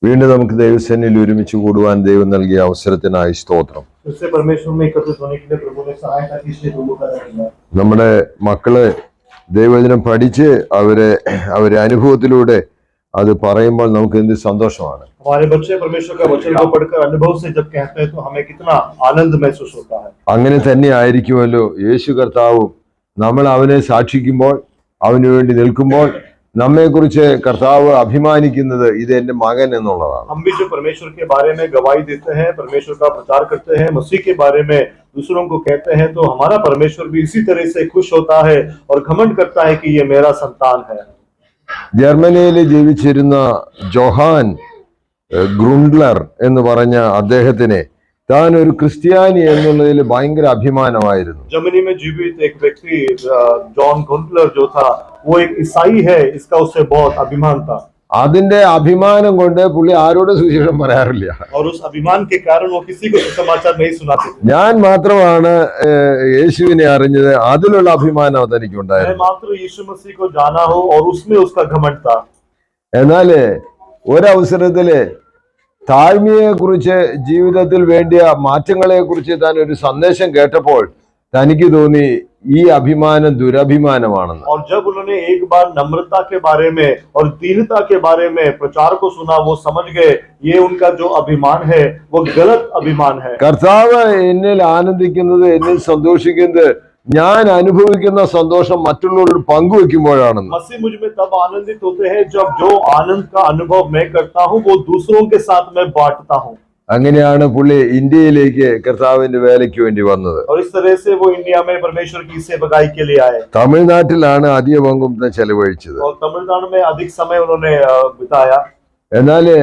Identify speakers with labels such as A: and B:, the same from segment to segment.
A: വീണ്ടും നമുക്ക് ദൈവസന്നിധിയിൽ ഒരുമിച്ച് കൂടുവാൻ ദൈവം നൽകിയ അവസരത്തിനായി സ്തോത്രം. നമ്മുടെ മക്കള് ദൈവവചനം പഠിച്ച് അവരെ അനുഭവത്തിലൂടെ അത് പറയുമ്പോൾ നമുക്ക് എന്ത് സന്തോഷമാണ്. അങ്ങനെ തന്നെ ആയിരിക്കുമല്ലോ യേശു കർത്താവും. നമ്മൾ അവനെ സാക്ഷിക്കുമ്പോൾ, അവന് വേണ്ടി നിൽക്കുമ്പോൾ നമ്മെ കുറിച്ച് കർത്താവ് അഭിമാനിക്കുന്നത് ഇത് എന്റെ മകൻ എന്നുള്ളതാണ്.
B: हम भी जो परमेश्वर के बारे में गवाही देते हैं, परमेश्वर का प्रचार करते हैं, मसीह के बारे में दूसरों को कहते हैं, तो हमारा परमेश्वर भी इसी तरह से खुश होता है और घमंड करता है कि ये मेरा संतान है.
A: ജർമ്മനിയിൽ ജീവിച്ചിരുന്ന ജോഹാൻ ഗ്രൂണ്ട്ലർ എന്ന് പറഞ്ഞ അദ്ദേഹത്തിന് താൻ ഒരു ക്രിസ്ത്യാനി എന്നുള്ളതിൽ ഭയങ്കര അഭിമാനമായിരുന്നു.
B: जर्मनी में जीवित एक व्यक्ति जॉन ग्रुंडलर जो था, वो एक ईसाई है, इसका उससे बहुत अभिमान था.
A: അതിന്റെ അഭിമാനം കൊണ്ട് പുള്ളി ആരോടും സുവിശേഷം പറയാറില്ല.
B: और उस अभिमान के कारण वो किसी को सुसमाचार नहीं सुनाते.
A: ഞാൻ മാത്രമാണ് യേശുവിനെ അറിഞ്ഞത്, അതിലുള്ള അഭിമാനം തനിക്കുണ്ടായിരുന്നു.
B: मैं मात्र यीशु मसीह को जाना हो और उसमें उसका घमंड था.
A: എന്നാല് ഒരവസരത്തില് താഴ്മയെ കുറിച്ച്, ജീവിതത്തിൽ വേണ്ടിയ മാറ്റങ്ങളെ കുറിച്ച് താൻ ഒരു സന്ദേശം കേട്ടപ്പോൾ തനിക്ക് തോന്നി ഈ അഭിമാനം ദുരഭിമാനമാണെന്ന്.
B: और जब उन्होंने एक बार नम्रता के बारे में और दीनता के बारे में प्रचार को सुना, वो समझ गए ये उनका जो अभिमान है वो गलत अभिमान है.
A: കർത്താവ് എന്നിൽ ആനന്ദിക്കുന്നത്, എന്നിൽ സന്തോഷിക്കുന്നത് ഞാൻ അനുഭവിക്കുന്ന സന്തോഷം മറ്റുള്ളവരോട് പങ്കുവെക്കുമ്പോഴാണെന്ന്.
B: मसीह मुझ में तब आनंदित होते हैं जब जो आनंद का अनुभव मैं करता हूँ वो दूसरों के साथ मैं बांटता हूँ.
A: അങ്ങനെയാണ് പുള്ളി ഇന്ത്യയിലേക്ക് കർത്താവിന്റെ വേലയ്ക്ക് വേണ്ടി വന്നത്.
B: और इस तरह से वो इंडिया में परमेश्वर की सेवकाई के लिए आए.
A: തമിഴ്നാട്ടിലാണ് അധിക പങ്കും ചെലവഴിച്ചത്.
B: और तमिलनाडु में अधिक समय उन्होंने बिताया.
A: എന്നാല്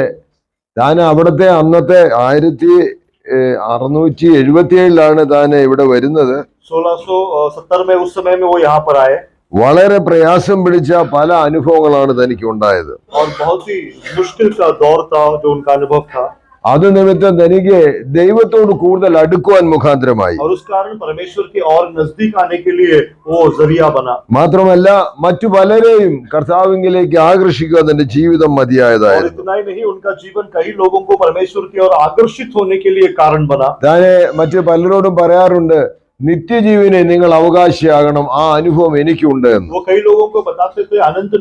A: താൻ അവിടുത്തെ അന്നത്തെ 1677 താൻ ഇവിടെ വരുന്നത്.
B: 1670 में उस समय में वो यहाँ पर आए.
A: വളരെ പ്രയാസം പിടിച്ച പല അനുഭവങ്ങളാണ് തനിക്ക് ഉണ്ടായത്.
B: और बहुत ही मुश्किल का दौर था जो उनका अनुभव था.
A: അത് നിമിത്തം തനിക്ക് ദൈവത്തോട് കൂടുതൽ അടുക്കുവാൻ മുഖാന്തരമായി.
B: और उस कारण परमेश्वर के और नजदीक आने के लिए वो जरिया बना.
A: മാത്രമല്ല മറ്റു പലരെയും കർത്താവിലേക്ക് ആകർഷിക്കാൻ തന്റെ ജീവിതം മതിയായതായിരുന്നു.
B: और इतना ही नहीं, उनका जीवन कई लोगों को परमेश्वर की ओर आकर्षित होने के लिए कारण बना.
A: താനെ മറ്റു പലരോടും പറയാറുണ്ട്, നിത്യജീവനെ നിങ്ങൾ അവകാശിയാകണം, ആ അനുഭവം എനിക്കുണ്ട് എന്ന്.
B: वो कई लोगों को बताते थे अनंत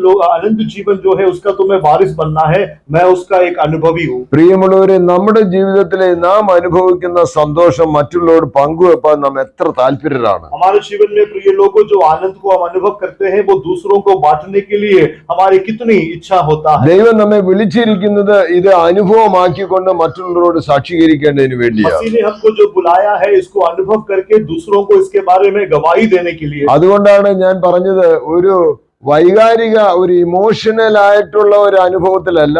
B: जीवन जो है उसका तुम्हें वारिस बनना है, मैं उसका एक अनुभवी हूँ.
A: പ്രിയമുള്ളവരെ, നമ്മുടെ ജീവിതത്തിലെ നാം അനുഭവിക്കുന്ന സന്തോഷം മറ്റുള്ളവരോട് പങ്കുവെപ്പാൻ നാം എത്ര താല്പര്യരാണ്.
B: हमारे जीवन में प्रिय लोगों, जो आनंद को हम अनुभव करते हैं वो दूसरों को बांटने के लिए हमारी कितनी इच्छा होता है.
A: ദൈവം നമ്മെ വിളിച്ചിരിക്കുന്നത് ഇത് അനുഭവമാക്കിക്കൊണ്ട് മറ്റുള്ളവരോട് സാക്ഷീകരിക്കേണ്ടതിന് വേണ്ടിയാണ്.
B: मसीह ने हमको जो बुलाया है इसको अनुभव करके दूसरों को इसके बारे में गवाही देने के लिए.
A: അതുകൊണ്ടാണ് ഞാൻ പറഞ്ഞത്, ഒരു വൈകാരിക, ഒരു ഇമോഷണൽ ആയിട്ടുള്ള ഒരു അനുഭവത്തിലല്ല,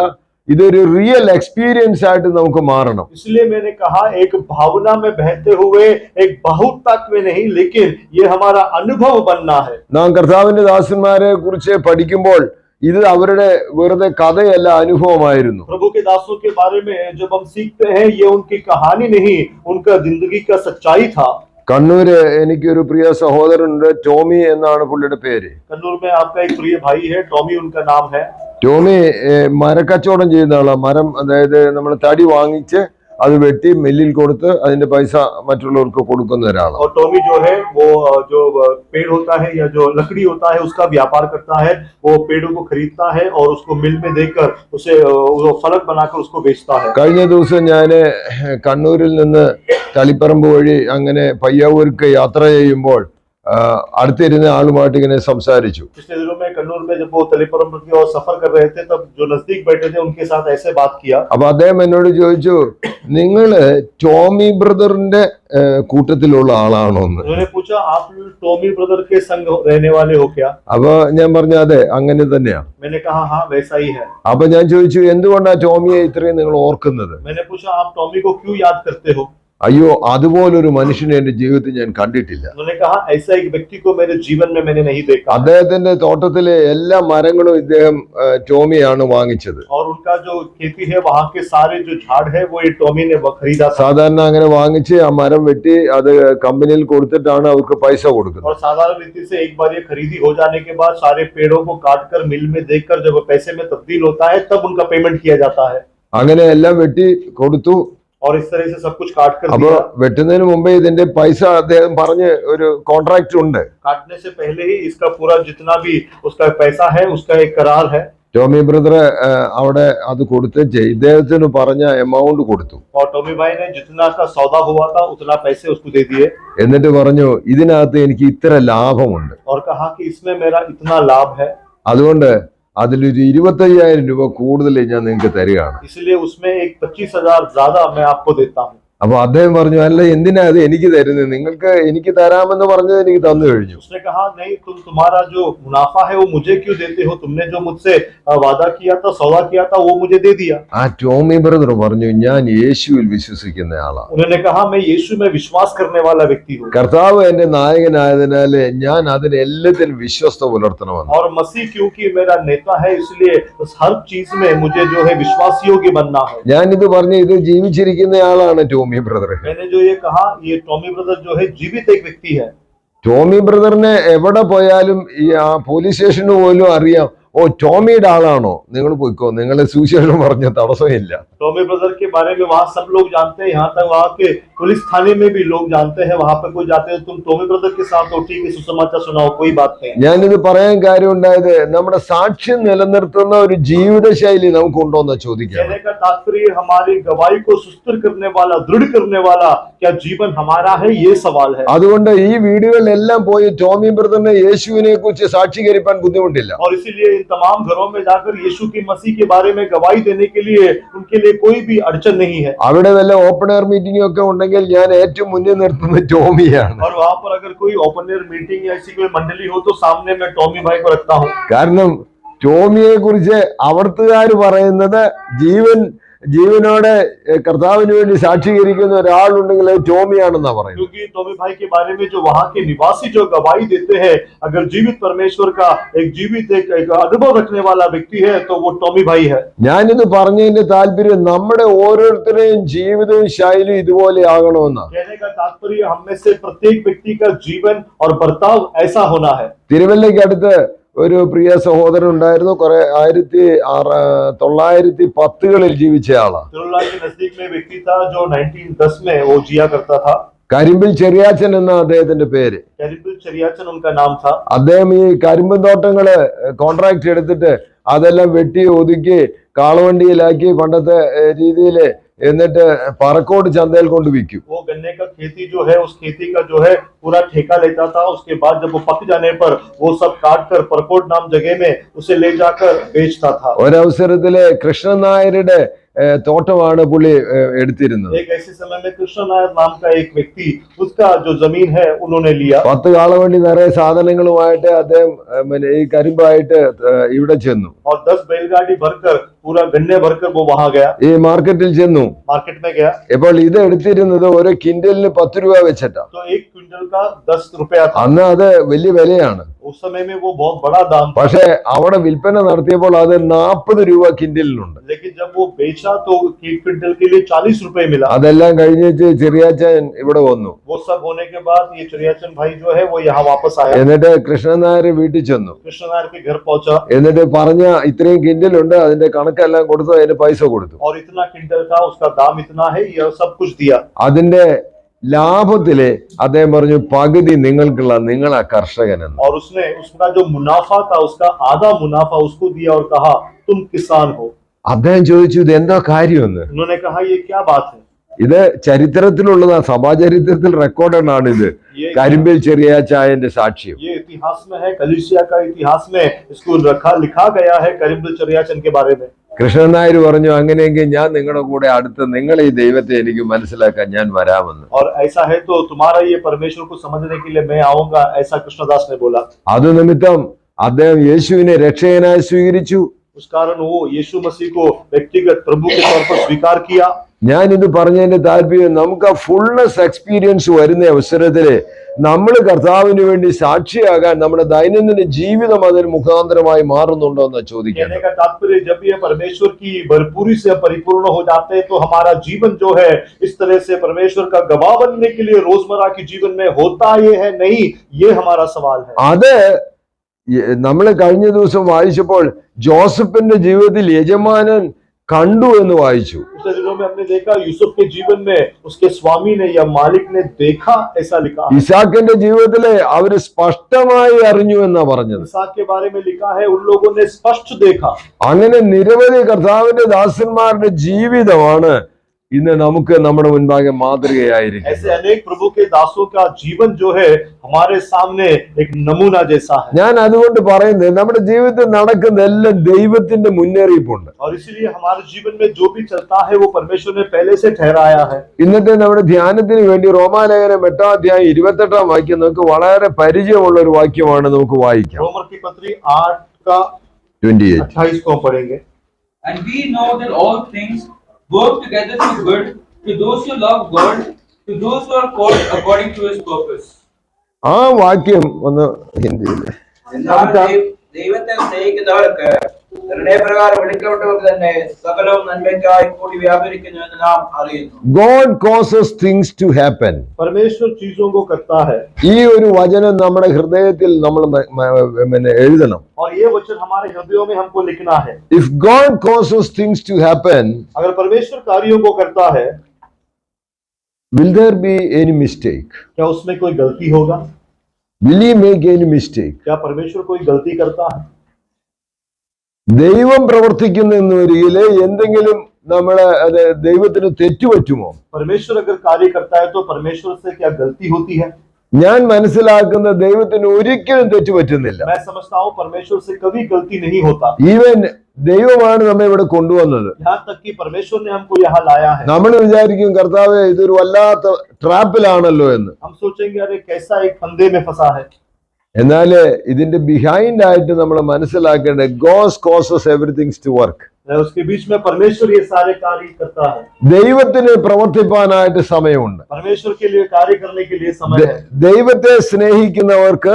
A: ഇതൊരു റിയൽ എക്സ്പീരിയൻസ് ആയിട്ട് നമുക്ക് മാറണം.
B: इसलिए मैंने कहा एक भावना में बहते हुए, एक बहुतत्व में नहीं, लेकिन ये हमारा अनुभव बनना है.
A: നാം കർത്താവിന്റെ ദാസന്മാരെ കുറിച്ച് പഠിക്കുമ്പോൾ ഇത് അവരുടെ വെറുതെ കഥയല്ല, അനുഭവമായിരുന്നു.
B: प्रभु के दासों के बारे में जब हम सीखते हैं, ये उनकी कहानी नहीं, उनका जिंदगी का सच्चाई था.
A: കണ്ണൂര് എനിക്കൊരു പ്രിയ സഹോദരനുണ്ട്, ടോമി എന്നാണ് പുള്ളിയുടെ പേര്.
B: कन्नूर में आपका एक प्रिय भाई है, टॉमी उनका नाम है.
A: ടോമി മരക്കച്ചവടം ചെയ്യുന്ന ആളാണ്. മരം, അതായത് നമ്മൾ തടി വാങ്ങിച്ച് അത് വെട്ടി മില്ലിൽ കൊടുത്ത് അതിന്റെ പൈസ മറ്റുള്ളവർക്ക് കൊടുക്കുന്ന ഒരാളാണ്.
B: और टॉमी जो है वो जो पेड़ होता है या जो लकड़ी होता है उसका व्यापार करता है. वो पेड़ों को खरीदता है और उसको मिल में देकर उसे फलक बनाकर उसको बेचता है.
A: കഴിഞ്ഞ ദിവസം ഞാന് കണ്ണൂരിൽ നിന്ന് തളിപ്പറമ്പ് വഴി അങ്ങനെ പയ്യാവൂർക്ക് യാത്ര ചെയ്യുമ്പോൾ അടുത്തിരുന്ന ആളുമായിട്ട് ഇങ്ങനെ സംസാരിച്ചു.
B: पिछले दिनों में कन्नूर में जब वो तलीपरम की ओर सफर कर रहे थे, तब जो नजदीक बैठे थे उनके साथ ऐसे बात किया.
A: അപ്പൊ അദ്ദേഹം എന്നോട് ചോദിച്ചു, നിങ്ങള് ടോമി ബ്രദറിന്റെ കൂട്ടത്തിലുള്ള ആളാണോ എന്ന്.
B: उन्होंने पूछा, आप टॉमी ब्रदर के संग रहने वाले हो क्या?
A: അപ്പൊ ഞാൻ പറഞ്ഞു, അതെ, അങ്ങനെ തന്നെയാ.
B: मैंने कहा हाँ वैसा ही है.
A: അപ്പൊ ഞാൻ ചോദിച്ചു, എന്തുകൊണ്ടാ ടോമിയെ ഇത്രയും നിങ്ങൾ ഓർക്കുന്നത്?
B: मैंने पूछा, आप टॉमी को क्यों याद करते हो?
A: അയ്യോ, അതുപോലൊരു മനുഷ്യനെ എന്റെ ജീവിതത്തിൽ ഞാൻ കണ്ടിട്ടില്ല.
B: उन्होंने कहा, ऐसा एक व्यक्ति को मेरे जीवन में मैंने नहीं देखा.
A: അദ്ദേഹത്തിന്റെ തോട്ടത്തിലെ എല്ലാ മരങ്ങളും ഇദ്ദേഹം ടോമിയാണ് വാങ്ങിച്ചത്.
B: और उनका जो खेती है वहाँ के सारे जो झाड़ है वो ये टॉमी ने खरीदा था.
A: സാധാരണ അങ്ങനെ വാങ്ങിച്ച് ആ മരം വെട്ടി അത് കമ്പനിയിൽ കൊടുത്തിട്ടാണ് അവർക്ക് പൈസ കൊടുക്കുന്നത്.
B: और साधारण रीति से एक बार ये खरीदी हो जाने के बाद सारे पेड़ों को काटकर मिल में देकर जब पैसे में तब्दील होता है तब उनका पेमेंट किया जाता है.
A: അങ്ങനെ എല്ലാം വെട്ടി കൊടുത്തു.
B: और इस तरह से सब कुछ काट कर
A: അപ്പൊ
B: दिया।
A: വെട്ടുന്നതിന് മുമ്പേ ഇതിന്റെ പൈസ അദ്ദേഹം പറഞ്ഞ് ഒരു കോൺട്രാക്ട് ഉണ്ട്.
B: काटने से पहले ही इसका पूरा जितना भी उसका पैसा है उसका एक करार है।
A: ടോമി ബ്രദർ അവിടെ അത് കൊടുത്ത് ഇദ്ദേഹത്തിന് പറഞ്ഞ എമൗണ്ട് കൊടുത്തു.
B: और टॉमी भाई ने जितना का सौदा हुआ था उतना पैसे उसको दे दिए
A: എന്നിട്ട് പറഞ്ഞു ഇതിനകത്ത് എനിക്ക് ഇത്ര ലാഭമുണ്ട്,
B: और कहा कि इसमें मेरा इतना लाभ है,
A: അതുകൊണ്ട് അതിലൊരു 25,000 രൂപ കൂടുതൽ ഞാൻ നിങ്ങൾക്ക് തരികയാണ്.
B: इसलिए उसमें एक 25,000 ज्यादा मैं आपको देता हूँ।
A: അപ്പൊ അദ്ദേഹം പറഞ്ഞു അല്ല എന്തിനാ അത് എനിക്ക് തരുന്നത്, നിങ്ങൾക്ക് എനിക്ക് തരാമെന്ന് പറഞ്ഞത് എനിക്ക് തന്നു കഴിഞ്ഞു.
B: उसने कहा नहीं, तुम्हारा जो मुनाफा है वो मुझे क्यों देते हो, तुमने जो मुझसे वादा किया था, सौदा किया था, वो मुझे दे दिया।
A: ആ ടോമി ബ്രദർ പറഞ്ഞു ഞാൻ യേശുവിൽ വിശ്വസിക്കുന്ന ആളാണ്.
B: उन्होंने कहा मैं यीशु में विश्वास करने वाला व्यक्ति हूँ
A: കർത്താവ് എന്റെ നായകനായതിനാല് ഞാൻ അതിനെല്ലാത്തിനും വിശ്വസ്ത പുലർത്തണമെന്ന്.
B: और मसीह क्योंकि मेरा नेता है इसलिए हर चीज में मुझे जो है विश्वास योग्य बनना है।
A: ഞാനിത് പറഞ്ഞ് ഇത് ജീവിച്ചിരിക്കുന്ന ആളാണ് ടോമി ബ്രദർ.
B: मैंने जो ये कहा, ये टॉमी ब्रदर जो है जीवित एक व्यक्ति है।
A: ടോമി ബ്രദറിനെ എവിടെ പോയാലും ഈ ആ പോലീസ് സ്റ്റേഷന് പോലും അറിയാം, ഓ ടോമിയുടെ ആളാണോ, നിങ്ങൾ പോയിക്കോ, നിങ്ങളെ സുവിശേഷം പറഞ്ഞ തടസ്സമില്ല.
B: टॉमी ब्रदर के बारे में वहाँ सब लोग जानते हैं, यहाँ तक वहाँ के पुलिस थाने में भी लोग जानते हैं, वहाँ पे कोई जाते हैं तुम टॉमी ब्रदर के साथ हो, ठीक है सुसमाचार सुनाओ, कोई बात नहीं।
A: ഞാനിത് പറയാൻ കാര്യം ഉണ്ടായത് നമ്മുടെ സാക്ഷ്യം നിലനിർത്തുന്ന ഒരു ജീവിതശൈലി നമുക്കുണ്ടോ എന്ന് ചോദിക്കാം.
B: कहने का तात्पर्य हमारी गवाही को सुस्थिर करने वाला, दृढ़ करने वाला क्या जीवन हमारा है, ये सवाल है।
A: അതുകൊണ്ട് ഈ വീടുകളിലെല്ലാം പോയി ടോമി ബ്രദറിനെ യേശുവിനെ കുറിച്ച് സാക്ഷീകരിക്കാൻ ബുദ്ധിമുട്ടില്ല.
B: और इसीलिए इन तमाम घरों में जाकर यीशु की मसीह के बारे में गवाही देने के लिए उनके लिए कोई भी अड़चन नहीं है।
A: അവിടെ വല്ല ഓപ്പൺ എയർ മീറ്റിംഗ് ഒക്കെ ഉണ്ടെങ്കിൽ ഞാൻ ഏറ്റവും മുന്നിൽ നിർത്തുന്ന ടോമിയാണ്.
B: और वहाँ पर अगर कोई ओपन एयर मीटिंग या ऐसी कोई मंडली हो तो सामने मैं टॉमी भाई को रखता हूँ।
A: കാരണം ടോമിയെ കുറിച്ച് അവിടുത്തുകാർ പറയുന്നത് ജീവനോടെ കർത്താവിന് വേണ്ടി സാക്ഷീകരിക്കുന്ന ഒരാളുണ്ടെങ്കിൽ അത് ടോമിയാണെന്നാ പറയുന്നത്.
B: क्योंकि टॉमी भाई के बारे में जो वहाँ के निवासी जो गवाही देते हैं, अगर जीवित परमेश्वर का एक जीवित एक अनुभव रखने वाला व्यक्ति है तो वो टॉमी भाई है।
A: ഞാനിത് പറഞ്ഞതിന്റെ താല്പര്യം നമ്മുടെ ഓരോരുത്തരുടെയും ജീവിതവും ശൈലിയും ഇതുപോലെ ആകണമെന്നാണ്.
B: कहने का तात्पर्य हम में से प्रत्येक व्यक्ति का जीवन और बर्ताव ऐसा होना है।
A: തിരുവല്ലയ്ക്ക് അടുത്ത് ഒരു പ്രിയ സഹോദരൻ ഉണ്ടായിരുന്നു, 1910 ജീവിച്ച ആളാ.
B: तिरुला के नजदीक में व्यक्ति था जो 1910 में वो जिया करता था।
A: കരിമ്പിൽ ചെറിയാച്ചൻ എന്ന അദ്ദേഹത്തിന്റെ പേര്.
B: കരിമ്പിൽ ചെറിയാച്ചൻ उनका नाम था।
A: അദ്ദേഹം ഈ കരിമ്പൻ തോട്ടങ്ങള് കോൺട്രാക്ട് എടുത്തിട്ട് അതെല്ലാം വെട്ടി ഒതുക്കി കാളവണ്ടിയിലാക്കി പണ്ടത്തെ രീതിയിൽ എന്നിട്ട് പറക്കോട് ചന്തയിൽ കൊണ്ട് വിൽക്കും.
B: वो गन्ने का खेती जो है उस खेती का जो है पूरा ठेका लेता था। उसके बाद जब वो पक जाने पर वो सब काट कर परकोट नाम जगह में उसे ले जाकर बेचता था।
A: ഒരവസരത്തില് കൃഷ്ണൻ നായരുടെ തോട്ടമാണ് പുള്ളി എടുത്തിരുന്നത്.
B: एक ऐसे समय में कृष्ण नायर नाम का एक व्यक्ति, उसका जो जमीन है उन्होंने लिया।
A: 10 കാളവണ്ടി നിറയെ സാധനങ്ങളുമായിട്ട് അദ്ദേഹം ഈ കരിമ്പായിട്ട് ഇവിടെ ചെന്നു.
B: और 10 बैलगाड़ी भरकर पूरा गन्ने भरकर वो वहां गया,
A: ഈ മാർക്കറ്റിൽ ചെന്നു.
B: मार्केट में गया।
A: ഇപ്പോൾ ഇത് എടുത്തിരുന്നത് ഒരു കിൻഡലിന് 10 രൂപ വെച്ചിട്ടാ.
B: तो 1 क्विंटल का 10 रुपया था।
A: അന്ന് അത് വലിയ വിലയാണ്.
B: उस समय में वो बहुत बड़ा दाम था।
A: പക്ഷെ അവിടെ വിൽപ്പന നടത്തിയപ്പോൾ അത് 40 രൂപ കിൻഡലിനുണ്ട്.
B: लेकिन जब वो बेचा तो क्विंटल के लिए 40 रुपए मिला।
A: അതെല്ലാം കഴിഞ്ഞിട്ട് ചെറിയാച്ചൻ ഇവിടെ വന്നു.
B: वो सब होने के बाद ये चिड़ियाचंद भाई जो है वो यहाँ वापस आया।
A: എന്നിട്ട് കൃഷ്ണൻ നായർ വീട്ടിൽ ചെന്നു.
B: कृष्ण नायर के घर पहुंचा
A: എന്നിട്ട് പറഞ്ഞ ഇത്രയും കിൻഡലുണ്ട്, അതിന്റെ കണക്കെല്ലാം കൊടുത്തു, അതിന് പൈസ കൊടുത്തു.
B: और इतना क्विंटल का उसका दाम इतना है, ये सब कुछ दिया।
A: അതിന്റെ ലാഭത്തില് അദ്ദേഹം പറഞ്ഞു പകുതി നിങ്ങൾക്കുള്ള, നിങ്ങളാ കർഷകനെന്ന്.
B: और उसने उसका जो मुनाफा था उसका आधा मुनाफा उसको दिया और कहा तुम किसान हो।
A: അദ്ദേഹം ചോദിച്ചു ഇത് എന്താ കാര്യമെന്ന്.
B: उन्होंने कहा ये क्या बात है।
A: ഇത് ചരിത്രത്തിലുള്ളതാ, സഭാചരിത്രത്തിൽ റെക്കോർഡാണ് ഇത്.
B: ये
A: കരിമ്പിൽ ചെറിയാച്ചായന്റെ സാക്ഷ്യം.
B: ये इतिहास में है, कलीसिया का इतिहास में इसको लिखा गया है करीम चिड़ियाचंद के बारे में।
A: കൃഷ്ണൻ നായർ പറഞ്ഞു അങ്ങനെയെങ്കിൽ ഞാൻ നിങ്ങളുടെ കൂടെ അടുത്ത് നിങ്ങളെ ഈ ദൈവത്തെ എനിക്ക് മനസ്സിലാക്കാൻ ഞാൻ വരാമെന്ന്.
B: और ऐसा है तो तुम्हारा ये परमेश्वर को समझने के लिए मैं आऊंगा, ऐसा कृष्णदास ने बोला।
A: അത് നിമിത്തം അദ്ദേഹം യേശുവിനെ രക്ഷകനായി സ്വീകരിച്ചു.
B: उस कारण वो यीशु मसीह को व्यक्तिगत प्रभु के तौर पर स्वीकार किया।
A: ഞാൻ ഇത് പറഞ്ഞതിന്റെ താല്പര്യം നമുക്ക് ആ ഫുൾനെസ് എക്സ്പീരിയൻസ് വരുന്ന അവസരത്തില് നമ്മൾ കർത്താവിന് വേണ്ടി സാക്ഷിയാകാൻ നമ്മുടെ ദൈനംദിന ജീവിതം അതിന് മുഖാന്തരമായി മാറുന്നുണ്ടോ എന്ന് ചോദിക്കുന്നത്.
B: कहने का तात्पर्य जब ये परमेश्वर की भरपूरी से परिपूर्ण हो जाते हैं तो हमारा जीवन जो है इस तरह से परमेश्वर का गवाह बनने के लिए रोजमर्रा के जीवन में होता ये है नहीं, ये हमारा सवाल है।
A: അത് നമ്മൾ കഴിഞ്ഞ ദിവസം വായിച്ചപ്പോൾ ജോസഫിന്റെ ജീവിതത്തിൽ യജമാനൻ കണ്ടു എന്ന് വായിച്ചു.
B: पिछले दिनों में हमने देखा यूसुफ के जीवन में उसके स्वामी ने या मालिक ने देखा, ऐसा लिखा है।
A: ഇസാക്കിന്റെ ജീവിതത്തിലെ അവര് സ്പഷ്ടമായി അറിഞ്ഞു എന്നാ പറഞ്ഞത്.
B: इसहाक के बारे में लिखा है उन लोगों ने स्पष्ट देखा।
A: അങ്ങനെ നിരവധി കർത്താവിന്റെ ദാസന്മാരുടെ ജീവിതമാണ് ഇന്ന് നമുക്ക് നമ്മുടെ മുൻപാകെ മാതൃകയായിരിക്കും.
B: ऐसे अनेक प्रभु के दासों का जीवन जो है हमारे सामने एक नमूना जैसा है।
A: ഞാൻ അതുകൊണ്ട് പറയുന്നത് നമ്മുടെ ജീവിതത്തിൽ നടക്കുന്ന എല്ലാം ദൈവത്തിന്റെ മുന്നറിയിപ്പുണ്ട്.
B: और इसीलिए हमारे जीवन में जो भी चलता है वो परमेश्वर ने पहले से ठहराया है।
A: ഇന്നത്തെ നമ്മുടെ ധ്യാനത്തിന് വേണ്ടി റോമാലേഖനം 8-ാം അധ്യായം 28-ാം വാക്യം നമുക്ക് വളരെ പരിചയമുള്ള ഒരു വാക്യമാണ്. നമുക്ക് വായിക്കാം.
B: रोमर की पत्री 8 का
A: 28.
B: को पढ़ेंगे।
C: And we know that all things work together for good to those who love God, to those who are called according to His purpose.
A: ആ വാക്യം ഒന്ന് ഹിന്ദിയിൽ.
D: എന്നാൽ ദൈവത്തെ സ്നേഹിക്കുന്നവർക്ക് നിർണയപ്രകാരം വിളിക്കപ്പെട്ടവർക്ക് തന്നെ സകലവും നന്മയ്ക്കായി കൂടി വ്യാപരിക്കുന്നു എന്ന് നാം അറിയുന്നു.
A: God causes things to happen.
B: परमेश्वर चीजों को करता है।
A: ഈ ഒരു വചനം നമ്മുടെ ഹൃദയത്തിൽ നമ്മൾ എഴുതണം.
B: और ये वचन हमारे हृदयों में हमको लिखना है।
A: If God causes things to happen,
B: अगर परमेश्वर कार्यों को करता है,
A: will there be any mistake?
B: क्या उसमें कोई गलती होगा?
A: Will he make any mistake?
B: क्या परमेश्वर कोई गलती करता है?
A: ദൈവം പ്രവർത്തിക്കുന്ന എന്ന് വരികില് എന്തെങ്കിലും നമ്മളെ അത് ദൈവത്തിന് തെറ്റുപറ്റുമോ?
B: परमेश्वर अगर कार्य करता है तो परमेश्वर से क्या गलती होती है?
A: ഞാൻ മനസ്സിലാക്കുന്ന ദൈവത്തിന് ഒരിക്കലും തെറ്റുപറ്റുന്നില്ല.
B: मैं समझता हूँ परमेश्वर से कभी गलती नहीं होता।
A: ഈവൻ ദൈവമാണ് നമ്മെ ഇവിടെ കൊണ്ടുവന്നത്.
B: यहाँ तक कि परमेश्वर ने हमको यहाँ लाया है।
A: നമ്മൾ വിചാരിക്കും കർത്താവേ ഇതൊരു വല്ലാത്ത ട്രാപ്പിലാണല്ലോ എന്ന്.
B: हम सोचेंगे अरे कैसा एक फंदे में फंसा है।
A: എന്നാൽ ഇതിന്റെ ബിഹൈൻഡ് ആയിട്ട് നമ്മൾ മനസ്സിലാക്കേണ്ടത് ഗോഡ് കോസസ് എവറിതിങ്സ് ടു വർക്ക്.
B: उसके बीच में परमेश्वर ये सारे कार्य करता है।
A: ദൈവത്തിന് പ്രവർത്തിപ്പാനായിട്ട് സമയമുണ്ട്.
B: परमेश्वर के लिए कार्य करने के लिए समय है।
A: ദൈവത്തെ സ്നേഹിക്കുന്നവർക്ക്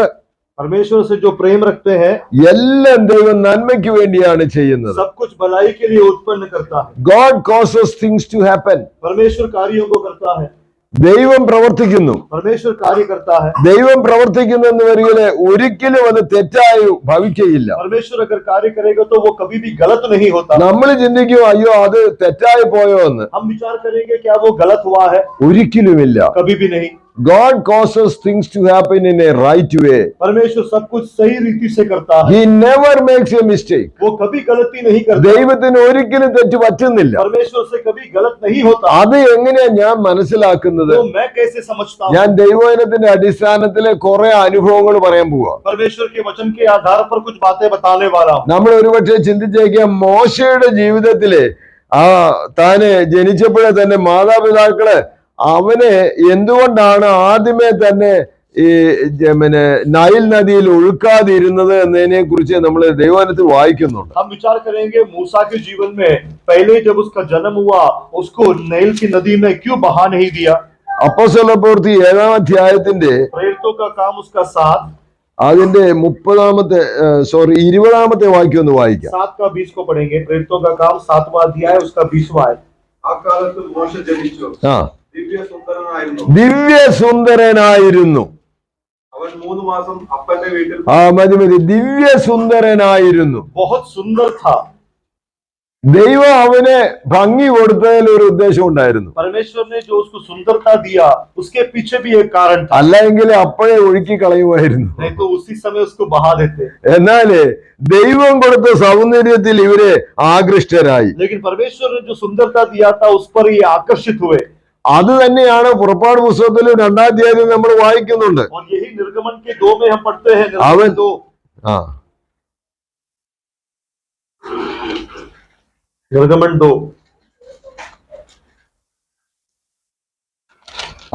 B: परमेश्वर से जो प्रेम रखते हैं
A: എല്ലാം ദൈവം നന്മയ്ക്ക് വേണ്ടിയാണ് ചെയ്യുന്നത്.
B: सब कुछ भलाई के लिए उत्पन्न करता है।
A: God causes things to happen.
B: परमेश्वर कार्यों को करता है।
A: ദൈവം പ്രവർത്തിക്കുന്നു.
B: परमेश्वर कार्य करता है।
A: ദൈവം പ്രവർത്തിക്കുന്നു എന്ന് വരികില് ഒരിക്കലും അത് തെറ്റായി ഭവിക്കയില്ല.
B: परमेश्वर अगर कार्य करेगा तो वो कभी भी गलत नहीं होता।
A: നമ്മൾ ചിന്തിക്കും അയ്യോ അത് തെറ്റായി പോയോ എന്ന്.
B: हम विचार करेंगे क्या वो गलत हुआ है?
A: ഒരിക്കലുമില്ല.
B: कभी भी नहीं।
A: God causes things to happen in a right way.
B: परमेश्वर सब कुछ सही रीति से करता है।
A: He never makes a mistake.
B: वो कभी गलती नहीं करता।
A: ദൈവത്തിന് ഒരിക്കലും തെറ്റ് പറ്റുന്നില്ല.
B: परमेश्वर से कभी गलत नहीं होता।
A: അത് എങ്ങനെയാ ഞാൻ മനസ്സിലാക്കുന്നത്?
B: तो मैं कैसे समझता हूँ?
A: ഞാൻ ദൈവവചനത്തിന്റെ അടിസ്ഥാനത്തിലെ കുറെ അനുഭവങ്ങൾ പറയാൻ പോവാ.
B: परमेश्वर के वचन के आधार पर कुछ बातें बताने वाला हूँ।
A: നമ്മൾ ഒരുപക്ഷെ ചിന്തിച്ചേക്കാം മോശയുടെ ജീവിതത്തിലെ താന് ജനിച്ചപ്പോഴേ തന്നെ മാതാപിതാക്കള് അവനെ എന്തുകൊണ്ടാണ് ആദ്യമേ തന്നെ ഈ നൈൽ നദിയിൽ ഒഴുക്കാതിരുന്നത് എന്നതിനെ കുറിച്ച് നമ്മൾ ദൈവവചനത്തിൽ വായിക്കുന്നുണ്ട്.
B: हम विचार करेंगे मूसा के जीवन में पहले जब उसका जन्म हुआ उसको नैल की नदी में क्यों बहा नहीं दिया?
A: അപ്പോസ്തല പ്രവൃത്തി 7-ാം അധ്യായത്തിന്റെ
B: प्रेरितों का काम उसका 7
A: അതിന്റെ 20-ാമത്തെ വാക്യം ഒന്ന് വായിക്കാം.
B: 7 का 20 को पढ़ेंगे। प्रेरितों का काम 7वां अध्याय उसका 20वां है।
D: അക്കാലത്ത് മോശ ജനിച്ചു.
A: ആ
D: ദിവ്യസുന്ദരനായിരുന്നു.
A: ദിവ്യസുന്ദരനായിരുന്നു.
D: അവൻ 3 മാസം അപ്പന്റെ വീട്ടിൽ
A: മതി ദിവ്യസുന്ദരനായിരുന്നു.
B: बहुत सुंदर था।
A: ദൈവം അവന് ഭംഗി കൊടുത്തതിൽ ഒരു ഉദ്ദേശം ഉണ്ടായിരുന്നു.
B: परमेश्वर ने जो उसको सुंदरता दिया उसके पीछे भी एक कारण था।
A: അല്ലെങ്കിൽ അപ്പോഴേ ഒഴുക്കി കളയുമായിരുന്നു.
B: नहीं तो उसी समय उसको बहा देते।
A: എന്നാല് ദൈവം കൊടുത്ത സൗന്ദര്യത്തിൽ ഇവര് ആകൃഷ്ടരായി.
B: लेकिन परमेश्वर ने जो सुंदरता दिया था उस पर ये आकर्षित हुए।
A: അത് തന്നെയാണ് പുറപ്പാട് പുസ്തകത്തിൽ 2-ാം അധ്യായം നമ്മൾ വായിക്കുന്നുണ്ട്.
B: और यही निर्गमन के 2 में हम पढ़ते हैं।
A: അവൻ
B: निर्गमन 2 निर्गमन 2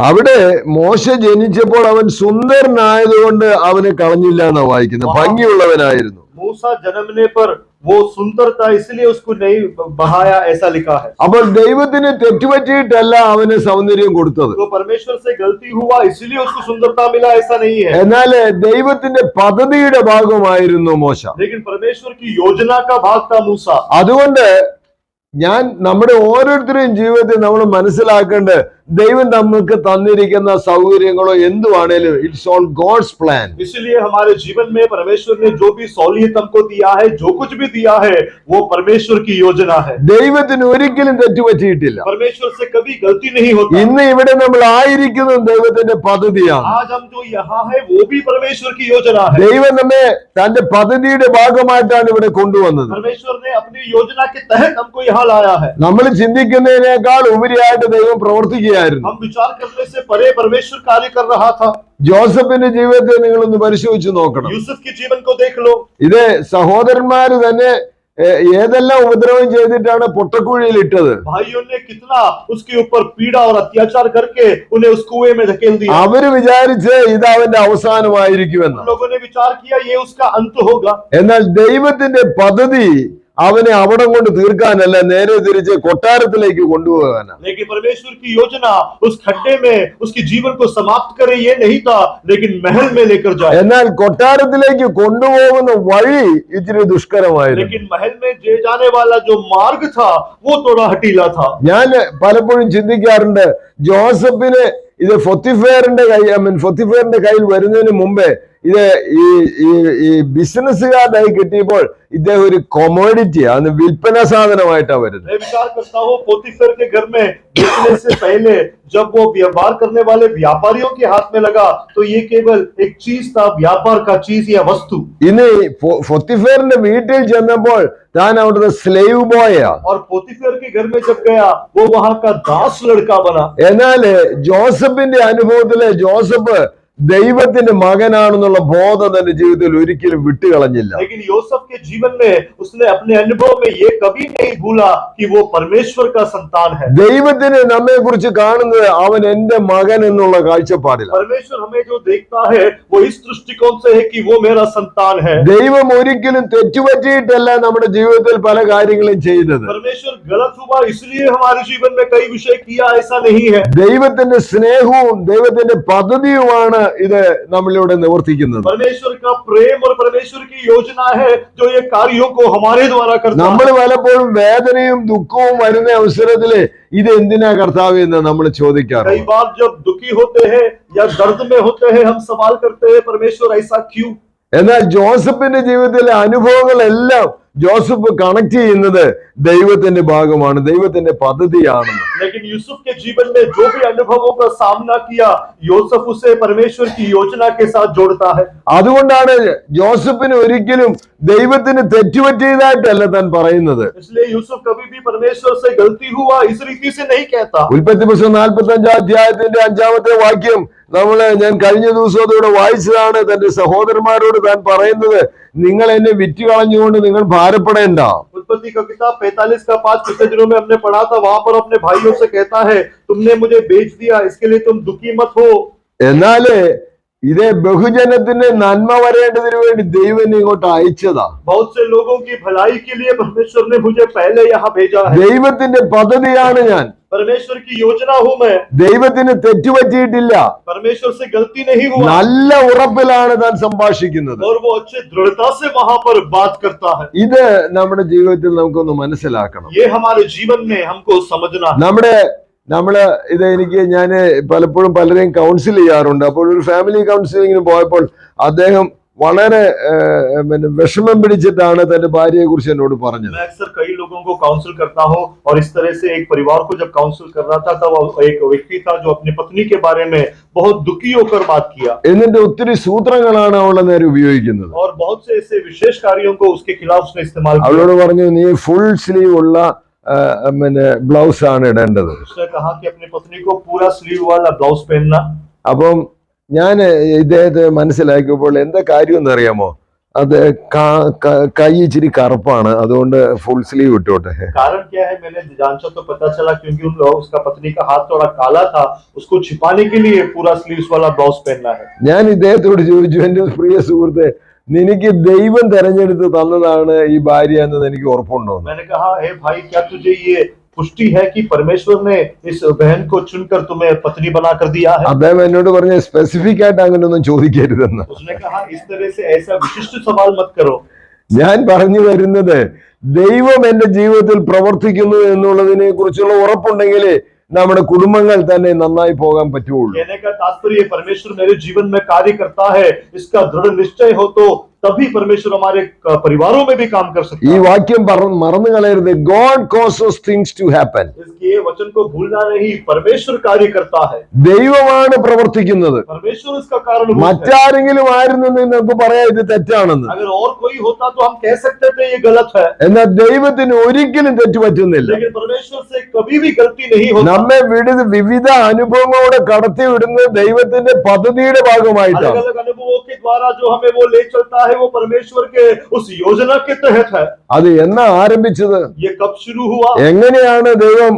A: അവിടെ മോശ ജനിച്ചപ്പോൾ അവൻ സുന്ദരനായതുകൊണ്ട് അവനെ കളഞ്ഞില്ല എന്നാ വായിക്കുന്നത്. ഭംഗിയുള്ളവനായിരുന്നു.
B: मूसा जन्मने पर वो सुंदर था इसलिए उसको नहीं बहाया, ऐसा लिखा है।
A: അപ്പോൾ ദൈവത്തിന് തെറ്റുപറ്റിയിട്ടല്ല അവന് സൗന്ദര്യം കൊടുത്തത്.
B: तो परमेश्वर से गलती हुआ इसलिए उसको सुंदरता मिला, ऐसा नहीं है।
A: എന്നാൽ ദൈവത്തിന്റെ പദ്ധതിയുടെ ഭാഗമായിരുന്നു മോശ.
B: लेकिन परमेश्वर की योजना का भाग था मूसा।
A: അതുകൊണ്ട് നമ്മുടെ ഓരോരുത്തരുടെയും ജീവിതത്തിൽ നമ്മൾ മനസ്സിലാക്കേണ്ടത് ദൈവം നമുക്ക് തന്നിരിക്കുന്ന സൗകര്യങ്ങളോ എന്തുവാണേലും ഇറ്റ്സ് ഓൾ ഗോഡ്സ് പ്ലാൻ.
B: इसलिए हमारे जीवन में परमेश्वर ने जो भी सहूलियत हमको दिया है, जो कुछ भी दिया है, वो परमेश्वर की योजना है.
A: ദൈവത്തിന് ഒരിക്കലും തെറ്റുപറ്റിയിട്ടില്ല.
B: परमेश्वर से कभी गलती नहीं होती.
A: ഇന്ന് ഇവിടെ നമ്മൾ ആയിരിക്കുന്നത് ദൈവത്തിന്റെ പദ്ധതിയാണ്.
B: आज हम जो यहाँ है वो भी परमेश्वर की योजना है.
A: ദൈവം നമ്മെ തന്റെ പദ്ധതിയുടെ ഭാഗമായിട്ടാണ് ഇവിടെ കൊണ്ടുവന്നത്.
B: परमेश्वर ने अपनी योजना के तहत हमको यहाँ लाया है.
A: നമ്മൾ ചിന്തിക്കുന്നതിനേക്കാൾ ഉപരിയായിട്ട് ദൈവം പ്രവർത്തിക്കുകയായിരുന്നു.
B: हम विचार करने से परे परमेश्वर कार्य कर रहा था.
A: ജോസഫിന്റെ ജീവിതത്തെ നിങ്ങളൊന്ന് പരിശോധിച്ച് നോക്കണം.
B: यूसुफ के जीवन को देख लो.
A: ഇത് സഹോദരന്മാര് തന്നെ ഏതെല്ലാം ഉപദ്രവം ചെയ്തിട്ടാണ് പൊട്ടക്കുഴിയിൽ ഇട്ടത്.
B: भाइयों ने कितना उसके ऊपर पीड़ा और अत्याचार करके उन्हें उस कुएं में धकेल दिया.
A: അവര് വിചാരിച്ച് ഇത് അവന്റെ അവസാനമായിരിക്കുമെന്ന്.
B: लोगों ने विचार किया ये उसका अंत होगा.
A: എന്നാൽ ദൈവത്തിന്റെ പദ്ധതി അവനെ അവിടം കൊണ്ട് തീർക്കാനല്ല, നേരെ തിരിച്ച് കൊട്ടാരത്തിലേക്ക് കൊണ്ടുപോകാനാണ്.
B: लेकिन परमेश्वर की योजना उस खड्डे में उसके जीवन को समाप्त करे ये नहीं था, लेकिन महल में लेकर जाए.
A: എന്നാൽ കൊട്ടാരത്തിലേക്ക് കൊണ്ടുപോകുന്ന വഴി ഇച്ചിരി ദുഷ്കരമായിരുന്നു.
B: लेकिन महल में ले जाने वाला जो मार्ग था वो थोड़ा हटीला था.
A: ഞാൻ പലപ്പോഴും ചിന്തിക്കാറുണ്ട്, ജോസഫിന് ഇത് ഫൊത്തിഫേറിന്റെ കയ്യിൽ വരുന്നതിന് മുമ്പേ ഇത് ഈ ബിസിനസ്സുകാരനായി കിട്ടിയപ്പോൾ ഇദ്ദേഹം ഒരു കൊമോഡിറ്റി ആണ്, വിൽപ്പന സാധനമായിട്ടാണ് വരുന്നത്.
B: मैं विचार करता हूँ पोतीफेर के घर में बेचने से पहले जब वो व्यापार करने वाले व्यापारियों के हाथ में लगा तो ये केवल एक चीज था, व्यापार का चीज या वस्तु.
A: ഇനി ഫൊത്തിഫേറിന്റെ വീട്ടിൽ ചെന്നപ്പോൾ താൻ അവിടുത്തെ സ്ലേവ് ബോയാ.
B: और पोतीफेर के घर में जब गया वो वहां का दास लड़का बना.
A: എന്നാല് ജോസഫിന്റെ അനുഭവത്തില് ജോസഫ് ദൈവത്തിന്റെ മകനാണെന്നുള്ള ബോധം തന്റെ ജീവിതത്തിൽ ഒരിക്കലും വിട്ടുകളഞ്ഞില്ല.
B: लेकिन यूसुफ के जीवन में उसने अपने अनुभव में ये कभी नहीं भूला कि वो परमेश्वर का संतान है.
A: ദൈവത്തിന് നമ്മെ കുറിച്ച് കാണുന്നത് അവൻ എന്റെ മകൻ എന്നുള്ള കാഴ്ചപ്പാടില്ല.
B: परमेश्वर हमें जो देखता है वो इस दृष्टिकोण से है कि वो मेरा संतान है.
A: ദൈവം ഒരിക്കലും തെറ്റുപറ്റിയിട്ടല്ല നമ്മുടെ ജീവിതത്തിൽ പല കാര്യങ്ങളും ചെയ്തത്.
B: परमेश्वर गलत हुआ इसलिए हमारे जीवन में कई विषय किया, ऐसा नहीं है.
A: ദൈവത്തിന്റെ സ്നേഹവും ദൈവത്തിന്റെ പദ്ധതിയുമാണ് ഇത് നമ്മളിവിടെ നിവർത്തിക്കുന്നത്.
B: परमेश्वर का प्रेम और परमेश्वर की योजना है जो ये कार्यों को हमारे द्वारा करता
A: നമ്മൾ
B: है.
A: പലപ്പോഴും വേദനയും ദുഃഖവും വരുന്ന അവസരത്തില് ഇത് എന്തിനാ കർത്താവ് എന്ന് നമ്മൾ
B: कई
A: ചോദിക്കാറുണ്ട്.
B: बार जब दुखी होते हैं या दर्द में होते हैं हम सवाल करते हैं परमेश्वर ऐसा क्यों.
A: എന്നാൽ ജോസഫിന്റെ ജീവിതത്തിലെ അനുഭവങ്ങളെല്ലാം ജോസഫ് കണക്ട് ചെയ്യുന്നത് ദൈവത്തിന്റെ ഭാഗമാണ്, ദൈവത്തിന്റെ പദ്ധതിയാണെന്ന്.
B: लेकिन यूसुफ के जीवन में जो भी अनुभवों का सामना किया यूसुफ उसे परमेश्वर की योजना के साथ जोड़ता है.
A: അതുകൊണ്ടാണ് ജോസഫിന് ഒരിക്കലും ദൈവത്തിന് തെറ്റുപറ്റിയതായിട്ടല്ല താൻ പറയുന്നത്.
B: इसलिए यूसुफ कभी भी परमेश्वर से गलती हुआ इस रीति से नहीं कहता.
A: ഉൽപ്പത്തി പുസ്തകം 45 അധ്യായത്തിന്റെ 5-ാമത്തെ വാക്യം ഞാൻ കഴിഞ്ഞ ദിവസം അതോടെ വായിച്ചതാണ്. തന്റെ സഹോദരന്മാരോട് താൻ പറയുന്നത്, നിങ്ങൾ എന്നെ വിറ്റ് കളഞ്ഞുകൊണ്ട് നിങ്ങൾ ഭാരപ്പെടേണ്ട.
B: उत्पत्ति का किताब 45 का 5 पिछले दिनों में हमने पढ़ा था. वहां पर अपने भाइयों से कहता है तुमने मुझे बेच दिया, इसके लिए तुम दुखी मत हो.
A: എന്നാല് ഇതേ ബഹുജനത്തിന്റെ നന്മ വരേണ്ടതിനു വേണ്ടി ദൈവം ഇങ്ങോട്ട് അയച്ചതാ.
B: बहुत से लोगों की भलाई के लिए परमेश्वर ने मुझे पहले यहाँ भेजा है.
A: ദൈവത്തിന്റെ പദ്ധതിയാണ് ഞാൻ.
B: परमेश्वर की योजना हूँ मैं.
A: ദൈവത്തിന് തെറ്റുപറ്റിയിട്ടില്ല.
B: परमेश्वर से गलती नहीं हुआ
A: നല്ല ഉറപ്പിലാണ് താൻ സംഭാഷിക്കുന്നത്.
B: और वो अच्छे दृढ़ता से वहां पर बात करता है.
A: ഇത് നമ്മുടെ ജീവിതത്തിൽ നമുക്കൊന്ന് മനസ്സിലാക്കണം.
B: ये हमारे जीवन में हमको समझना है.
A: ഞാൻ പലപ്പോഴും പലരെയും കൗൺസിൽ ചെയ്യാറുണ്ട്. അപ്പോൾ ഒരു ഫാമിലി കൗൺസിലിങ്ങിന് പോയപ്പോൾ അദ്ദേഹം വളരെ വിഷമം പിടിച്ചിട്ടാണ് തന്റെ ഭാര്യയെ കുറിച്ച് എന്നോട് പറഞ്ഞത്.
B: मैं अक्सर कई लोगों को काउंसिल करता हूँ और इस तरह से एक परिवार को जब काउंसिल कर रहा था तब एक व्यक्ति था जो अपनी पत्नी के बारे में बहुत दुखी होकर बात किया.
A: എന്നിട്ട് ഒത്തിരി സൂത്രങ്ങളാണ് അവളുടെ നേരെ ഉപയോഗിക്കുന്നത്.
B: और बहुत से ऐसे विशेष कार्यों को उसके खिलाफ उसने इस्तेमाल किया.
A: അവളോട് പറഞ്ഞു, നീ ഫുൾ സ്ലീവ് ഉള്ള ബ്ലൗസ് ആണ് ഇടേണ്ടത്.
B: उसने कहा कि अपनी पत्नी को पूरा स्लीव वाला ब्लाउज पहनना.
A: അപ്പം ഞാൻ ഇദ്ദേഹത്തെ മനസ്സിലാക്കിയപ്പോൾ എന്താ കാര്യം എന്നറിയാമോ, അത് കൈ ഇച്ചിരി കറുപ്പാണ്, അതുകൊണ്ട് ഫുൾ സ്ലീവ് ഇട്ടോട്ടെ.
B: कारण क्या है मैंने जांचा तो पता चला क्योंकि उसका पत्नी का हाथ थोड़ा काला था, उसको छिपाने के लिए पूरा स्लीव्स वाला ब्लाउज पहनना है.
A: ഞാൻ ഇദ്ദേഹത്തോട് ചോദിച്ചു, എന്റെ പ്രിയ സുഹൃത്തെ, നിനക്ക് ദൈവം തെരഞ്ഞെടുത്ത് തന്നതാണ് ഈ ഭാര്യ എന്ന് എനിക്ക് ഉറപ്പുണ്ടോ?
B: मैंने कहा हे भाई क्या तुझे ये पुष्टि है कि परमेश्वर ने इस बहन को चुनकर तुम्हें पत्नी बनाकर दिया है.
A: അദ്ദേഹം എന്നോട് പറഞ്ഞ സ്പെസിഫിക് ആയിട്ട് അങ്ങനെയൊന്നും ചോദിക്കരുതെന്ന്.
B: उसने कहा इस तरह से ऐसा विशिष्ट सवाल मत करो.
A: ഞാൻ പറഞ്ഞു വരുന്നത്, ദൈവം എന്റെ ജീവിതത്തിൽ പ്രവർത്തിക്കുന്നു എന്നുള്ളതിനെ കുറിച്ചുള്ള ഉറപ്പുണ്ടെങ്കിൽ നമ്മുടെ കുടുംബങ്ങൾ തന്നെ നന്നായി പോകാൻ പറ്റുള്ളൂ.
B: कहने का तात्पर्य परमेश्वर मेरे जीवन में कार्य करता है, इसका दृढ़ निश्चय हो तो तभी परमेश्वर हमारे परिवारों में भी काम कर सकता
A: ഈ
B: है.
A: വാക്യം മറന്നു കളയരുത്. God causes things to happen.
B: इसलिए वचन को भूलना नहीं, परमेश्वर कार्य करता है,
A: ദൈവമാണ് പ്രവർത്തിക്കുന്നത്.
B: परमेश्वर इसका कारण है.
A: മറ്റാരെങ്കിലും ആയിരുന്നു നമുക്ക് പറയാം ഇത് തെറ്റാണെന്ന്.
B: अगर और कोई होता तो हम कह सकते थे ये गलत है,
A: എന്നാൽ ദൈവത്തിന് ഒരിക്കലും തെറ്റ് പറ്റുന്നില്ല.
B: लेकिन परमेश्वर से कभी भी गलती नहीं होती.
A: നമ്മെ വിവിധ അനുഭവങ്ങളോടെ കടത്തി വിടുന്നത് ദൈവത്തിന്റെ പദ്ധതിയുടെ
B: अलग
A: ഭാഗമായിട്ടാണ്.
B: अलग अनुभवों के द्वारा जो हमें वो ले चलता है, वो परमेश्वर के उस योजना के तहत है.
A: അത് എന്നാ ആരംഭിച്ചത്?
B: ये कब शुरू हुआ?
A: എങ്ങനെയാണ് ദൈവം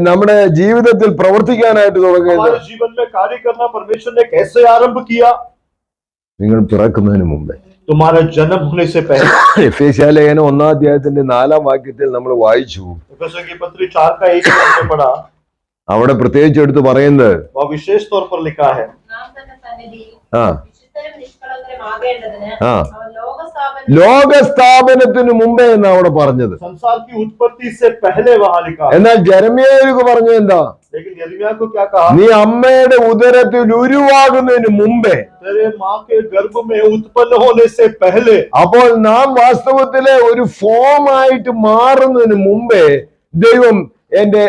A: നമ്മുടെ ജീവിതത്തിൽ പ്രവർത്തിക്കാനായിട്ട് തുടങ്ങിയത്?
B: हमारे जीवन में कार्य करना परमेश्वर ने कैसे आरंभ किया?
A: നിങ്ങൾ പിറക്കുന്നതിന് മുമ്പേ.
B: तुम्हारा जन्म होने से पहले.
A: എഫേസ്യലേഖനം 1-ാം അധ്യായത്തിന്റെ 4-ാം വാക്യത്തിൽ നമ്മൾ വായിച്ചു.
B: एफेसर की पत्री 4 का 1 में पढ़ा,
A: അവിടെ പ്രത്യേകിച്ച് എടുത്ത് പറയുന്നത്
B: वह विशेष तौर पर लिखा है,
E: നാം തന്നെ സന്നിധിയിൽ
A: ആ
E: വിശുദ്ധരും നിഷ്കളങ്കരുമാകേണ്ടതിന്
A: ആ
E: അവൻ ലോകസ്ഥാപനം
A: ലോകസ്ഥാപനത്തിന് മുമ്പേ എന്നാ അവിടെ പറഞ്ഞത്.
B: संसार की उत्पत्ति से पहले वहां लिखा.
A: എന്നാൽ ജെരമ്യായിക്ക് പറഞ്ഞു എന്താ?
B: लेकिन यिर्मयाह को क्या कहा?
A: നീ അമ്മയുടെ ഉദരത്തിൽ ഉരുവാകുന്നതിന് മുമ്പേ.
B: तेरे माँ के गर्भ में उत्पन्न होने से पहले.
A: അപ്പോൾ നാം വാസ്തവത്തിലെ ഒരു ഫോം ആയിട്ട് മാറുന്നതിന് മുമ്പേ ദൈവം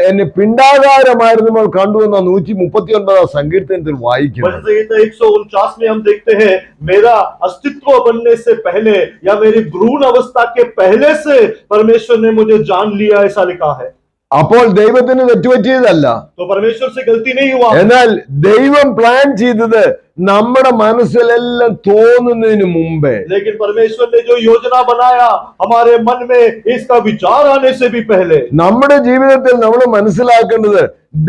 A: എന്നെ പിണ്ടാകാരമായിരുന്നപ്പോൾ കണ്ടുവെന്ന 139-ാം സങ്കീർത്തനത്തിൽ വായിക്കുന്നു.
B: 149 में हम देखते हैं, मेरा अस्तित्व बनने से पहले या मेरी भ्रूण अवस्था के पहले से परमेश्वर ने मुझे जान लिया, ऐसा लिखा है.
A: അപ്പോൾ ദൈവത്തിന് തെറ്റുപറ്റിയതല്ല.
B: तो परमेश्वर से गलती नहीं हुआ.
A: എന്നാൽ ദൈവം പ്ലാൻ ചെയ്തത് നമ്മുടെ മനസ്സിലെല്ലാം തോന്നുന്നതിന് മുമ്പേ.
B: लेकिन परमेश्वर ने जो योजना बनाया हमारे मन में, इसका विचार आने से भी पहले.
A: നമ്മുടെ ജീവിതത്തിൽ നമ്മൾ മനസ്സിലാക്കേണ്ടത്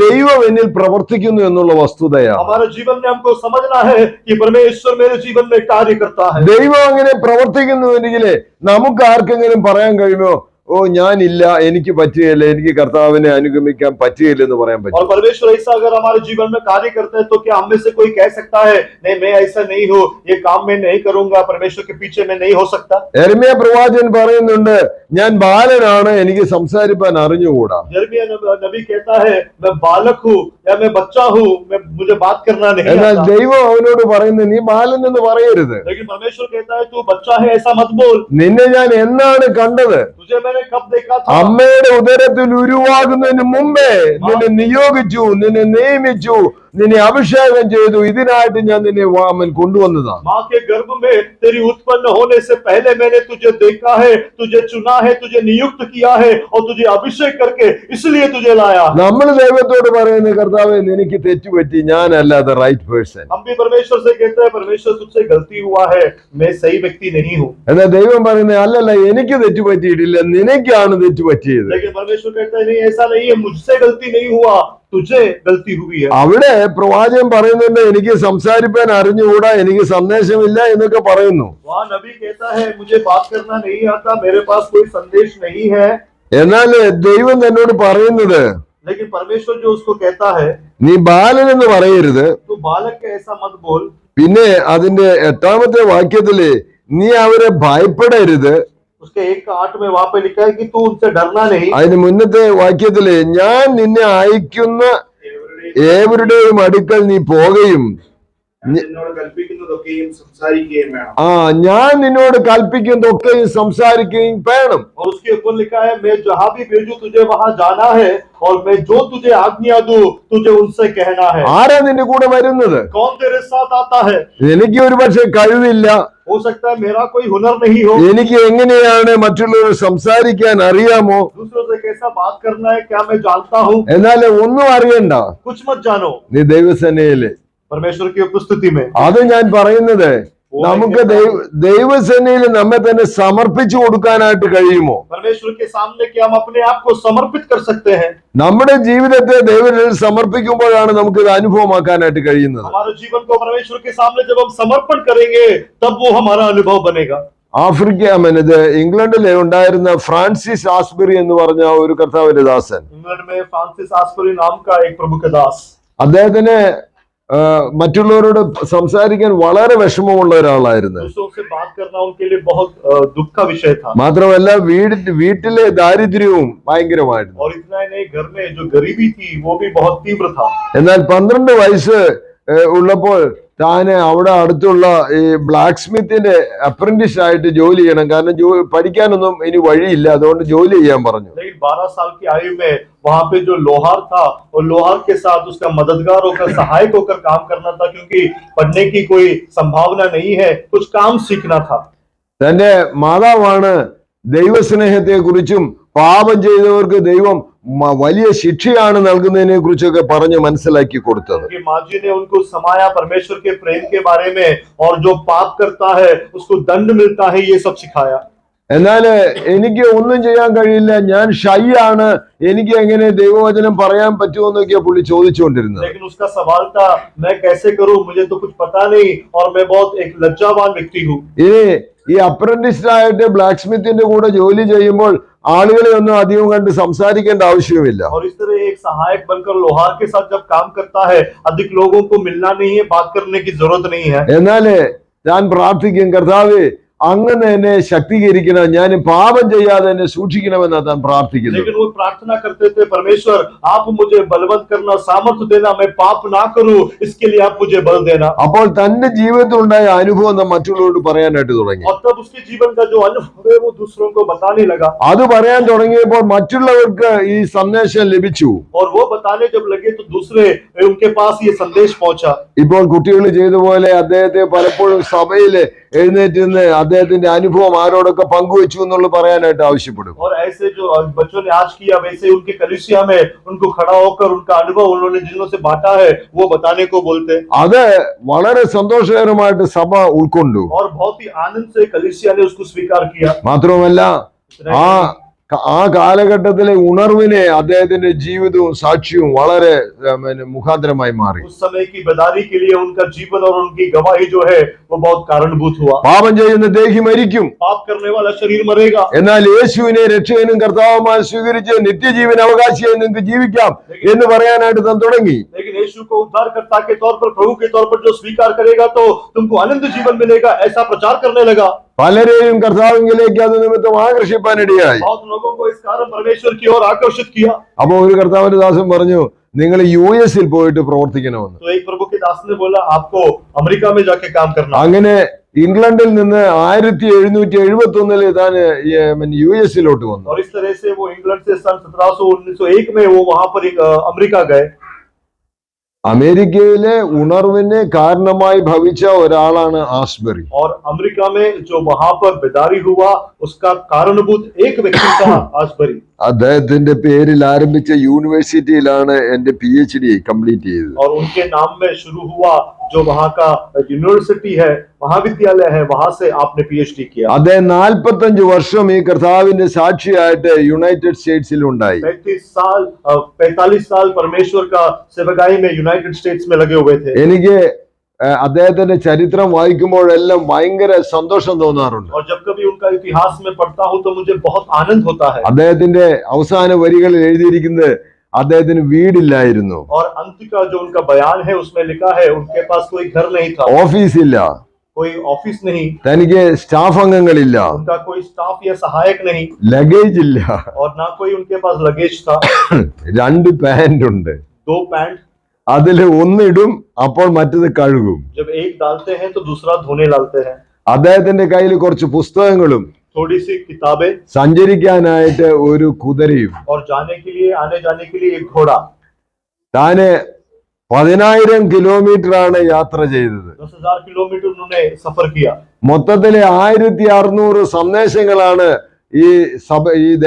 A: ദൈവം എന്നിൽ പ്രവർത്തിക്കുന്നു എന്നുള്ള വസ്തുതയാണ്.
B: हमारे जीवन में हमको समझना है कि परमेश्वर मेरे जीवन में कार्य करता है.
A: ദൈവം അങ്ങനെ പ്രവർത്തിക്കുന്നുവെങ്കിൽ നമുക്ക് ആർക്കെങ്കിലും പറയാൻ കഴിയുമോ, ഓ ഞാനില്ല, എനിക്ക് പറ്റുകയില്ല, എനിക്ക് കർത്താവിനെ അനുഗമിക്കാൻ പറ്റുകയില്ല എന്ന് പറയാൻ പറ്റും?
B: और परमेश्वर ऐसा अगर हमारे जीवन में कार्य करते हैं तो क्या हम में से कोई कह सकता है नहीं मैं ऐसा नहीं हूँ, ये काम मैं नहीं करूंगा, परमेश्वर के पीछे मैं नहीं हो सकता?
A: യെരമ്യാ പ്രവാചകൻ പറയുന്നുണ്ട്, ഞാൻ ബാലനാണ്, എനിക്ക് സംസാരിക്കാൻ അറിഞ്ഞുകൂടാ.
B: यिर्मयाह नबी कहता है मैं बालक हूँ या मैं बच्चा हूँ, मैं मुझे बात करना नहीं
A: എന്നാൽ
B: आता.
A: ദൈവം അവനോട് പറയുന്നത് നീ ബാലൻ എന്ന് പറയരുത്.
B: लेकिन परमेश्वर कहता है तू बच्चा है ऐसा मत बोल.
A: നിന്നെ ഞാൻ എന്നാണ് കണ്ടത്?
B: तुझे मैंने कब देखा था?
A: അമ്മയുടെ ഉദരത്തിൽ ഉരുവാകുന്നതിന് മുമ്പേ നിന്നെ നിയോഗിച്ചു, നിന്നെ നിയമിച്ചു, നിന്നെ അഭിഷേകം ചെയ്തു. ഇതിനായിട്ട് ഞാൻ നിന്നെ കൊണ്ടുവന്നതാണ്.
B: माँ के गर्भ में तेरी उत्पन्न होने से पहले मैंने तुझे देखा है, तुझे चुना है, तुझे नियुक्त किया है और तुझे अभिषेक करके इसलिए तुझे लाया.
A: നമ്മൾ ദൈവത്തോട് പറയുന്ന കർത്താവേ നിനക്ക് തെറ്റുപറ്റി, ഞാനല്ലാതെ റൈറ്റ് പേഴ്സൺ.
B: हम भी परमेश्वर से कहते हैं परमेश्वर तुझसे गलती हुआ है, मैं सही व्यक्ति नहीं हूँ.
A: എന്നാൽ ദൈവം പറയുന്നത് അല്ലല്ല, എനിക്ക് തെറ്റുപറ്റിയിട്ടില്ല, നിനക്കാണ് തെറ്റുപറ്റിയത്.
B: लेकिन परमेश्वर कहता है नहीं ऐसा नहीं है, मुझसे गलती नहीं हुआ, तुझे गलती हुई है.
A: അവിടെ പ്രവാചകൻ പറയുന്നുണ്ട് എനിക്ക് സംസാരിക്കാൻ അറിഞ്ഞുകൂടാ, എനിക്ക് സന്ദേശമില്ല എന്നൊക്കെ പറയുന്നു.
B: वहाँ नबी कहता है मुझे बात करना नहीं आता, मेरे पास कोई संदेश नहीं है.
A: എന്നാൽ ദൈവം തന്നോട് പറയുന്നത്
B: लेकिन परमेश्वर जो उसको कहता है
A: നീ ബാലൻ എന്ന് പറയരുത്.
B: तू बालक के ऐसा मत बोल.
A: പിന്നെ അതിന്റെ 8-ാമത്തെ വാക്യത്തില് നീ അവരെ ഭയപ്പെടരുത്.
B: उसके 1:8 में वहां पे लिखा है कि तू उनसे डरना नहीं.
A: അതിന് മുന്നത്തെ വാക്യത്തില് ഞാൻ നിന്നെ അയക്കുന്ന ഏവരുടെയും അടുക്കൽ നീ പോകുകയും
B: നിന്നോട് കൽപ്പിക്കുന്നതൊക്കെയും സംസാരിക്കുകയും വേണം.
A: ഞാൻ നിന്നോട് കൽപ്പിക്കുന്നതൊക്കെയും സംസാരിക്കുകയും വേണം.
B: और उसके ऊपर लिखा है मैं जहां भी भेजू तुझे वहां जाना है और मैं जो तुझे आज्ञा दूं तुझे उनसे कहना है.
A: ആരാ നിന്റെ കൂടെ വരുന്നത്?
B: कौन तेरे साथ आता है?
A: എനിക്ക് ഒരുപക്ഷെ കഴിവില്ല,
B: हो सकता है मेरा कोई हुनर नहीं हो,
A: എനിക്ക് എങ്ങനെയാണ് മറ്റുള്ളവർ സംസാരിക്കാൻ അറിയാമോ,
B: दूसरों से कैसा बात करना है क्या मैं जानता हूँ.
A: എന്നാൽ ഒന്നും അറിയണ്ട,
B: कुछ मत जानो
A: നീ ദൈവസേനയില്.
B: परमेश्वर की उपस्थिति में.
A: അത് ഞാൻ പറയുന്നത് നമുക്ക് ദൈവസേനയിൽ നമ്മെ തന്നെ സമർപ്പിച്ചു കൊടുക്കാനായിട്ട് കഴിയുമോ?
B: परमेश्वर के सामने कि हम अपने आप को समर्पित कर सकते हैं.
A: നമ്മുടെ ജീവിതത്തെ ദൈവത്തിൽ സമർപ്പിക്കുമ്പോഴാണ് നമുക്ക് ഇത് അനുഭവമാക്കാനായിട്ട് കഴിയുന്നത്.
B: हमारे जीवन को परमेश्वर के सामने जब हम समर्पण करेंगे तब वो हमारा अनुभव बनेगा.
A: ഇത് ഇംഗ്ലണ്ടിലെ ഉണ്ടായിരുന്ന ഫ്രാൻസിസ് ആസ്ബറി എന്ന് പറഞ്ഞ ഒരു കർത്താവിന്റെ ദാസൻ,
B: इंग्लैंड में फ्रांसिस आस्बरी नाम का एक प्रभु का दास,
A: അദ്ദേഹത്തിന് മറ്റുള്ളവരോട് സംസാരിക്കാൻ വളരെ വിഷമമുള്ള ഒരാളായിരുന്നു.
B: दूसरों से बात करना उनके लिए बहुत दुख का विषय था।
A: മാത്രമല്ല വീട്ടിലെ ദാരിദ്ര്യവും ഭയങ്കരമായിരുന്നു.
B: और इतना ही नहीं, घर में जो गरीबी थी वो भी बहुत तीव्र था।
A: എന്നാൽ 12 വയസ്സ് ഉള്ളപ്പോൾ താന് അവിടെ അടുത്തുള്ള ഈ ബ്ലാക്ക് സ്മിത്തിന്റെ അപ്രന്റീസ് ആയിട്ട് ജോലി ചെയ്യണം. കാരണം പഠിക്കാനൊന്നും ഇനി വഴിയില്ല, അതുകൊണ്ട് ജോലി ചെയ്യാൻ പറഞ്ഞു.
B: लेकिन 12 साल की आयु में वहां पे जो लोहार था और लोहार के साथ उसका मददगार होकर, सहायक होकर काम करना था, क्योंकि पढ़ने की कोई संभावना नहीं है, कुछ काम सीखना था।
A: തന്റെ മാതാവാണ് ദൈവസ്നേഹത്തെ കുറിച്ചും പാപം ചെയ്തവർക്ക് ദൈവം വലിയ ശിക്ഷയാണ് നൽകുന്നതിനെ കുറിച്ചൊക്കെ പറഞ്ഞ് മനസ്സിലാക്കി കൊടുത്തത്.
B: माँ जी ने उनको समाया परमेश्वर के प्रेम के बारे में, और जो पाप करता है उसको दंड मिलता है, ये सब सिखाया।
A: എന്നാൽ എനിക്ക് ഒന്നും ചെയ്യാൻ കഴിയില്ല, ഞാൻ ഷൈ ആണ്, എനിക്ക് എങ്ങനെ ദൈവവചനം പറയാൻ പറ്റുമെന്നൊക്കെ പുള്ളി ചോദിച്ചുകൊണ്ടിരുന്നത്.
B: लेकिन उसका सवाल था, मैं कैसे करूं, मुझे तो कुछ पता नहीं, और मैं बहुत एक लज्जावान व्यक्ति हूं।
A: ഈ അപ്രന്റീസ് ആയിട്ട് ബ്ലാക്ക് സ്മിത്തിന്റെ കൂടെ ജോലി ചെയ്യുമ്പോൾ ആളുകളെ ഒന്നും അധികം കണ്ട് സംസാരിക്കേണ്ട ആവശ്യമില്ല.
B: और इस तरह एक सहायक बनकर लोहार के साथ जब काम करता है, अधिक लोगों को मिलना नहीं है, बात करने की जरूरत नहीं है।
A: എന്നാല് ഞാൻ പ്രാർത്ഥിക്കും, കർത്താവേ അങ്ങനെ എന്നെ ശക്തീകരിക്കണം, ഞാൻ പാപം ചെയ്യാതെ എന്നെ സൂക്ഷിക്കണമെന്നാ താൻ പ്രാർത്ഥിക്കുന്നത്.
B: लेकिन वो प्रार्थना करते थे, परमेश्वर आप मुझे बलवंत करना, सामर्थ्य देना, मैं पाप ना करूं, इसके लिए आप मुझे बल देना।
A: അപ്പോൾ തന്റെ ജീവിതത്തിലുണ്ടായ അനുഭവം നാം മറ്റുള്ളവരോട് പറയാനായിട്ട് തുടങ്ങി.
B: और तब उसके जीवन का जो अनुभव है वो दूसरों को बताने लगा।
A: അത് പറയാൻ തുടങ്ങിയപ്പോൾ മറ്റുള്ളവർക്ക് ഈ സന്ദേശം ലഭിച്ചു.
B: और वो बताने जब लगे तो दूसरे उनके पास ये संदेश पहुंचा।
A: ഇപ്പോൾ കുട്ടികൾ ചെയ്ത പോലെ അദ്ദേഹത്തെ പലപ്പോഴും സഭയില് എഴുന്നേറ്റ് നിന്ന് അദ്ദേഹത്തിന്റെ അനുഭവം ആരോടൊക്കെ പങ്കുവെച്ചു എന്നുള്ളത് പറയാനായിട്ട് ആവശ്യപ്പെടും.
B: और ऐसे जो बच्चों ने आज किया, वैसे उनके कलीसिया में उनको खड़ा होकर उनका अनुभव उन्होंने जिनों से बांटा है वो बताने को बोलते।
A: അത് വളരെ സന്തോഷകരമായിട്ട് സഭ ഉൾക്കൊണ്ടു.
B: और बहुत ही आनंद से कलीसिया ने उसको स्वीकार किया।
A: മാത്രമല്ല ആ കാലഘട്ടത്തിലെ ഉണർവിനെ അദ്ദേഹത്തിന്റെ ജീവിതവും സാക്ഷ്യവും വളരെ മുഖാന്തരമായി മാറി.
B: उस समय की बेदारी के लिए उनका जीवन और उनकी गवाही जो है वो बहुत कारणभूत हुआ।
A: പാപം ചെയ്യുന്ന ദേഹി മരിക്കും,
B: पाप करने वाला शरीर मरेगा,
A: എന്നാൽ യേശുവിനെ രക്ഷകനും കർത്താവുമായി സ്വീകരിച്ച് നിത്യജീവൻ അവകാശിയായി നിങ്ങൾക്ക് ജീവിക്കാം എന്ന് പറയാനായിട്ട് താൻ തുടങ്ങി.
B: लेकिन यीशु को उद्धारकर्ता के तौर पर, प्रभु के तौर पर जो स्वीकार करेगा तो तुमको अनंत जीवन मिलेगा, ऐसा प्रचार करने लगा।
A: പലരെയും കർത്താവിലേക്ക് അത് നിമിത്തം ആകർഷിപ്പാനിടയായി.
B: बहुत लोगों को इस कारण परमेश्वर की ओर आकर्षित किया।
A: അപ്പൊ ഒരു കർത്താവിന്റെ ദാസൻ പറഞ്ഞു, നിങ്ങൾ US പോയിട്ട് പ്രവർത്തിക്കണമെന്ന്.
B: तो एक प्रभु के दास ने बोला, आपको अमेरिका में जाके काम करना।
A: അങ്ങനെ ഇംഗ്ലണ്ടിൽ നിന്ന് 1771 താൻ US വന്നു.
B: और इस तरह से वो इंग्लैंड से सन 1701 में वो वहां पर अमेरिका गए।
A: അമേരിക്കയിലെ ഉണർവിന് കാരണമായി ഭവിച്ച ഒരാളാണ് ആസ്ബറി.
B: और अमेरिका में जो वहां पर बेदारी हुआ उसका कारणभूत एक व्यक्ति था, आसबरी।
A: അദ്ദേഹത്തിന്റെ പേരിൽ ആരംഭിച്ച യൂണിവേഴ്സിറ്റിയിലാണ് എന്റെ PhD കംപ്ലീറ്റ് ചെയ്തത്.
B: और उनके नाम में शुरू हुआ जो वहां का यूनिवर्सिटी है, महाविद्यालय है, वहां से आपने PhD किया।
A: അദ്ദേഹം 45 വർഷം ഈ കർത്താവിന്റെ സാക്ഷിയായിട്ട് യുണൈറ്റഡ് സ്റ്റേറ്റ്സിൽ ഉണ്ടായി.
B: 45 साल परमेश्वर का सेवकाई में यूनाइटेड स्टेट्स में लगे हुए थे।
A: എനിക്ക് അദ്ദേഹത്തിന്റെ ചരിത്രം വായിക്കുമ്പോഴെല്ലാം ഭയങ്കര സന്തോഷം തോന്നാറുണ്ട്.
B: और जब कभी उनका इतिहास में पढ़ता हूं तो मुझे बहुत आनंद होता है।
A: അദ്ദേഹത്തിന്റെ അവസാന വരികളിൽ എഴുതിയിരിക്കുന്നത് അദ്ദേഹത്തിന് വീടില്ലായിരുന്നു,
B: और अंत का जो उनका बयान है उसमें लिखा है उनके पास कोई घर नहीं था,
A: ഓഫീസില്ല,
B: कोई ऑफिस नहीं,
A: തനിക്ക് സ്റ്റാഫ് അംഗങ്ങളില്ല,
B: उनका कोई स्टाफ या सहायक नहीं,
A: ലഗേജ് ഇല്ല,
B: और ना कोई उनके पास लगेज था।
A: 2 പാന്റ് ഉണ്ട്,
B: 2 पैंट,
A: അതിൽ ഒന്നിടും, അപ്പോൾ മറ്റത് കഴുകും.
B: जब एक डालते हैं तो दूसरा धोने डालते हैं।
A: അദ്ദേഹത്തിന്റെ കയ്യിൽ കുറച്ച് പുസ്തകങ്ങളും
B: थोड़ी सी किताबें,
A: സഞ്ചരിക്കാനായിട്ട് ഒരു കുതിരയും.
B: और जाने के लिए, आने जाने के लिए एक घोड़ा।
A: താന് 10,000 കിലോമീറ്റർ ആണ് യാത്ര ചെയ്തത്.
B: 10,000 किलोमीटर उन्होंने सफर किया।
A: മൊത്തത്തില് 1600 സന്ദേശങ്ങളാണ് ഈ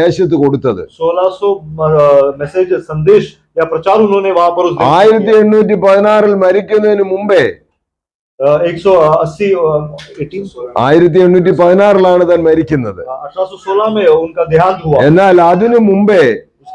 A: ദേശത്ത് കൊടുത്തത്.
B: 1600 मैसेज, संदेश या प्रचार उन्होंने वहां पर उस दिन
A: 1816 മരിക്കുന്നതിന് മുമ്പേ
B: 1816
A: താൻ മരിക്കുന്നത്.
B: 1816 में उनका देहांत हुआ।
A: എന്നാൽ അതിനു മുമ്പേ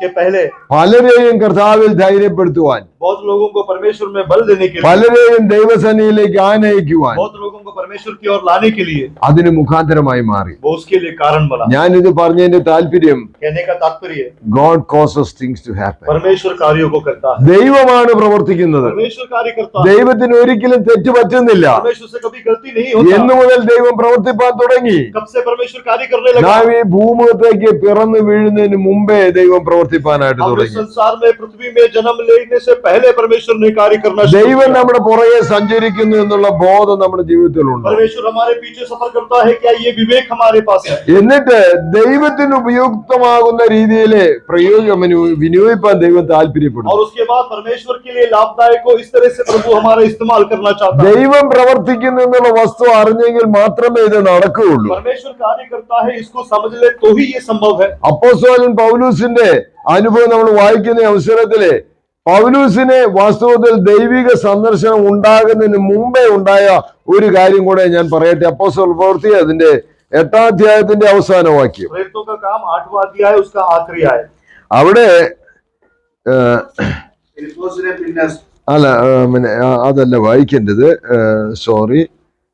B: उसके पहले
A: പലരെയും കർത്താവിൽ ധൈര്യപ്പെടുത്തുവാൻ,
B: बहुत लोगों को परमेश्वर में बल देने के लिए,
A: പലരെയും ദൈവസന്നിധിയിലേക്ക് ആനയിക്കുവാൻ
B: बहुत लोगों को परमेश्वर की ओर लाने के लिए
A: അതിന് മുഖാന്തരമായി മാറി.
B: वो उसके लिए कारण बना।
A: ഞാനിത് പറഞ്ഞതിന്റെ താല്പര്യം,
B: कहने का तात्पर्य
A: God causes things to happen.
B: परमेश्वर कार्यों को करता है,
A: ദൈവമാണ് പ്രവർത്തിക്കുന്നത്.
B: परमेश्वर कार्य करता है,
A: ദൈവത്തിന് ഒരിക്കലും തെറ്റ് പറ്റുന്നില്ല.
B: परमेश्वर से कभी गलती नहीं होता।
A: എന്നു മുതൽ ദൈവം പ്രവർത്തിപ്പാൻ തുടങ്ങി,
B: कब से परमेश्वर कार्य करने लगा?
A: നാം ഈ ഭൂമുഖത്തേക്ക് പിറന്നു വീഴുന്നതിന് മുമ്പേ ദൈവം പ്രവർത്തിപ്പാനായിട്ട്
B: हम इस
A: തുടങ്ങി.
B: संसार में पृथ्वी में जन्म लेने से पहले परमेश्वर ने कार्य करना शुरू
A: ദൈവം
B: किया।
A: നമ്മുടെ പുറകെ സഞ്ചരിക്കുന്നു എന്നുള്ള ബോധം നമ്മുടെ ജീവിതത്തിലുണ്ട്.
B: परमेश्वर हमारे पीछे सफर करता है, क्या ये विवेक हमारे पास है?
A: എന്നിട്ട് ദൈവത്തിന് ഉപയുക്തമാകുന്ന രീതിയിൽ വിനിയോഗിപ്പാൻ ദൈവം താല്പര്യപ്പെടുന്നു.
B: और उसके बाद परमेश्वर के लिए लाभदायक हो इस तरह से प्रभु हमारा इस्तेमाल करना चाहता है।
A: ദൈവം പ്രവർത്തിക്കുന്നു എന്നുള്ള വസ്തു അറിഞ്ഞെങ്കിൽ മാത്രമേ ഇത് നടക്കുകയുള്ളൂ.
B: परमेश्वर कार्य करता है, इसको समझ ले तो ही ये संभव है।
A: അപ്പോസ്തലൻ പൗലൂസിന്റെ അനുഭവം നമ്മൾ വായിക്കുന്ന അവസരത്തില് പൗലൂസിനെ വാസ്തവത്തിൽ ദൈവിക സന്ദർശനം ഉണ്ടാകുന്നതിന് മുമ്പേ ഉണ്ടായ ഒരു കാര്യം കൂടെ ഞാൻ പറയട്ടെ. അപ്പോസ്തല പ്രവൃത്തി അതിന്റെ 8-ാം അധ്യായത്തിന്റെ അവസാന വാക്യം.
B: प्रेरितों का काम 8वां अध्याय उसका आखिरी आय।
A: അവിടെ
D: ഫിലിപ്പോസിനെ പിന്നെ
A: അല്ല അതല്ല വായിക്കേണ്ടത്, സോറി,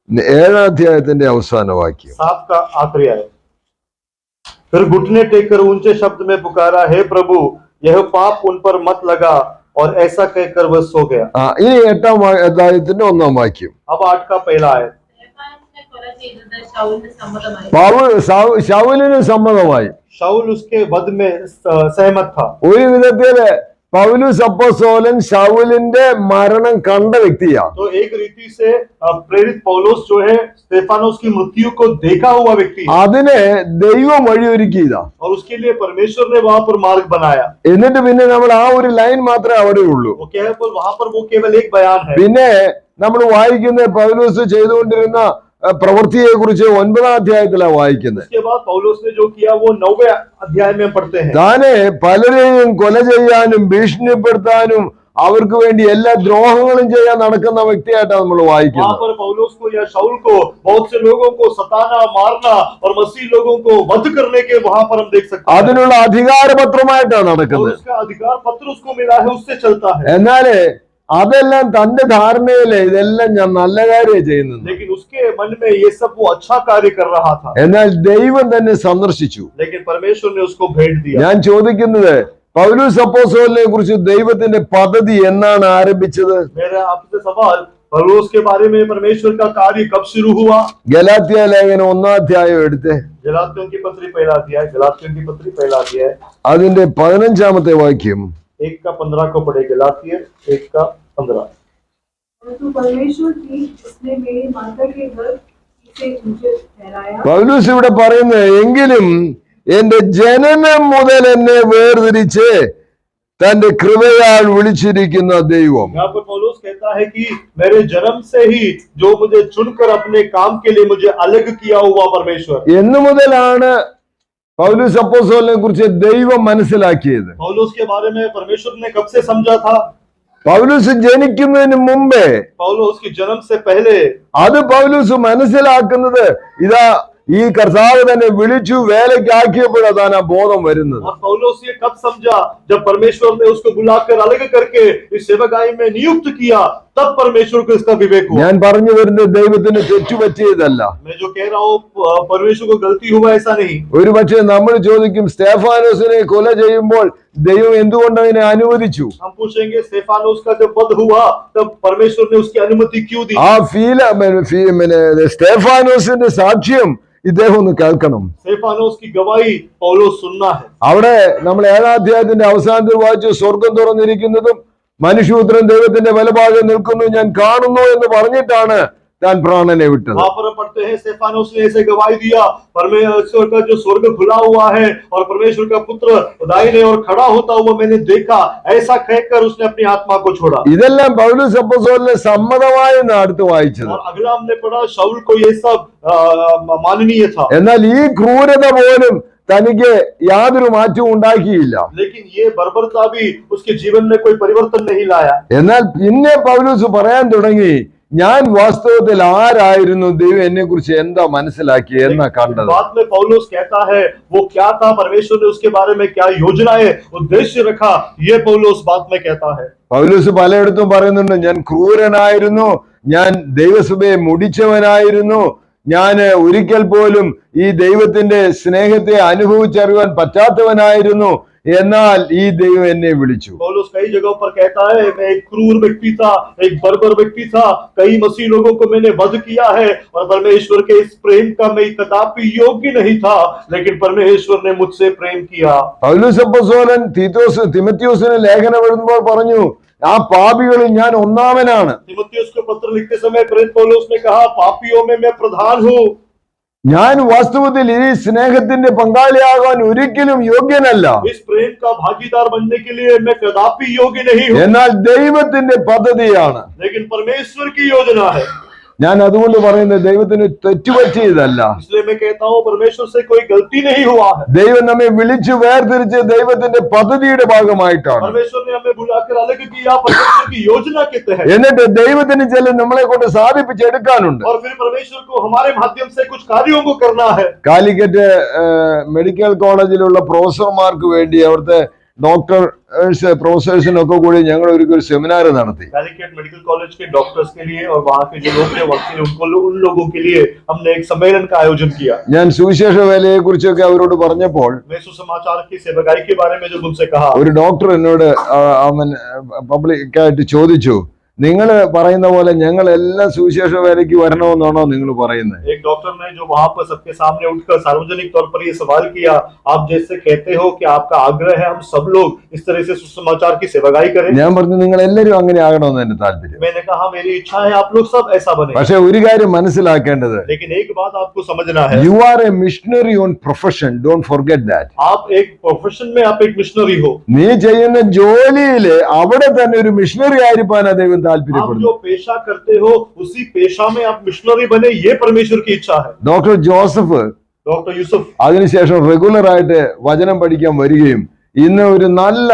A: 7-ാം അധ്യായത്തിന്റെ അവസാന വാക്യം.
B: 7 का आखिरी आय। फिर घुटने टेक कर ऊंचे शब्द में पुकारा, हे प्रभु यह पाप उन पर मत लगा, और ऐसा कहकर वह सो गया।
A: ഇനി 8-ാം അധ്യായത്തിന്റെ 1-ാം വാക്യം.
B: अब 8 का पहला आय।
E: സ്തെഫാനസിനെ കൊല ചെയ്തത് ശൗലിന് സമ്മതമായി.
A: ശൗലിന് സമ്മതമായി.
B: शाऊल उसके वध में सहमत था।
A: ഒരു വിധത്തില് പൗലൂസ് അപ്പോസ്തലൻ ശൗലിന്റെ മരണം കണ്ട വ്യക്തിയാണ്.
B: तो एक रीति से प्रेरित पौलुस जो है स्तेफानोस की मृत्यु को देखा हुआ व्यक्ति है,
A: അതിനെ ദൈവം വഴിയൊരുക്കിയതാ.
B: और उसके लिए परमेश्वर ने वहां पर मार्ग बनाया।
A: എന്നിട്ട് പിന്നെ നമ്മൾ ആ ഒരു ലൈൻ മാത്രമേ അവിടെ ഉള്ളൂ.
B: वो केवल वहां पर वो केवल एक बयान है।
A: പിന്നെ നമ്മൾ വായിക്കുന്ന പൗലൂസ് ചെയ്തുകൊണ്ടിരുന്ന പ്രവൃത്തിയെ കുറിച്ച് 9-ാം അധ്യായത്തിലാണ് വായിക്കുന്നത്.
B: उसके बाद पौलुस ने जो किया वो 9वें अध्याय में पढ़ते हैं।
A: താനെ പലരെയും കൊല ചെയ്യാനും ഭീഷണിപ്പെടുത്താനും അവർക്ക് വേണ്ടി എല്ലാ ദ്രോഹങ്ങളും ചെയ്യാൻ നടക്കുന്ന വ്യക്തിയായിട്ടാണ് നമ്മൾ
B: वहां
A: വായിക്കുന്നത്.
B: पर पौलुस को या शाऊल को बहुत से लोगों को सताना, मारना और मसीह लोगों को वध करने के वहां पर हम देख सकते हैं।
A: അതിനുള്ള അധികാരപത്രമായിട്ടാണ്
B: और
A: നടക്കുന്നത്.
B: उसका अधिकार पत्र उसको मिला है, उससे चलता है।
A: എന്നാല് അതെല്ലാം തന്റെ ധാരണയില് ഇതെല്ലാം ഞാൻ നല്ല കാര്യം ചെയ്യുന്നത്.
B: लेकिन उसके मन में ये सब वो अच्छा कार्य कर रहा था,
A: എന്നാൽ ദൈവം തന്നെ സന്ദർശിച്ചു.
B: लेकिन परमेश्वर ने उसको भेंट दिया।
A: ഞാൻ ചോദിക്കുന്നത്, പൗലൂസ് അപ്പോസ്തലനെ കുറിച്ച് ദൈവത്തിന്റെ പദ്ധതി എന്നാണ് ആരംഭിച്ചത്?
B: मेरा आपसे सवाल, पौलुस के बारे में परमेश्वर का कार्य कब शुरू हुआ?
A: ഗലാത്യ ലേഖനം 1-ാം അധ്യായം എടുത്ത്
B: गलातियों की पत्री पहला अध्याय, गलातियों की पत्री पहला अध्याय
A: അതിന്റെ 15-ാമത്തെ വാക്യം.
B: 1 का 15 को पढ़े। गलातियर 1 का 15।
F: परंतु परमेश्वर की जिसने मेरी माता के घर से मुझे ठहराया,
A: പൗലൂസ് ഇവിടെ പറയുന്നത്, എങ്കിലും എന്റെ ജനനം മുതൽ എന്നെ വേർതിരിച്ച് തന്റെ കൃപയാൽ വിളിച്ചിരിക്കുന്ന ദൈവം.
B: यहाँ पर पौलुस कहता है कि मेरे जन्म से ही जो मुझे चुनकर अपने काम के लिए मुझे अलग किया हुआ परमेश्वर।
A: എന്നു മുതലാണ് പൗലൂസ് അപ്പോസ്തലനെ കുറിച്ച് ദൈവം മനസ്സിലാക്കിയത്?
B: पौलुस के बारे में परमेश्वर ने कब से समझा था?
A: പൗലൂസ് ജനിക്കുന്നതിന് മുമ്പേ.
B: पौलुस के जन्म से पहले।
A: അത് പൗലൂസ് മനസ്സിലാക്കുന്നത് ഇതാ ഈ കർത്താവ് തന്നെ വിളിച്ചു വേലയ്ക്കാക്കിയപ്പോഴാണ് ആ ബോധം വരുന്നത്.
B: और पौलुस ये कब समझा? जब परमेश्वर ने उसको बुलाकर अलग करके इस सेवकाई में नियुक्त किया, तब परमेश्वर को इसका विवेक हुआ।
A: ഞാൻ പറഞ്ഞു വരുന്നത് ദൈവത്തിന് തെറ്റുപറ്റിയതല്ല.
B: मैं जो कह रहा हूँ परमेश्वर को गलती हुआ ऐसा नहीं।
A: ഒരു പക്ഷേ നമ്മൾ ചോദിക്കും, സ്തെഫാനോസിനെ കൊല ചെയ്യുമ്പോൾ ദൈവം എന്തുകൊണ്ട് അതിനെ അനുവദിച്ചു?
B: हम पूछेंगे स्तेफानोस का जब वध हुआ तब परमेश्वर ने उसकी अनुमति क्यों दी?
A: ആ സ്തെഫാനോസിന്റെ സാക്ഷ്യം ഇദ്ദേഹം ഒന്ന് കേൾക്കണം.
B: स्तेफानोस की गवाही पौलुस सुनना है।
A: അവിടെ നമ്മൾ 7-ാം അധ്യായത്തിന്റെ അവസാനത്തിൽ വായിച്ചു, സ്വർഗം തുറന്നിരിക്കുന്നതും മനുഷ്യപുത്രൻ ദൈവത്തിന്റെ വലഭാഗം നിൽക്കുന്നു ഞാൻ കാണുന്നു എന്ന് പറഞ്ഞിട്ടാണ് താൻ പ്രാണനെ വിട്ടത്.
B: वहां पर पढ़ते हैं स्तेफानोस ने ऐसे गवाही दिया, परमेश्वर का जो स्वर्ग खुला हुआ है और परमेश्वर का पुत्र दाहिने और खड़ा होता हुआ मैंने देखा, ऐसा कहकर उसने अपनी आत्मा को छोड़ा।
A: ഇതെല്ലാം പൗലോസ് അപ്പോസ്തലന് സമ്മതമായെന്ന് അടുത്ത് വായിച്ചത്.
B: और अगला हमने पढ़ा शाऊल को ये सब माननीय था,
A: എന്നാൽ ഈ ക്രൂരത പോലും തനിക്ക് യാതൊരു മാറ്റവും ഉണ്ടാക്കിയില്ല.
B: लेकिन ये बर्बरता भी उसके जीवन में कोई परिवर्तन नहीं लाया।
A: എന്നാൽ പിന്നെ പൗലോസ് പറയാൻ തുടങ്ങി, ഞാൻ വാസ്തവത്തിൽ ആരായിരുന്നു, ദൈവം എന്നെ കുറിച്ച് എന്താ മനസ്സിലാക്കി എന്നാ കണ്ടത്.
B: बाद में पौलुस कहता है वो क्या था, परमेश्वर ने उसके बारे में क्या योजनाएं उद्देश्य रखा, ये पौलुस बाद में कहता है।
A: പൗലോസ് പലയിടത്തും പറയുന്നുണ്ട്, ഞാൻ ക്രൂരനായിരുന്നു, ഞാൻ ദൈവസഭയെ മുടിച്ചവനായിരുന്നു, ഞാൻ ഒരിക്കൽ പോലും ഈ ദൈവത്തിന്റെ സ്നേഹത്തെ അനുഭവിച്ചറിയാൻ പറ്റാത്തവനായിരുന്നു, എന്നാൽ ഈ ദൈവം എന്നെ വിളിച്ചു.
B: पौलुस कई जगहों पर कहता है मैं एक क्रूर व्यक्ति था, एक बर्बर व्यक्ति था, कई मसीह लोगों को मैंने वध किया है और परमेश्वर के इस प्रेम का मैं कदापि योग्य नहीं था, लेकिन परमेश्वर ने मुझसे प्रेम किया।
A: പൗലോസ് അപ്പോസ്തലൻ തിമോഥെയോസിന് ലേഖനം എഴുതുമ്പോൾ പറഞ്ഞു, ആ പാപികളിൽ ഞാൻ ഒന്നാമനാണ്.
B: तीमुथियुस को पत्र लिखते समय प्रेरित पौलुस ने कहा पापियों में मैं प्रधान हूँ।
A: ഞാൻ വാസ്തവത്തിൽ ഈ സ്നേഹത്തിന്റെ പങ്കാളിയാകാൻ ഒരിക്കലും യോഗ്യനല്ല,
B: इस प्रेम का भागीदार बनने के लिए मैं कदापि योग्य नहीं हूँ,
A: എന്നാൽ ദൈവത്തിന്റെ പദ്ധതിയാണ്.
B: लेकिन परमेश्वर की योजना है।
A: ഞാൻ അതുകൊണ്ട് പറയുന്നത് ദൈവത്തിന് തെറ്റുപറ്റിയതല്ല.
B: इसलिए मैं कहता हूँ परमेश्वर से कोई गलती नहीं हुआ है।
A: ദൈവം നമ്മെ വിളിച്ചു വേർതിരിച്ച് ദൈവത്തിന്റെ പദ്ധതിയുടെ ഭാഗമായിട്ടാണ്.
B: परमेश्वर ने हमें बुलाकर अलग किया परमेश्वर की योजना के तहत,
A: എന്നിട്ട് ദൈവത്തിന് ചില നമ്മളെ കൊണ്ട് സാധിപ്പിച്ചെടുക്കാനുണ്ട്.
B: और फिर परमेश्वर को हमारे माध्यम से कुछ कार्यों को करना है।
A: കാലിക്കറ്റ് മെഡിക്കൽ കോളേജിലുള്ള പ്രൊഫസർമാർക്ക് വേണ്ടി അവിടുത്തെ പ്രൊഫസേഴ്സിനൊക്കെ കൂടി ഞങ്ങൾ ഒരു സെമിനാർ നടത്തി.
B: कैलिकट मेडिकल कॉलेज के डॉक्टर्स के लिए और वहाँ के जो लोग थे वकील, उन लोगों के लिए हमने एक सम्मेलन का आयोजन किया।
A: ഞാൻ സുവിശേഷ വേലയെ കുറിച്ചൊക്കെ അവരോട് പറഞ്ഞപ്പോൾ
B: मैं सुसमाचार की सेवकाई के बारे में जब उनसे कहा,
A: ഒരു ഡോക്ടർ എന്നോട് അവൻ പബ്ലിക്കായിട്ട് ചോദിച്ചു, നിങ്ങൾ പറയുന്ന പോലെ ഞങ്ങൾ എല്ലാ സുവിശേഷ വേലയ്ക്ക് വരണമെന്നാണോ നിങ്ങൾ പറയുന്നത്?
B: एक डॉक्टर ने जो वहां पर सबके सामने उठकर सार्वजनिक तौर पर ये सवाल किया, आप जैसे कहते हो कि आपका आग्रह है हम सब लोग इस तरह से सुसमाचार की सेवकाई करें?
A: ഞാൻ പറഞ്ഞു, നിങ്ങൾ എല്ലാവരും അങ്ങനെ ആകണമെന്ന് എന്റെ താല്പര്യം.
B: मैंने कहा मेरी इच्छा है आप लोग सब ऐसा बने,
A: പക്ഷെ ഒരു കാര്യം മനസ്സിലാക്കേണ്ടത്,
B: लेकिन एक बात आपको समझना है,
A: you are A missionary on profession, don't forget that.
B: आप एक प्रोफेशन में आप एक मिशनरी हो।
A: നീ ചെയ്യുന്ന ജോലിയില് അവിടെ തന്നെ ഒരു മിഷണറി ആയിരിക്കാനാ ദൈവം
B: आप
A: താല്പര്യപ്പെടുന്നു.
B: जो पेशा करते हो उसी पेशा में आप मिशनरी बने, ये परमेश्वर की इच्छा है।
A: ഡോക്ടർ ജോസഫ്
B: डॉक्टर यूसुफ
A: അതിനുശേഷം റെഗുലർ ആയിട്ട് വചനം പഠിക്കാൻ വരികയും ഇന്ന് ഒരു നല്ല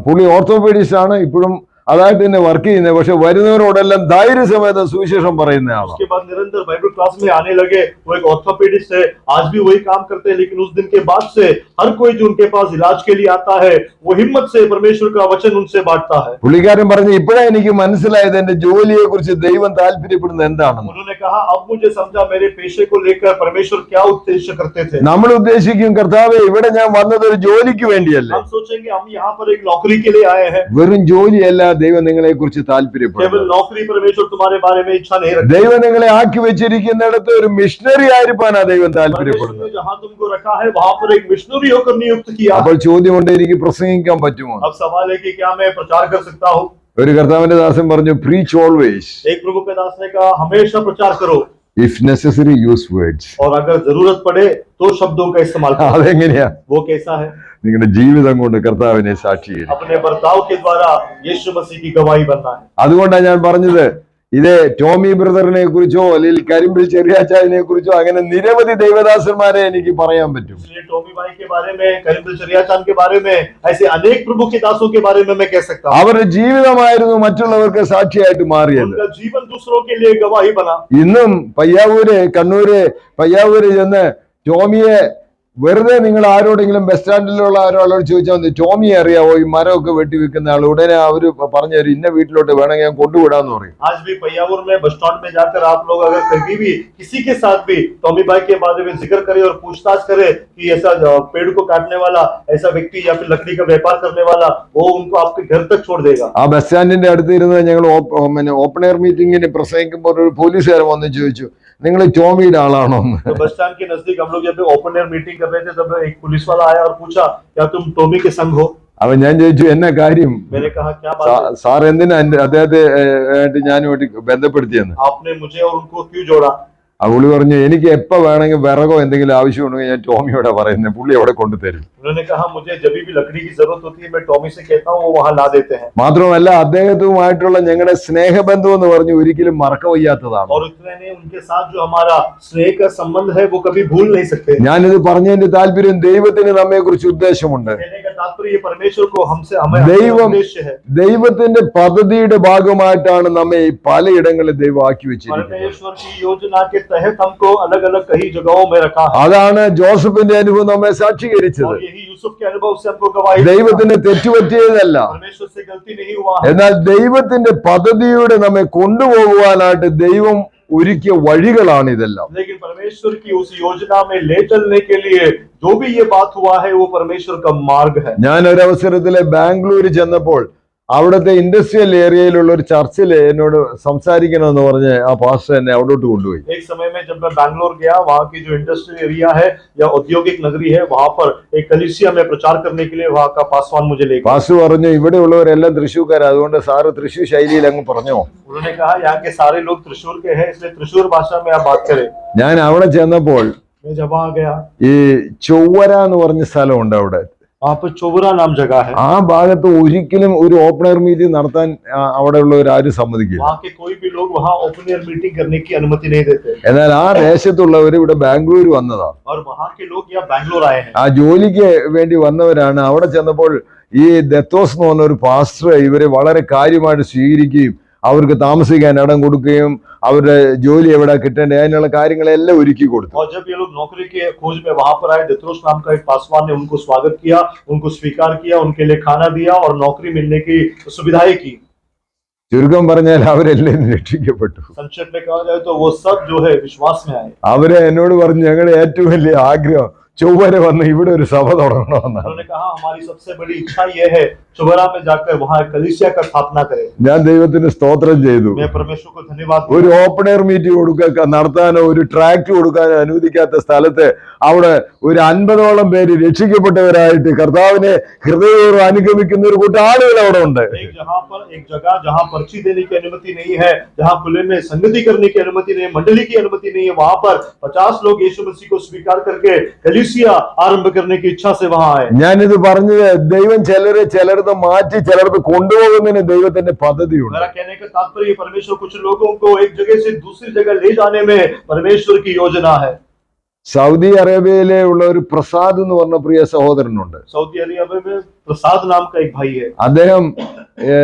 A: പുള്ളി ഓർത്തോപീഡിസ്റ്റ് ആണ്, ഇപ്പോഴും അതായിട്ട് തന്നെ വർക്ക് ചെയ്യുന്നത്. പക്ഷെ വരുന്നവരോടെല്ലാം ധൈര്യസമേതം സുവിശേഷം പറയുന്ന ആളാണ്.
B: उसके बाद निरंतर बाइबल क्लास में आने लगे। वो एक ऑर्थोपेडिस्ट है, आज भी वही काम करते हैं, लेकिन उस दिन के बाद से हर कोई जो उनके पास इलाज के लिए आता है वो हिम्मत से परमेश्वर का वचन उनसे बांटता है।
A: പുള്ളിക്കാരൻ പറഞ്ഞു, ഇപ്പോഴേ എനിക്ക് മനസ്സിലായത് എന്റെ ജോലിയെ കുറിച്ച് ദൈവം താല്പര്യപ്പെടുന്നത് എന്താണെന്ന്.
B: उन्होंने कहा अब मुझे समझा मेरे पेशे को लेकर परमेश्वर क्या उद्देश्य करते थे।
A: നമ്മൾ ഉദ്ദേശിക്കും, കർത്താവേ ഇവിടെ ഞാൻ വന്നത് ഒരു ജോലിക്ക് വേണ്ടിയല്ല.
B: हम सोचेंगे हम यहाँ पर एक नौकरी के लिए आए हैं।
A: വെറും ജോലിയല്ല ദൈവം നിങ്ങളെ കുറിച്ച്
B: केवल
A: താല്പര്യപ്പെടുന്നത്.
B: नौकरी परमेश्वर तुम्हारे बारे में इच्छा नहीं रखता।
A: ദൈവം നിങ്ങളെ ആക്കി വെച്ചിരിക്കുന്നിടത്ത് ഒരു മിഷണറി ആയിരിക്കാനാ ദൈവം
B: परमेश्वर
A: താല്പര്യപ്പെടുന്നത്.
B: ने जहाँ तुमको रखा है वहाँ पर एक मिशनरी होकर नियुक्त किया।
A: അപ്പോൾ ചോദ്യമുണ്ട്, എനിക്ക് പ്രസംഗിക്കാൻ പറ്റുമോ?
B: अब सवाल है कि क्या मैं प्रचार कर सकता हूँ?
A: ഒരു കർത്താവിന്റെ ദാസൻ പറഞ്ഞു, പ്രീച്ച് ഓൾവേസ്,
B: एक प्रभु के दास ने कहा हमेशा प्रचार करो,
A: ഇഫ് നെസസറി യൂസ് വേർഡ്സ്.
B: और अगर जरूरत पड़े तो शब्दों का इस्तेमाल करो।
A: അതെങ്ങനെയാ?
B: वो कैसा है?
A: നിങ്ങളുടെ ജീവിതം കൊണ്ട് കർത്താവിനെ സാക്ഷിയായിരിക്കും.
B: अपने बर्ताव के द्वारा यीशु मसीह की गवाही बनना है।
A: അതുകൊണ്ടാണ് ഞാൻ പറഞ്ഞത്, ഇത് ടോമി ബ്രദറിനെ കുറിച്ചോ അല്ലെങ്കിൽ കരിമ്പിൽ ചെറിയാച്ചായനെ കുറിച്ചോ അങ്ങനെ നിരവധി ദൈവദാസന്മാരെ എനിക്ക് പറയാൻ പറ്റും.
B: इसलिए टोमी भाई के बारे में, करीम चरियाचान के बारे में, ऐसे अनेक प्रभु के दासों के बारे में मैं कह सकता हूँ।
A: അവരുടെ ജീവിതമായിരുന്നു മറ്റുള്ളവർക്ക് സാക്ഷിയായിട്ട് മാറിയത്.
B: उनका जीवन दूसरों के लिए गवाही बना।
A: ഇന്നും കണ്ണൂര് പയ്യാവൂര് ചെന്ന് ടോമിയെ വെറുതെ നിങ്ങൾ ആരോടെങ്കിലും ബസ് സ്റ്റാൻഡിലുള്ള ഒരാളോട് ചോദിച്ചാൽ മതി, ടോമിയെ അറിയാവോ, ഈ മരമൊക്കെ വെട്ടിവെക്കുന്ന ആൾ, ഉടനെ അവര് പറഞ്ഞു തരും, ഇന്ന വീട്ടിലോട്ട് വേണമെങ്കിൽ ഞാൻ കൊണ്ടുവിടാന്ന് പറയും.
B: आज भी पय्यावूर में बस स्टैंड में जाकर आप लोग अगर कभी भी किसी के साथ भी टॉमी भाई के बारे में जिक्र करे और पूछताछ करे कि ऐसा पेड़ को काटने वाला ऐसा व्यक्ति या फिर लकड़ी का व्यापार करने वाला, वो उनको आपके घर तक छोड़ देगा।
A: ആ ബസ് സ്റ്റാൻഡിന്റെ അടുത്ത് ഇരുന്ന് ഞങ്ങൾ ഓപ്പൺ എയർ മീറ്റിംഗിന് പ്രസംഗിക്കുമ്പോൾ ഒരു പോലീസുകാരൻ വന്ന് ചോദിച്ചു, നിങ്ങൾ ടോമിയുടെ ആളാണോ എന്ന്.
B: तो बस स्टैंड के नजदीक हम लोग जब ओपन एयर मीटिंग कर रहे थे तब एक पुलिस वाला आया और पूछा क्या तुम टॉमी के संग हो?
A: അപ്പൊ ഞാൻ ചോദിച്ചു, എന്നാ കാര്യം?
B: मैंने कहा क्या बात है?
A: സാർ എന്തിനാ അദ്ദേഹത്തെ ആയിട്ട് ഞാനുമായിട്ട് ബന്ധപ്പെടുത്തിയെന്ന്.
B: आपने मुझे और उनको क्यों जोड़ा?
A: ആ പുള്ളി പറഞ്ഞു, എനിക്ക് എപ്പോ വേണമെങ്കിൽ വിറകോ എന്തെങ്കിലും ആവശ്യമുണ്ടെങ്കിൽ ഞാൻ ടോമിയോടെ പറയുന്നത്, പുള്ളി അവിടെ കൊണ്ടുതരും.
B: उन्होंने कहा मुझे जब भी लकड़ी की जरूरत होती है मैं टॉमी से कहता हूँ, वो वहाँ ला देते हैं।
A: മാത്രമല്ല അദ്ദേഹത്തുമായിട്ടുള്ള ഞങ്ങളുടെ സ്നേഹബന്ധം എന്ന് പറഞ്ഞു ഒരിക്കലും മറക്ക വയ്യാത്തതാണ്.
B: और उतने ने उनके साथ जो हमारा स्नेह का संबंध है वो कभी भूल नहीं सकते।
A: ഞാനിത് പറഞ്ഞതിന്റെ താല്പര്യം, ദൈവത്തിന് നമ്മെ കുറിച്ച് ഉദ്ദേശമുണ്ട്.
B: कहने का तात्पर्य ये परमेश्वर को हमसे हमें
A: ദൈവം
B: उद्देश्य है।
A: ദൈവത്തിന്റെ പദ്ധതിയുടെ ഭാഗമായിട്ടാണ് നമ്മെ ഈ പലയിടങ്ങളിൽ ദൈവം ആക്കി വെച്ചിരിക്കുന്നത്.
B: परमेश्वर की योजना के तहत हमको अलग अलग कई जगहों में रखा है
A: അതാണ് ജോസഫിന്റെ അനുഭവം നമ്മെ സാക്ഷീകരിച്ചത്.
B: और यही यूसुफ के अनुभव से हमको गवाही
A: ദൈവത്തിന് തെറ്റുപറ്റിയതല്ല,
B: परमेश्वर से गलती नहीं हुआ है।
A: എന്നാൽ ദൈവത്തിന്റെ പദ്ധതിയുടെ നമ്മെ കൊണ്ടുപോകുവാനായിട്ട് ദൈവം ഒരുക്കിയ വഴികളാണ് ഇതെല്ലാം.
B: लेकिन परमेश्वर की उस योजना में ले चलने के लिए जो भी ये बात हुआ है वो परमेश्वर का मार्ग है।
A: ഞാൻ ഒരവസരത്തില് ബാംഗ്ലൂർ ചെന്നപ്പോൾ അവിടുത്തെ ഇൻഡസ്ട്രിയൽ ഏരിയയിലുള്ള ഒരു ചർച്ചിൽ എന്നോട് സംസാരിക്കണമെന്ന് പറഞ്ഞ് ആ പാസ്റ്റർ എന്നെ അവിടോട്ട് കൊണ്ടുപോയി.
B: एक समय में जब मैं बैंगलोर गया, वहाँ की जो इंडस्ट्रियल एरिया है या औद्योगिक नगरी है, वहाँ पर एक कलीसिया में प्रचार करने के लिए वहाँ का पासवान मुझे ले गया।
A: പാസ്റ്റർ പറഞ്ഞു, ഇവിടെ ഉള്ളവരെല്ലാം തൃശ്ശൂർക്കാരാ, അതുകൊണ്ട് സാറ് തൃശ്ശൂർ ശൈലിയിൽ അങ്ങ് പറഞ്ഞോ.
B: उन्होंने कहा यहाँ के सारे लोग त्रिशूर के हैं, इसलिए त्रिशूर भाषा में आप बात करें।
A: ഞാൻ അവിടെ ചെന്നപ്പോൾ
B: मैं जब वहाँ गया,
A: ഈ ചൊവ്വര എന്ന് പറഞ്ഞ സ്ഥലമുണ്ട് അവിടെ.
B: वहाँ पर चोबरा नाम जगह है।
A: ആ ഭാഗത്ത് ഒരിക്കലും ഒരു ഓപ്പൺ എയർ മീറ്റിംഗ് നടത്താൻ അവിടെയുള്ളവർ ആരും സമ്മതിക്കില്ല.
B: वहाँ के कोई भी लोग वहाँ ओपन एयर मीटिंग करने की अनुमति नहीं देते
A: എന്നാൽ ആ ദേശത്തുള്ളവർ ഇവിടെ ബാംഗ്ലൂർ വന്നതാ.
B: और वहाँ के लोग यहाँ बैंगलोर आए हैं।
A: ആ ജോലിക്ക് വേണ്ടി വന്നവരാണ്. അവിടെ ചെന്നപ്പോൾ ഈ ദത്തോസ് എന്ന് പറഞ്ഞ ഒരു പാസ്റ്റർ ഇവരെ വളരെ കാര്യമായിട്ട് സ്വീകരിക്കുകയും അവർക്ക് താമസിക്കാൻ ഇടം കൊടുക്കുകയും അവരുടെ ജോലി എവിടെ കിട്ടേണ്ടത് അതിനുള്ള കാര്യങ്ങളെല്ലാം ഒരുക്കി കൊടുത്തു.
B: और जब ये लोग नौकरी के खोज में वहां पर आए, दत्रोस नाम का एक पासवान ने उनको स्वागत किया, उनको स्वीकार किया, उनके लिए खाना दिया और नौकरी मिलने की सुविधाएं की।
A: ചുരുക്കം പറഞ്ഞാൽ അവരെല്ലാം രക്ഷിക്കപ്പെട്ടു.
B: संक्षेप में कहा जाए तो वो सब जो है विश्वास में आए।
A: അവരെ എന്നോട് പറഞ്ഞു, ഞങ്ങളുടെ ഏറ്റവും വലിയ ആഗ്രഹം ചൊവ്വര വന്ന് ഇവിടെ ഒരു സഭ തുടങ്ങണമെന്നാണ്.
B: उन्होंने कहा हमारी सबसे बड़ी इच्छा ये है चोबरा में जाकर वहाँ कलीसिया का स्थापना करें।
A: ഞാൻ ദൈവത്തിന് സ്തോത്രം ചെയ്തു.
B: मैं परमेश्वर को धन्यवाद
A: ഒരു ഓപ്പൺ എയർ മീറ്റിംഗ് നടത്താനോ ഒരു ട്രാക്ട് കൊടുക്കാനോ അനുവദിക്കാത്ത സ്ഥലത്ത് അവിടെ ഒരു 50ഓളം പേര് രക്ഷിക്കപ്പെട്ടവരായിട്ട് കർത്താവിനെ ഹൃദയപൂർവ്വം അനുഗമിക്കുന്ന ഒരു കൂട്ടം ആളുകൾ അവിടെ ഉണ്ട്.
B: एक जगह जहाँ पर्ची देने की अनुमति नहीं है, जहाँ खुले में संगति करने की अनुमति नहीं है, मंडली की अनुमति नहीं है, वहाँ पर 50 लोग यीशु मसीह को स्वीकार करके कलीसिया आरंभ करने की इच्छा से वहाँ आए।
A: ഞാനിത് പറഞ്ഞത് ദൈവം ചിലരത് മാറ്റി ചിലർക്ക് കൊണ്ടുപോകുന്നതിന് ദൈവത്തിന്റെ പദ്ധതിയുണ്ട്.
B: मेरा कहने का तात्पर्य परमेश्वर कुछ लोगों को एक जगह से दूसरी जगह ले जाने में परमेश्वर की योजना है।
A: സൗദി അറേബ്യയിലെ ഉള്ള ഒരു പ്രസാദ് എന്ന് പറഞ്ഞ പ്രിയ സഹോദരനുണ്ട്.
B: सऊदी अरेबिया में प्रसाद नाम का एक भाई है।
A: അദ്ദേഹം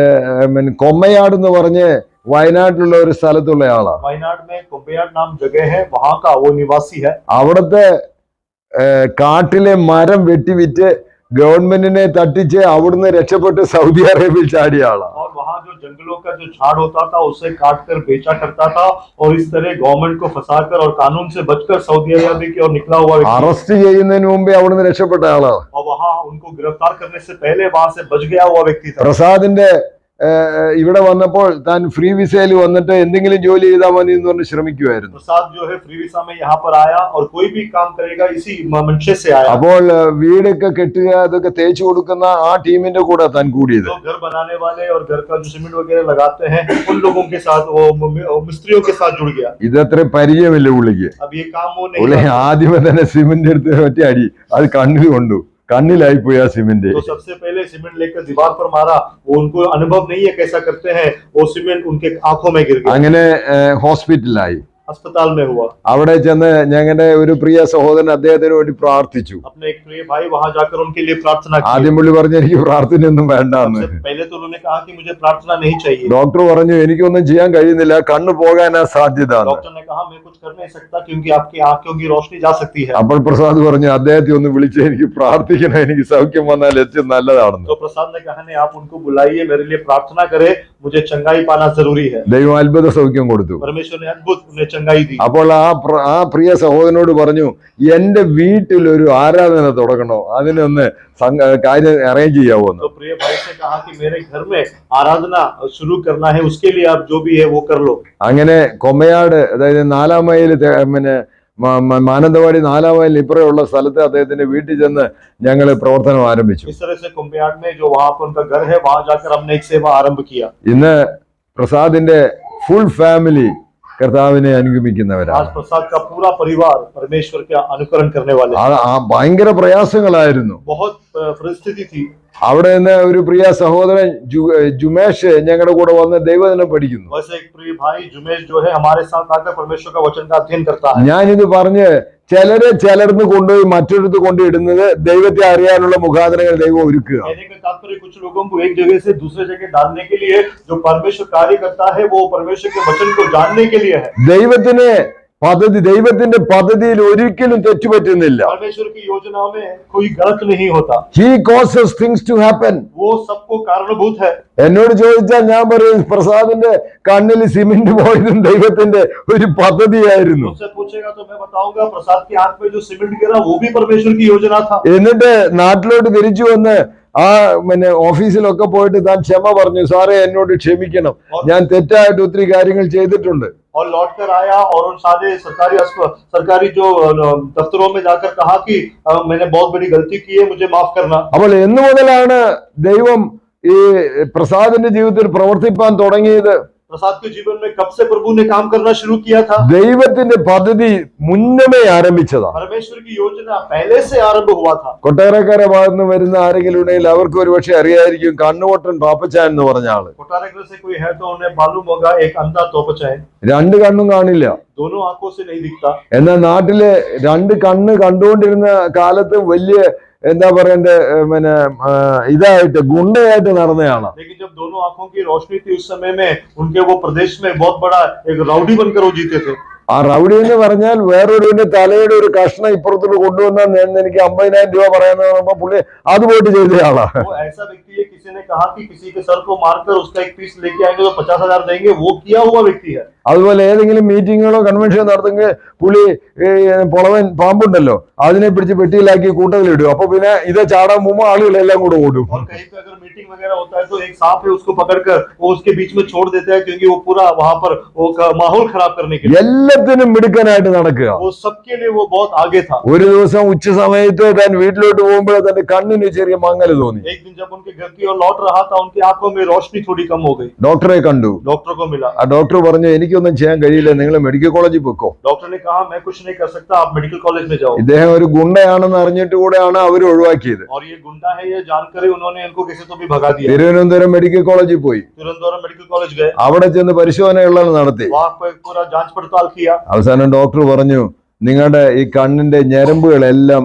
A: കൊമ്മയാട് എന്ന് പറഞ്ഞ് വയനാട്ടിലുള്ള ഒരു സ്ഥലത്തുള്ള ആളാ.
B: वायनाड में कोम्बेयाड नाम जगह है, वहाँ का वो निवासी है।
A: അവിടുത്തെ കാട്ടിലെ മരം വെട്ടിവിറ്റ് ഗവൺമെന്റിനെ തട്ടിച്ച് അവിടുന്ന് രക്ഷപ്പെട്ട് സൗദി അറേബ്യയിൽ ചാടിയ ആളാ.
B: और वहाँ जो जंगलों का जो झाड़ होता था उसे काट कर बेचा करता था और इस तरह गवर्नमेंट को फंसाकर और कानून से बचकर सऊदी अरब की ओर निकला हुआ व्यक्ति।
A: അറസ്റ്റ് ചെയ്യുന്നതിന് മുമ്പേ അവിടുന്ന് രക്ഷപ്പെട്ട ആളാ.
B: और वहाँ उनको गिरफ्तार करने से पहले वहाँ से बच गया हुआ व्यक्ति था।
A: പ്രസാദിന്റെ ഇവിടെ വന്നപ്പോൾ താൻ ഫ്രീ വിസയിൽ വന്നിട്ട് എന്തെങ്കിലും ജോലി ചെയ്താൽ മതി എന്ന് പറഞ്ഞ് ശ്രമിക്കുമായിരുന്നു.
B: प्रसाद जो है फ्री वीसा में यहाँ पर आया और कोई भी काम करेगा इसी मंशे से आया।
A: അപ്പോൾ വീടൊക്കെ കെട്ടുക അതൊക്കെ തേച്ചു കൊടുക്കുന്ന ആ ടീമിന്റെ കൂടെ താൻ കൂടിയത്.
B: तो घर बनाने वाले और घर का जो सीमेंट वगैरह लगाते हैं उन लोगों के साथ वो मिस्त्रियों के साथ जुड़ गया।
A: ഇതത്ര പരിചയമില്ല പുള്ളിക്ക്.
B: अब ये काम वो नहीं
A: പുള്ളി
B: करता।
A: ആദ്യമേ തന്നെ സിമെന്റ് എടുത്ത് ഒറ്റ അടി അത് കണ്ണിൽ കൊണ്ടു. കണ്ണിലായി പോയി ആ സിമെന്റ്.
B: तो सबसे पहले सीमेंट लेकर दीवार पर मारा, वो उनको अनुभव नहीं है कैसा करते हैं, वो सीमेंट उनके आंखों में गिर गया।
A: അങ്ങനെ ഹോസ്പിറ്റലായി.
B: अस्पताल में हुआ।
A: അവിടെ ചെന്ന് ഞങ്ങളുടെ ഒരു പ്രിയ സഹോദരൻ അദ്ദേഹത്തിന് വേണ്ടി പ്രാർത്ഥിച്ചു.
B: अपने एक प्रिय भाई वहां जाकर उनके लिए प्रार्थना की।
A: ആദ്യം പുള്ളി പറഞ്ഞു എനിക്ക് പ്രാർത്ഥനയൊന്നും വേണ്ടാന്ന്.
B: सबसे पहले तो उन्होंने कहा कि मुझे प्रार्थना नहीं चाहिए।
A: ഡോക്ടർ പറഞ്ഞു എനിക്കൊന്നും ചെയ്യാൻ കഴിയുന്നില്ല, കണ്ണ് പോകാനാ സാധ്യത.
B: डॉक्टर ने कहा मैं कुछ कर नहीं सकता क्योंकि आपकी आंखों की रोशनी जा सकती है।
A: അപ്പോൾ പ്രസാദ് പറഞ്ഞു അദ്ദേഹത്തെ ഒന്ന് വിളിച്ച് എനിക്ക് പ്രാർത്ഥിക്കണം, എനിക്ക് സൗഖ്യം വന്നാൽ ഏറ്റവും നല്ലതാണെന്ന്.
B: तो प्रसाद ने कहा नहीं, आप उनको बुलाइए, मेरे लिए प्रार्थना करे, मुझे चंगाई पाना जरूरी है।
A: ദൈവം അത്ഭുത സൗഖ്യം കൊടുത്തു.
B: परमेश्वर ने अद्भुत उन्हें चंगाई दी।
A: അപ്പോൾ ആ പ്രിയ സഹോദരനോട് പറഞ്ഞു എന്റെ വീട്ടിൽ ഒരു ആരാധന തുടങ്ങണോ, അതിനൊന്ന് കാര്യം അറേഞ്ച് ചെയ്യാവോന്ന്.
B: तो प्रिय भाई से कहा कि मेरे घर में आराधना शुरू करना है, उसके लिए आप जो भी है वो कर लो।
A: അങ്ങനെ കൊമ്മയാട് അതായത് 4 മൈൽ പിന്നെ മാനന്തവാടി 4 മൈൽ ഇപ്പുറമുള്ള സ്ഥലത്ത് അദ്ദേഹത്തിന്റെ വീട്ടിൽ ചെന്ന് ഞങ്ങൾ പ്രവർത്തനം ആരംഭിച്ചു.
B: इस तरह से कुम्बियाड में जो वहाँ पर उनका घर है वहां जाकर हमने एक सेवा आरंभ किया।
A: ഇന്ന് പ്രസാദിന്റെ ഫുൾ ഫാമിലി കർത്താവിനെ അനുഗമിക്കുന്നവരാണ്.
B: आज प्रसाद का पूरा परिवार परमेश्वर का अनुकरण करने वाले।
A: ഭയങ്കര പ്രയാസങ്ങളായിരുന്നു.
B: बहुत परिस्थिति थी।
A: അവിടെ നിന്ന് ഒരു പ്രിയ സഹോദരൻ ജുമേഷ് ഞങ്ങളുടെ കൂടെ വന്ന് ദൈവവചനം പഠിക്കുന്നു.
B: वैसे एक प्रिय भाई जुमेश जो है हमारे साथ आकर परमेश्वर का वचन का अध्ययन करता है।
A: ഞാനിത് പറഞ്ഞ് ചിലർന്ന് കൊണ്ടുപോയി മറ്റൊരിടത്ത് കൊണ്ടിടുന്നത് ദൈവത്തെ അറിയാനുള്ള മുഖാന്തരങ്ങൾ ദൈവം ഒരുക്കുക.
B: कहने का तात्पर्य कुछ लोगों को एक जगह से दूसरे जगह डालने के लिए जो परमेश्वर कार्य करता है वो परमेश्वर के वचन को जानने के लिए है.
A: ദൈവത്തിന്റെ പദ്ധതിയിൽ ഒരിക്കലും തെറ്റുപറ്റുന്നില്ല.
B: परमेश्वर की योजना में कोई गलत नहीं होता.
A: He causes things to happen.
B: वो सबको कारणभूत है.
A: എന്നോട് ചോദിച്ചാൽ ഞാൻ പറയും പ്രസാദിന്റെ കണ്ണിൽ സിമെന്റ് പോയതും ദൈവത്തിന്റെ ഒരു പദ്ധതിയായിരുന്നു.
B: मुझसे पूछेगा तो मैं बताऊंगा प्रसाद की आंख में जो सीमेंट गिरा वो भी परमेश्वर की योजना था.
A: എന്നിട്ട് നാട്ടിലോട്ട് തിരിച്ചു വന്ന് ആ ഓഫീസിലൊക്കെ പോയിട്ട് താൻ ക്ഷമ പറഞ്ഞു, സാറേ എന്നോട് ക്ഷമിക്കണം, ഞാൻ തെറ്റായിട്ട് ഒത്തിരി കാര്യങ്ങൾ ചെയ്തിട്ടുണ്ട്.
B: और लौट कर आया और उन सारे सरकारी जो दफ्तरों में जाकर कहा कि मैंने बहुत बड़ी गलती की है, मुझे माफ करना.
A: അപ്പോൾ എന്നു മുതലാണ് ദൈവം ഈ പ്രസാദിന്റെ ജീവിതത്തിൽ പ്രവർത്തിപ്പാൻ തുടങ്ങിയത്?
B: प्रसाद के जीवन में कब से प्रभु ने काम करना शुरू किया था?
A: ദൈവത്തിന്റെ പദ്ധതി മുന്നമേ ആരംഭിച്ചതാണ്.
B: परमेश्वर की योजना पहले से आरंभ हुआ था.
A: കൊട്ടാരക്കര ഭാഗത്ത് വരുന്ന ആരെങ്കിലും ഉണ്ടെങ്കിൽ അവർക്ക് ഒരുപക്ഷെ അറിയായിരിക്കും കണ്ണുവട്ടൻ പാപ്പച്ചാൻ എന്ന് പറഞ്ഞ ആള്.
B: कोटारकर से कोई है तो उन्हें मालूम होगा एक अंधा तोपचान.
A: രണ്ട് കണ്ണും കാണില്ല,
B: दोनों आंखों से नहीं दिखता.
A: എന്നാൽ നാട്ടിലെ രണ്ട് കണ്ണ് കണ്ടുകൊണ്ടിരുന്ന കാലത്ത് വലിയ എന്താ പറയണ്ടേ ഇതായിട്ട് ഗുണ്ടയായിട്ട് നടന്നയാണ്.
B: लेकिन जब दोनों आंखों की रोशनी थी उस समय में उनके वो प्रदेश में बहुत बड़ा एक राउडी बनकर वो जीते थे.
A: ആ റൗഡി എന്ന് പറഞ്ഞാൽ വേറൊരുവിന്റെ തലയുടെ ഒരു കഷ്ണം ഇപ്പുറത്തോട്ട് കൊണ്ടുവന്നാൽ എനിക്ക് 50,000 രൂപ പറയാന്ന് പറയുമ്പോ പുള്ളി അത് പോയിട്ട് ചെയ്ത ആളാ.
B: वो ऐसा व्यक्ति है, किसी ने कहा कि किसी के सर को मारकर उसका एक पीस लेके आएंगे तो 50,000 देंगे, वो किया हुआ व्यक्ति है.
A: അതുപോലെ ഏതെങ്കിലും മീറ്റിങ്ങുകളോ കൺവെൻഷനോ നടത്തുമെങ്കിൽ പുള്ളി പൊളവൻ പാമ്പുണ്ടല്ലോ അതിനെ പിടിച്ച് പെട്ടിയിലാക്കി കൂട്ടത്തിലിടും. അപ്പൊ പിന്നെ ഇത് ചാടാൻ മുമ്പ് ആളുകളെല്ലാം കൂടെ ഓടും.
B: और कहीं पे अगर मीटिंग वगैरह होता है तो एक सांप है उसको पकड़कर वो उसके बीच में छोड़ देता है, क्योंकि वो पूरा वहां पर वो माहौल खराब करने के लिए.
A: എല്ലാത്തിനും മിടുക്കനായിട്ട് നടക്കുക.
B: वो सबके लिए वो बहुत आगे था.
A: ഒരു ദിവസം ഉച്ച സമയത്ത് താൻ വീട്ടിലോട്ട് പോകുമ്പോൾ തന്റെ കണ്ണിന് ചെറിയ മങ്ങല് തോന്നി.
B: एक दिन जब उनके घर की ओर लौट रहा था उनकी आंखों में रोशनी थोड़ी कम हो गई.
A: ഡോക്ടറെ കണ്ടു.
B: डॉक्टर को मिला.
A: ആ ഡോക്ടർ പറഞ്ഞു എനിക്കൊന്നും ചെയ്യാൻ കഴിയില്ല, നിങ്ങൾ മെഡിക്കൽ കോളേജിൽ പോക്കോ.
B: डॉक्टर ने कहा मैं कुछ नहीं कर सकता, आप मेडिकल कॉलेज में जाओ.
A: ഇദ്ദേഹം ഒരു ഗുണ്ടയാണെന്ന് അറിഞ്ഞിട്ട് കൂടെയാണ് അവർ ഒഴിവാക്കിയത്.
B: और ये गुंडा है ये जानकर ही उन्होंने इनको किसी तो भी भगा दिया.
A: തിരുവനന്തപുരം മെഡിക്കൽ കോളേജിൽ പോയി.
B: तिरुवनंतपुरम मेडिकल कॉलेज गए.
A: അവിടെ ചെന്ന് പരിശോധനകളെല്ലാം നടത്തി.
B: वहां पर पूरा जांच पड़ताल किया.
A: അവസാനം ഡോക്ടർ പറഞ്ഞു നിങ്ങളുടെ ഈ കണ്ണിന്റെ ഞരമ്പുകളെല്ലാം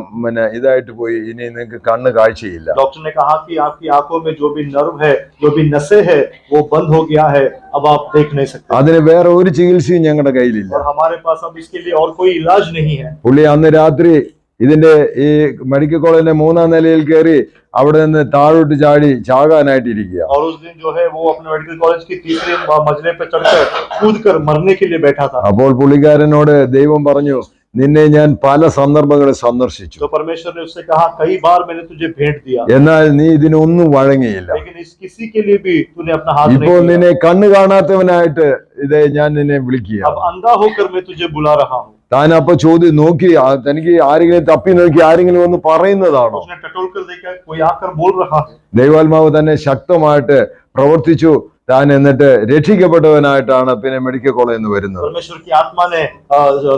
A: ഇതായിട്ട് പോയി, ഇനി നിങ്ങൾക്ക് കണ്ണ് കാഴ്ചയില്ല.
B: डॉक्टर ने कहा कि आपकी आंखों में जो भी नर्व है, जो भी नसें है, वो बंद हो गया है, अब आप देख नहीं सकते.
A: അതിന് വേറെ ഒരു ചികിത്സയും ഞങ്ങളുടെ കയ്യിലില്ല.
B: और हमारे पास अब इसके लिए और कोई इलाज नहीं है.
A: പുള്ളി അന്ന് രാത്രി ഇതിന്റെ ഈ മെഡിക്കൽ കോളേജിന്റെ 3ാം നിലയിൽ കയറി അവിടെ നിന്ന് താഴോട്ട് ചാടി ചാകാനായിട്ടിരിക്കുക.
B: और उस दिन जो है वो अपने मेडिकल कॉलेज की 3रे मंजिले पे चढ़कर कूदकर मरने के लिए बैठा था.
A: അപ്പോൾ പുള്ളിക്കാരനോട് ദൈവം പറഞ്ഞു നിന്നെ ഞാൻ പല സന്ദർഭങ്ങളിൽ സന്ദർശിച്ചു,
B: तो परमेश्वर ने उससे कहा कई बार मैंने तुझे भेंट दिया,
A: എന്നാൽ നീ ഇതിനൊന്നും വഴങ്ങിയില്ല.
B: लेकिन इस किसी के लिए भी तूने अपना हाथ
A: ഇപ്പോ
B: नहीं
A: നിന്നെ കണ്ണ് കാണാത്തവനായിട്ട് ഞാൻ നിന്നെ വിളിക്കുക.
B: किया. अब अंधा होकर मैं तुझे बुला रहा हूँ.
A: താൻ അപ്പൊ ചോദ്യം നോക്കി തനിക്ക് ആരെങ്കിലും തപ്പി നോക്കി ആരെങ്കിലും ഒന്ന് പറയുന്നതാണോ?
B: उसने टटोल कर देखा कोई आकर बोल रहा है.
A: ദൈവാത്മാവ് തന്നെ ശക്തമായിട്ട് പ്രവർത്തിച്ചു. താൻ എന്നിട്ട് രക്ഷിക്കപ്പെട്ടവനായിട്ടാണ് പിന്നെ മെഡിക്കൽ കോളേജിൽ നിന്ന് വരുന്നത്.
B: परमेश्वर की आत्मा ने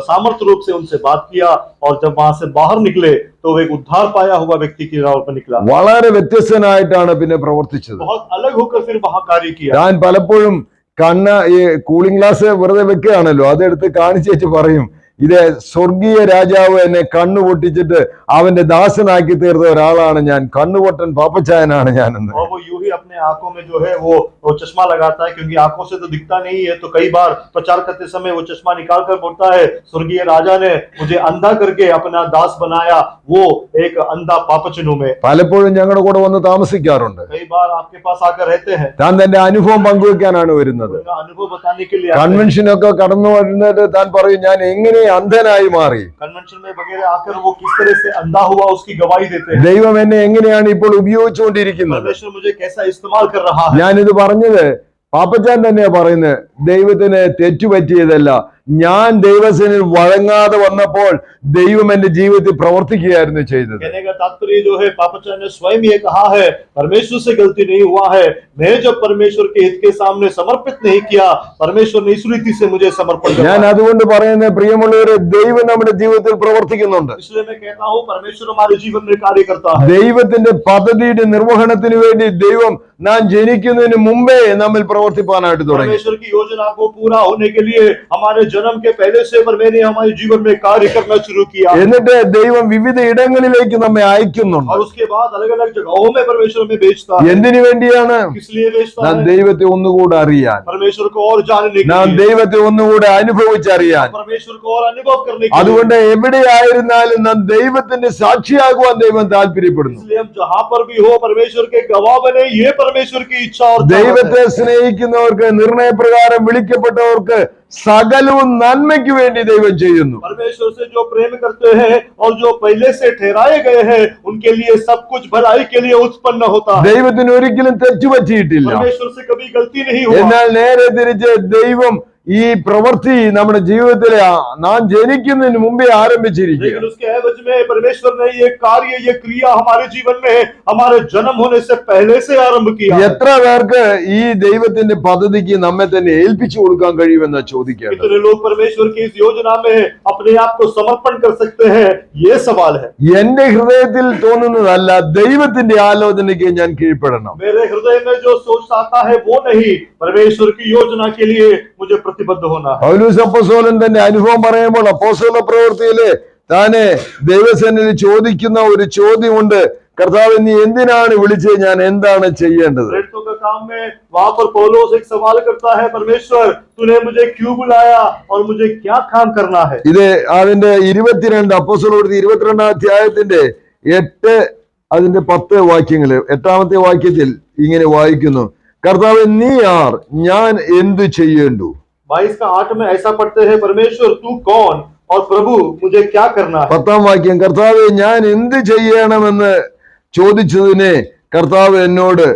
B: सामर्थ्य रूप से उनसे बात किया और जब वहां से बाहर निकले तो वो एक उद्धार पाया हुआ व्यक्ति की राह पर निकला.
A: വളരെ വ്യത്യസ്തനായിട്ടാണ് പിന്നെ പ്രവർത്തിച്ചത്.
B: बहुत अलग होकर फिर वहां कार्य किया.
A: താൻ പലപ്പോഴും കണ്ണ് ഈ കൂളിംഗ് ഗ്ലാസ് വെറുതെ വെക്കുകയാണല്ലോ, അതെടുത്ത് കാണിച്ചേച്ച് പറയും ഇത് സ്വർഗീയ രാജാവ് എന്നെ കണ്ണു പൊട്ടിച്ചിട്ട് അവന്റെ ദാസനാക്കി തീർത്ത ഒരാളാണ് ഞാൻ, കണ്ണുപൊട്ടൻ പാപ്പച്ചായനാണ് ഞാനെന്ന്.
B: और वो यूं ही अपने आंखों में जो है वो चश्मा लगाता है, क्योंकि आंखों से तो दिखता नहीं है, तो कई बार प्रचार करते समय वो चश्मा निकाल कर बोलता है स्वर्गीय राजा ने मुझे अंधा करके अपना दास बनाया, वो एक अंधा पापचनों में.
A: പലപ്പോഴും ഞങ്ങളുടെ കൂടെ വന്ന് താമസിക്കാറുണ്ട്.
B: कई बार आपके पास आकर रहते हैं.
A: താൻ തന്റെ അനുഭവം പങ്കുവെക്കാനാണ് വരുന്നത്.
B: उनका अनुभव बताने के लिए आते हैं.
A: കൺവെൻഷനൊക്കെ കടന്നു വരുന്നിട്ട് താൻ പറയും ഞാൻ എങ്ങനെ അന്ധനായി മാറി,
B: कन्वेंशन में वगैरह आकर वो किस तरह से अंधा हुआ उसकी गवाही देते हैं.
A: ദൈവം എന്നെ എങ്ങനെയാണ് ഇപ്പോൾ ഉപയോഗിച്ചുകൊണ്ടിരിക്കുന്നത്.
B: परमेश्वर मुझे कैसा इस्तेमाल कर रहा है.
A: ഞാനിത് പറഞ്ഞത് പാപ്പച്ചാൻ തന്നെയാ പറയുന്നത്, ദൈവത്തിന് തെറ്റുപറ്റിയതല്ല, ഞാൻ ദൈവസേനയിൽ വഴങ്ങാതെ വന്നപ്പോൾ ദൈവം എന്റെ ജീവിതത്തിൽ പ്രവർത്തിക്കുകയായിരുന്നു ചെയ്തത്.
B: कहने का तात्पर्य जो है पापचान ने स्वयं ये कहा है परमेश्वर से गलती नहीं हुआ है, मैं जब परमेश्वर के हित के सामने समर्पित नहीं किया, परमेश्वर ने इस रीति से मुझे समर्पण
A: ഞാൻ
B: किया.
A: അതുകൊണ്ട് പറയുന്നത് പ്രിയമുള്ളവരെ, ദൈവം നമ്മുടെ ജീവിതത്തിൽ പ്രവർത്തിക്കുന്നുണ്ട്.
B: इसलिए मैं कहता हूँ परमेश्वर हमारे जीवन में कार्य करता है.
A: ദൈവത്തിന്റെ പദ്ധതിയുടെ നിർവഹണത്തിന് വേണ്ടി ദൈവം നാം ജനിക്കുന്നതിന് മുമ്പേ നമ്മിൽ പ്രവർത്തിപ്പാനായിട്ട് തുടങ്ങി.
B: परमेश्वर की योजना को पूरा होने के लिए हमारे जन्म के पहले से मैंने हमारे जीवन में कार्य करना शुरू किया
A: എന്നിട്ട് ദൈവം വിവിധ ഇടങ്ങളിലേക്ക് നമ്മെ അയക്കുന്നുണ്ട്.
B: और उसके बाद अलग अलग जगहों में परमेश्वर हमें भेजता है।
A: എന്തിനു വേണ്ടിയാണ്?
B: किस लिए भेजता
A: നാം
B: है?
A: ദൈവത്തെ ഒന്നുകൂടെ അറിയാൻ,
B: परमेश्वर को और जानने के
A: നാം
B: लिए,
A: ദൈവത്തെ ഒന്നുകൂടെ അനുഭവിച്ചറിയാൻ.
B: परमेश्वर को और अनुभव करने के लिए।
A: അതുകൊണ്ട് എവിടെയായിരുന്നാലും നാം ദൈവത്തിന്റെ സാക്ഷിയാകുവാൻ ദൈവം താല്പര്യപ്പെടുന്നു.
B: इसलिए हम जहाँ पर भी हो परमेश्वर के गवाह बने, ये परमेश्वर की इच्छा और चाहत
A: ദൈവത്തെ
B: है।
A: സ്നേഹിക്കുന്നവർക്ക്, നിർണയപ്രകാരം വിളിക്കപ്പെട്ടവർക്ക് സകലവും നന്മയ്ക്ക് വേണ്ടി ദൈവം ചെയ്യുന്നു.
B: परमेश्वर से जो प्रेम करते हैं और जो पहले से ठहराए गए हैं, उनके लिए सब कुछ भलाई के लिए उत्पन्न होता है।
A: ദൈവത്തിന് ഒരിക്കലും തെറ്റുപറ്റിയിട്ടില്ല.
B: परमेश्वर से कभी गलती नहीं हुआ।
A: എന്നാൽ നേരെ തിരിച്ച് ദൈവം ഈ പ്രവൃത്തി നമ്മുടെ ജീവിതത്തിലെ നാം ജനിക്കുന്നതിന് മുമ്പേ ആരംഭിച്ചിരിക്കുക.
B: लेकिन उसके एवज में परमेश्वर ने ये कार्य, ये क्रिया हमारे जीवन में हमारे जन्म होने से पहले से आरंभ किया।
A: എത്ര പേർക്ക് ഈ ദൈവത്തിന്റെ പദ്ധതിക്ക് നമ്മെ തന്നെ ഏൽപ്പിച്ചു കൊടുക്കാൻ കഴിയുമെന്ന് ചോദിക്കേണ്ടത്.
B: कितने लोग परमेश्वर की इस योजना में अपने आप को समर्पण कर सकते हैं, ये सवाल है।
A: എന്റെ ഹൃദയത്തിൽ തോന്നുന്നതല്ല, ദൈവത്തിന്റെ ആലോചനയ്ക്ക് ഞാൻ കീഴ്പ്പെടണം.
B: मेरे हृदय में जो सोच आता है वो नहीं, परमेश्वर की योजना के लिए मुझे प्रतिबद्ध होना है।
A: പൗലോസ് അപ്പോസ്തലൻ തന്റെ അനുഭവം പറയുമ്പോൾ അപ്പോസ്തല പ്രവൃത്തിയില് താനെ ദൈവസന്നിധിയിൽ ചോദിക്കുന്ന ഒരു ചോദ്യമുണ്ട്. കർത്താവ്, നീ എന്തിനാണ് വിളിച്ചത്? ഞാൻ എന്താണ് ചെയ്യേണ്ടത്?
B: प्रेरितों का काम में वहां पर पौलुस एक सवाल करता है, परमेश्वर तूने मुझे क्यों बुलाया और मुझे क्या काम करना है?
A: ഇത് അതിന്റെ 22 അപ്പോസ്തലപ്രവൃത്തി 22 അധ്യായത്തിന്റെ 8 അതിന്റെ 10 വാക്യങ്ങള്. 8ാമത്തെ വാക്യത്തിൽ ഇങ്ങനെ വായിക്കുന്നു, കർത്താവ് നീ ആർ, ഞാൻ എന്തു ചെയ്യേണ്ടു?
B: 22 का 8 में ऐसा पढ़ते हैं, परमेश्वर तू कौन और प्रभु मुझे क्या करना है?
A: 10ാം വാക്യം, കർത്താവ് ഞാൻ എന്ത് ചെയ്യണമെന്ന് ചോദിച്ചതിനെ കർത്താവ് എന്നോട്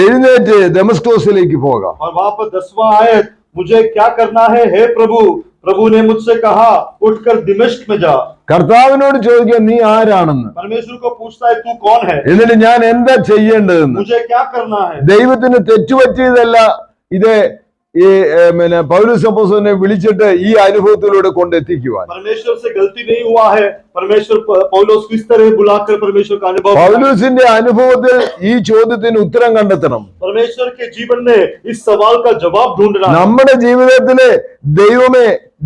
A: എഴുന്നേറ്റ് ദമസ്കോസിലേക്ക് പോകാം.
B: और वहां पर 10वां आयत, मुझे क्या करना है हे प्रभु? प्रभु ने मुझसे कहा उठकर दिमिश्क में जा।
A: കർത്താവിനോട് ചോദിക്കുക നീ ആരാണെന്ന്.
B: परमेश्वर को पूछता है तू कौन है,
A: എന്നിട്ട് ഞാൻ എന്താ ചെയ്യേണ്ടതെന്ന്.
B: मुझे क्या करना है?
A: ദൈവത്തിന് തെറ്റുപറ്റിയതല്ല ഇത്. ഈ പൗലോസ് അപ്പോസ്തലനെ വിളിച്ചിട്ട് ഈ അനുഭവത്തിലൂടെ കൊണ്ടെത്തിക്കുവാൻ.
B: परमेश्वर से गलती नहीं हुआ है, परमेश्वर पौलुस किस तरह बुलाकर परमेश्वर का अनुभव कराया।
A: പൗലോസിന്റെ അനുഭവത്തിൽ ഈ ചോദ്യത്തിന് ഉത്തരം കണ്ടെത്തണം.
B: परमेश्वर के जीवन में इस सवाल का जवाब ढूंढना है।
A: നമ്മുടെ ജീവിതത്തില്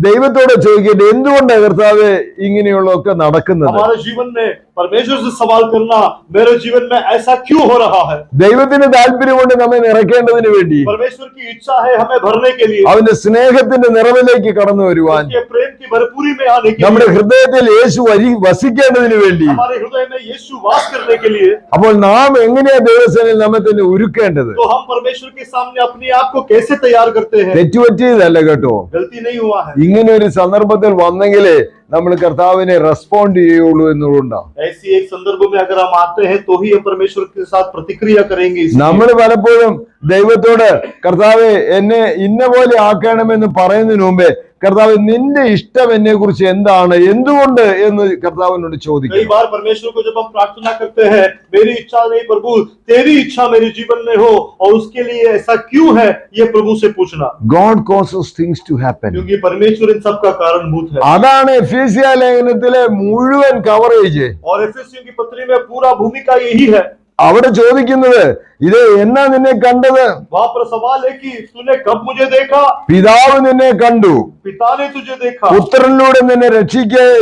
A: ദൈവത്തോടെ ചോദിക്കട്ടെ, എന്തുകൊണ്ടാണ് കർത്താവ് ഇങ്ങനെയുള്ളതൊക്കെ നടക്കുന്നത്?
B: हमारे जीवन में परमेश्वर से सवाल करना, मेरे जीवन में ऐसा क्यों हो रहा है?
A: ദൈവത്തിന് താല്പര്യമുണ്ട് നമ്മെ നിറയ്ക്കേണ്ടതിന് വേണ്ടി.
B: परमेश्वर की इच्छा है हमें भरने के लिए,
A: അവന്റെ സ്നേഹത്തിന്റെ നിറവിലേക്ക് കടന്നു വരുവാൻ,
B: उसके प्रेम की भरपूरी में आने के
A: നമ്മുടെ
B: लिए,
A: ഹൃദയത്തിൽ യേശു വസിക്കേണ്ടതിന് വേണ്ടി.
B: हमारे हृदय में यीशु वास करने के लिए।
A: അപ്പോൾ നാം എങ്ങനെയാ ദൈവസേനയിൽ നമ്മെ തന്നെ ഒരുക്കേണ്ടത്?
B: तो हम परमेश्वर के सामने अपने आप को कैसे तैयार करते हैं?
A: തെറ്റുപറ്റിയതല്ല കേട്ടോ.
B: गलती नहीं हुआ है।
A: ഇങ്ങനെ ഒരു സന്ദർഭത്തിൽ വന്നെങ്കിലേ നമ്മൾ കർത്താവിനെ റെസ്പോണ്ട് ചെയ്യുള്ളൂ എന്നുള്ളതുകൊണ്ടാണ്.
B: ऐसी एक संदर्भ में अगर हम आते हैं तो ही हम परमेश्वर के साथ प्रतिक्रिया करेंगे।
A: നമ്മൾ പലപ്പോഴും ദൈവത്തോട് കർത്താവെ എന്നെ ഇന്ന പോലെ ആക്കണമെന്ന് പറയുന്നതിന് മുമ്പേ കർത്താവ് നിന്റെ ഇഷ്ടം എന്നെ കുറിച്ച് എന്താണ്, എന്തുകൊണ്ട് എന്ന് കർത്താവിനോട്
B: कई
A: ചോദിക്കും.
B: बार परमेश्वर को जब हम प्रार्थना करते हैं, मेरी इच्छा नहीं प्रभु, तेरी इच्छा मेरे जीवन में हो और उसके लिए ऐसा क्यों है, ये प्रभु से पूछना,
A: God causes things to happen.
B: क्योंकि परमेश्वर इन सब का कारणभूत है।
A: അതാണ് എഫേസ്യ ലേഖനത്തിലെ മുഴുവൻ കവറേജ്.
B: और एफेसियों की पत्री में पूरा भूमिका यही है।
A: അവിടെ ചോദിക്കുന്നത് ഇത് എന്നാ നിന്നെ കണ്ടത്?
B: वहां पर सवाल है कि तूने कब मुझे देखा?
A: പിതാവ് നിന്നെ കണ്ടു,
B: पिता ने तुझे देखा,
A: പുത്രനിലൂടെ നിന്നെ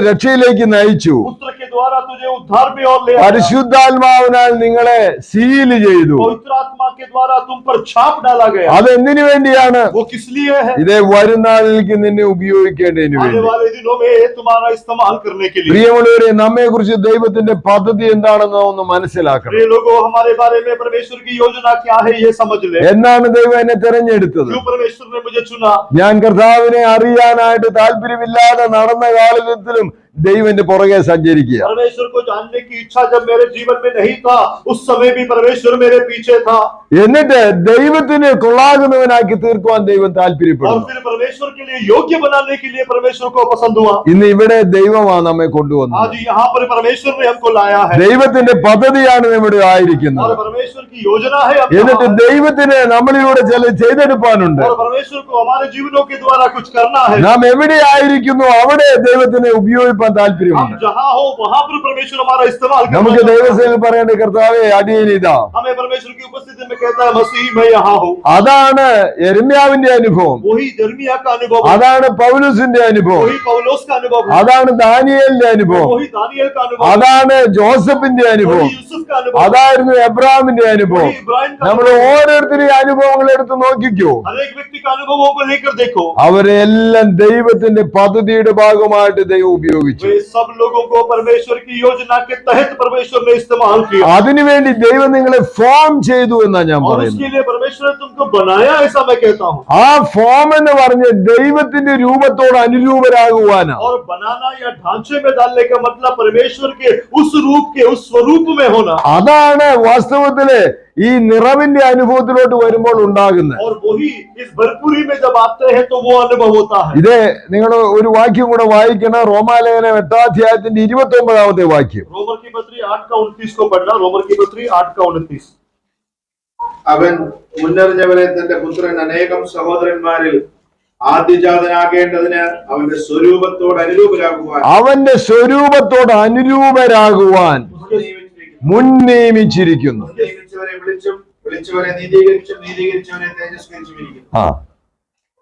A: രക്ഷയിലേക്ക് നയിച്ചു,
B: पुत्र के द्वारा तुझे उद्धार में और ले आया,
A: പരിശുദ്ധാത്മാവിനാൽ നിങ്ങളെ സീല് ചെയ്തു.
B: पवित्र आत्मा के द्वारा तुम पर छाप डाला गया।
A: അതെന്തിനു വേണ്ടിയാണ്?
B: वो किस लिए है?
A: ഇതേ വരുന്നാളിലേക്ക് നിന്നെ ഉപയോഗിക്കേണ്ടതിന്
B: आने
A: വേണ്ടി.
B: वाले दिनों में तुम्हारा इस्तेमाल करने के लिए।
A: പ്രിയമുള്ളവരെ, നമ്മെ കുറിച്ച് ദൈവത്തിന്റെ പദ്ധതി എന്താണെന്ന് ഒന്ന് മനസ്സിലാക്കണം.
B: प्रिय लोगों, हमारे बारे में परमेश्वर की योजना क्या है ये समझ ले।
A: എന്നാണ് ദൈവം എന്നെ തെരഞ്ഞെടുത്തത്?
B: क्यों परमेश्वर ने मुझे चुना?
A: ഞാൻ കർത്താവിനെ അറിയാനായിട്ട് താല്പര്യമില്ലാതെ നടന്ന കാലത്തിലും ദൈവം എന്റെ പുറകെ സഞ്ചരിക്കുക.
B: परमेश्वर को जानने की इच्छा जब मेरे जीवन में नहीं था, उस समय भी परमेश्वर मेरे पीछे था।
A: എന്നിട്ട് ദൈവത്തിന് കൊള്ളാകുന്നവനാക്കി തീർക്കുവാൻ ദൈവം
B: और
A: താല്പര്യപ്പെടുന്നു.
B: फिर परमेश्वर के लिए योग्य बनाने के लिए परमेश्वर को पसंद हुआ।
A: ഇന്ന് ഇവിടെ ദൈവമാണ് നമ്മെ കൊണ്ടുവന്നത്.
B: आज यहाँ पर परमेश्वर ने हमको लाया है
A: ദൈവത്തിന്റെ പദ്ധതിയാണ് നമ്മുടെ
B: और
A: ആയിരിക്കുന്നത്.
B: परमेश्वर की योजना है हम
A: എന്നിട്ട്
B: यहाँ।
A: ദൈവത്തിന് നമ്മളിലൂടെ ചില ചെയ്തെടുപ്പാനുണ്ട്.
B: और परमेश्वर को हमारे जीवनों के द्वारा कुछ करना है।
A: നാം എവിടെ ആയിരിക്കുന്നു അവിടെ ദൈവത്തിനെ ഉപയോഗിപ്പാൻ ഉപയോഗിപ്പാൻ താല്പര്യമുണ്ട്.
B: हम जहाँ हो वहाँ पर परमेश्वर हमारा इस्तेमाल करना
A: നമുക്ക്
B: चाहता है।
A: ദൈവസേനയിൽ പറയേണ്ട കർത്താവേ അടിയനിതാ.
B: हमें परमेश्वर की उपस्थिति में कहता है मसीह मैं यहाँ हूँ।
A: അതാണ് യെരമ്യാവിന്റെ അനുഭവം,
B: वही यिर्मयाह का अनुभव है,
A: അതാണ് പൗലോസിന്റെ അനുഭവം,
B: वही पौलुस का अनुभव है,
A: അതാണ് ദാനിയേലിന്റെ അനുഭവം,
B: वही दानिയേल का अनुभव है,
A: അതാണ് ജോസഫിന്റെ അനുഭവം,
B: वही यूसुफ का अनुभव है,
A: അതായിരുന്നു എബ്രാമിന്റെ അനുഭവം.
B: वही इब्राहिम का
A: നമ്മൾ
B: अनुभव है।
A: ഓരോരുത്തരും അനുഭവങ്ങൾ എടുത്ത് നോക്കിക്കോ.
B: हर एक व्यक्ति का अनुभवों को लेकर देखो,
A: അവരെല്ലാം ദൈവത്തിന്റെ പദ്ധതിയുടെ ഭാഗമായിട്ട് ദൈവം ഉപയോഗിച്ചു.
B: वे सब लोगों को परमेश्वर की योजना के तहत परमेश्वर ने इस्तेमाल किया।
A: അതിനുവേണ്ടി ദൈവം നിങ്ങളെ ഫോം ചെയ്തു എന്നാ ഞാൻ
B: और
A: പറയുന്നത്.
B: उसके लिए परमेश्वर ने तुमको बनाया, ऐसा मैं कहता हूँ।
A: ആ ഫോം എന്ന് പറഞ്ഞ് ദൈവത്തിന്റെ രൂപത്തോട് അനുരൂപരാകുവാനാ.
B: और बनाना या ढांचे में डालने का मतलब परमेश्वर के उस रूप के उस स्वरूप में होना।
A: അതാണ് വാസ്തവത്തില് ഈ നിറവിന്റെ അനുഭവത്തിലോട്ട് വരുമ്പോൾ ഉണ്ടാകുന്നത്.
B: और वही इस भरपूरी में जब आते हैं तो वो अनुभव होता है।
A: ഇത് നിങ്ങൾ ഒരു വാക്യം കൂടെ വായിക്കണം. റോമാലേഖനം 8-ാം അധ്യായത്തിന്റെ 29-ാമത്തെ വാക്യം.
B: रोमर की पत्री 8:29 को पढ़ना। रोमर की पत्री 8:29।
G: അവൻ മുന്നറിഞ്ഞവരെ തന്റെ പുത്രൻ അനേകം സഹോദരന്മാരിൽ ആദ്യജാതനാകേണ്ടതിന് അവന്റെ സ്വരൂപത്തോട് അനുരൂപരാകുവാൻ
A: അവന്റെ സ്വരൂപത്തോട് അനുരൂപരാകുവാൻ മുൻ നിയമിച്ചിരിക്കുന്നു.
G: നിയമിച്ചവരെ വിളിച്ചും വിളിച്ചവരെ നീതീകരിച്ചും നീതീകരിച്ചവരെ തേജസ്കരിച്ചും ഇരിക്കുന്നു.
A: ആ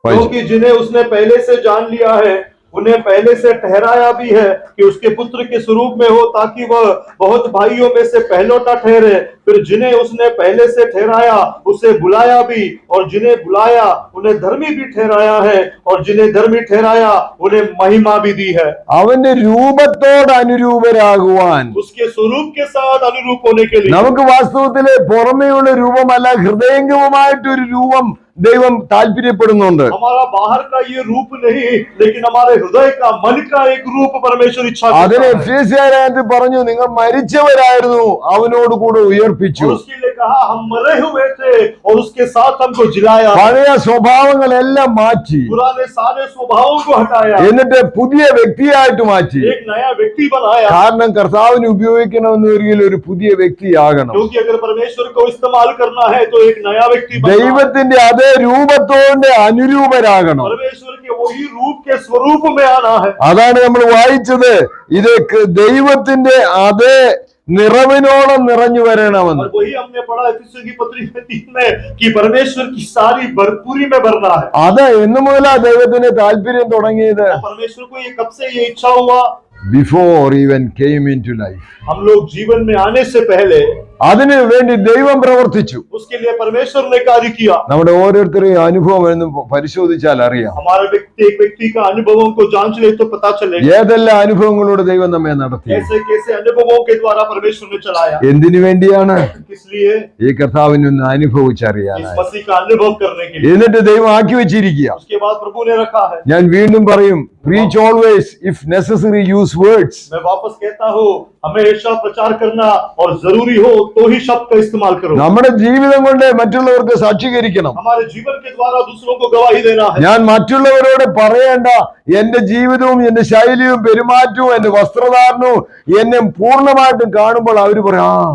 B: क्योंकि जिन्हें उसने पहले से जान लिया है उन्हें पहले से ठहराया भी है कि उसके पुत्र के स्वरूप में हो, ताकि वह बहुत भाइयों में से पहलौठा ठहरे। फिर जिन्हें उसने पहले से ठहराया उसे बुलाया भी, और जिन्हें बुलाया उन्हें धर्मी भी ठहराया है, और जिन्हें धर्मी ठहराया उन्हें महिमा भी दी है।
A: അവന്റെ രൂപത്തോട് അനുരൂപരാകുവാൻ.
B: उसके स्वरूप के साथ अनुरूप होने के लिए
A: നമുക്ക് വാസ്തവത്തില് പുറമേയുള്ള രൂപമല്ല, ഹൃദയംഗമമായിട്ടൊരു രൂപം ദൈവം താല്പര്യപ്പെടുന്നുണ്ട്.
B: हमारा बाहर का ये रूप नहीं, लेकिन हमारे हृदय का मन का एक रूप परमेश्वर इच्छा
A: അതിന്
B: करता है।
A: എഫേസ്യരായത് പറഞ്ഞു, നിങ്ങൾ മരിച്ചവരായിരുന്നു, അവനോട് കൂടെ ഉയർപ്പിച്ചു.
B: और उसके लिए कहा हम मरे हुए थे और उसके साथ हमको जिलाया।
A: പഴയ സ്വഭാവങ്ങളെല്ലാം മാറ്റി
B: पुराने सारे स्वभावों को हटाया,
A: എന്നിട്ട് പുതിയ വ്യക്തിയായിട്ട് മാറ്റി.
B: एक नया व्यक्ति बनाया।
A: കാരണം കർത്താവിന് ഉപയോഗിക്കണമെന്നൊരിക്കൽ ഒരു പുതിയ വ്യക്തിയാകണം.
B: क्योंकि अगर परमेश्वर को इस्तेमाल करना है तो एक नया व्यक्ति बनना है।
A: ദൈവത്തിന്റെ അതേ രൂപത്തോടെ അനുരൂപരാകണം.
B: परमेश्वर के वही रूप के स्वरूप में आना है।
A: അതാണ് നമ്മൾ വായിച്ചത്. ഇത് ദൈവത്തിന്റെ അതേ നിറവിനോളം നിറഞ്ഞു വരണമെന്ന്.
B: और वही हमने पढ़ा एफिसियों की पत्री में 3 में कि परमेश्वर की सारी भरपूरी में भरना है।
A: അത് എന്നു മുതലാ ദൈവത്തിന്റെ താല്പര്യം തുടങ്ങിയത്?
B: और परमेश्वर को ये कब से ये इच्छा हुआ?
A: Before even came in to life.
B: हम लोग जीवन में आने से पहले
A: അതിനു വേണ്ടി ദൈവം പ്രവർത്തിച്ചു.
B: उसके लिए परमेश्वर ने कार्य किया।
A: നമ്മുടെ ഓരോരുത്തരെയും അനുഭവം എന്ന് പരിശോധിച്ചാൽ അറിയാം.
B: हमारे एक व्यक्ति का अनुभवों को जांच ले तो पता चलेगा
A: ഏതെല്ലാം അനുഭവങ്ങളിലൂടെ ദൈവം നമ്മെ നടത്തി.
B: कैसे कैसे अनुभवों के द्वारा परमेश्वर ने चलाया।
A: എന്തിനു വേണ്ടിയാണ്?
B: किस लिए?
A: ഈ കർത്താവിനൊന്ന്
B: इस
A: അനുഭവിച്ചറിയാനായി.
B: मसीह का अनुभव करने के लिए।
A: എന്നിട്ട് ദൈവം ആക്കി വെച്ചിരിക്കുക.
B: उसके बाद प्रभु ने रखा है।
A: ഞാൻ വീണ്ടും പറയും, preach always, if necessary use words.
B: मैं वापस कहता हूँ हमेशा प्रचार करना और जरूरी हो तो ही शब्द का इस्तेमाल करो।
A: നമ്മുടെ ജീവിതം കൊണ്ട് മറ്റുള്ളവർക്ക് സാക്ഷീകരിക്കണം.
B: हमारे जीवन के द्वारा दूसरों को गवाही देना है।
A: ഞാൻ മറ്റുള്ളവരോട് പറയേണ്ട എന്റെ ജീവിതവും എന്റെ ശൈലിയും പെരുമാറ്റവും എന്റെ വസ്ത്രധാരണവും എന്നെ പൂർണ്ണമായിട്ടും കാണുമ്പോൾ അവര് പറയാം, ആ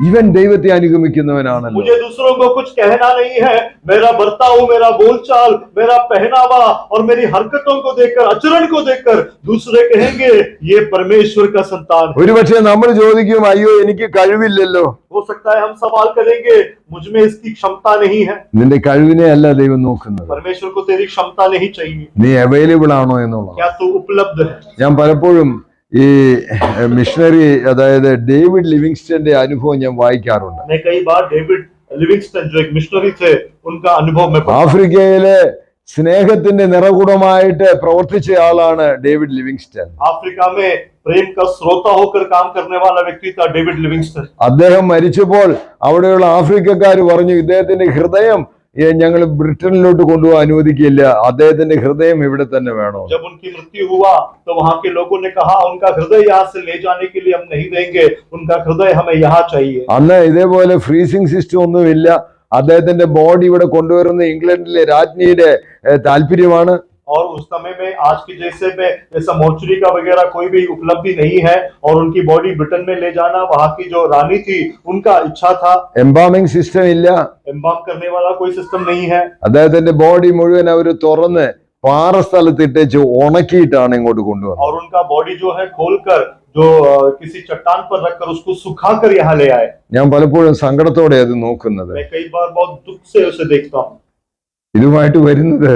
A: ഇവൻ ദൈവത്തെ അനുഗമിക്കുന്നവനാണല്ലോ.
B: मुझे दूसरों को कुछ कहना नहीं है। मेरा बर्ताव, मेरा बोलचाल, मेरा पहनावा और मेरी हरकतों को देखकर, आचरण को देखकर दूसरे कहेंगे ये परमेश्वर का संतान है।
A: ഒരുപക്ഷെ നമ്മൾ ചോദിക്കും, അയ്യോ എനിക്ക് കഴിവില്ലല്ലോ.
B: हो सकता है हम सवाल करेंगे मुझ में इसकी क्षमता नहीं है।
A: നിന്റെ കഴിവിനെ അല്ല ദൈവം നോക്കുന്നത്,
B: परमेश्वर को तेरी क्षमता नहीं चाहिए,
A: നീ അവൈലബിൾ ആണോ എന്നുള്ളത്.
B: क्या तू उपलब्ध है।
A: ഞാൻ പലപ്പോഴും ഈ മിഷണറി, അതായത് ഡേവിഡ് ലിവിങ്സ്റ്റന്റെ അനുഭവം ഞാൻ വായിക്കാറുണ്ട്.
B: मैं कई बार डेविड लिविंगस्टन जो एक मिशनरी थे उनका अनुभव में पढ़ा।
A: ആഫ്രിക്കയിലെ സ്നേഹത്തിന്റെ നിറകുടമായിട്ട് പ്രവർത്തിച്ച ആളാണ് ഡേവിഡ് ലിവിങ്സ്റ്റൺ.
B: अफ्रीका में प्रेम का स्रोता होकर काम करने वाला व्यक्ति था डेविड लिविंगस्टन।
A: അദ്ദേഹം മരിച്ചപ്പോൾ അവിടെയുള്ള ആഫ്രിക്കക്കാർ പറഞ്ഞു, ഇദ്ദേഹത്തിന്റെ ഹൃദയം ഞങ്ങൾ ബ്രിട്ടനിലോട്ട് കൊണ്ടുപോകാൻ അനുവദിക്കില്ല, അദ്ദേഹത്തിന്റെ ഹൃദയം ഇവിടെ തന്നെ വേണോ.
B: जब उनकी मृत्यु हुआ तो वहां के लोगों ने कहा उनका हृदय यहाँ से ले जाने के लिए हम नहीं देंगे, उनका हृदय हमें यहाँ चाहिए।
A: അന്ന് ഇതേപോലെ ഫ്രീസിംഗ് സിസ്റ്റം ഒന്നുമില്ല. അദ്ദേഹത്തിന്റെ ബോഡി ഇവിടെ കൊണ്ടുവരുന്ന ഇംഗ്ലണ്ടിലെ രാജ്ഞിയുടെ താല്പര്യമാണ്.
B: और उस समय में आज के जैसे में जैसा मोर्चरी का वगैरह कोई भी उपलब्धि नहीं है, और उनकी बॉडी ब्रिटेन में ले जाना वहां की जो रानी थी उनका इच्छा था।
A: എംബാമിംഗ് സിസ്റ്റം ഇല്ല.
B: एम्बाम करने वाला कोई सिस्टम नहीं है।
A: അദ്ദേഹത്തിന്റെ ബോഡി മുഴുവൻ അവർ തുറന്ന് പാറസ്ഥലത്തിട്ടേച്ച് ഉണക്കിയിട്ടാണ് ഇങ്ങോട്ട് കൊണ്ടുവന്നത്.
B: और उनका बॉडी जो है खोलकर जो किसी चट्टान पर रखकर उसको सुखाकर यहाँ ले आए।
A: ഞാൻ പലപ്പോഴും സങ്കടത്തോടെ അത് നോക്കുന്നത്.
B: मैं कई बार बहुत दुख से उसे देखता हूँ।
A: ഇതുമായിട്ട് വരുന്നത്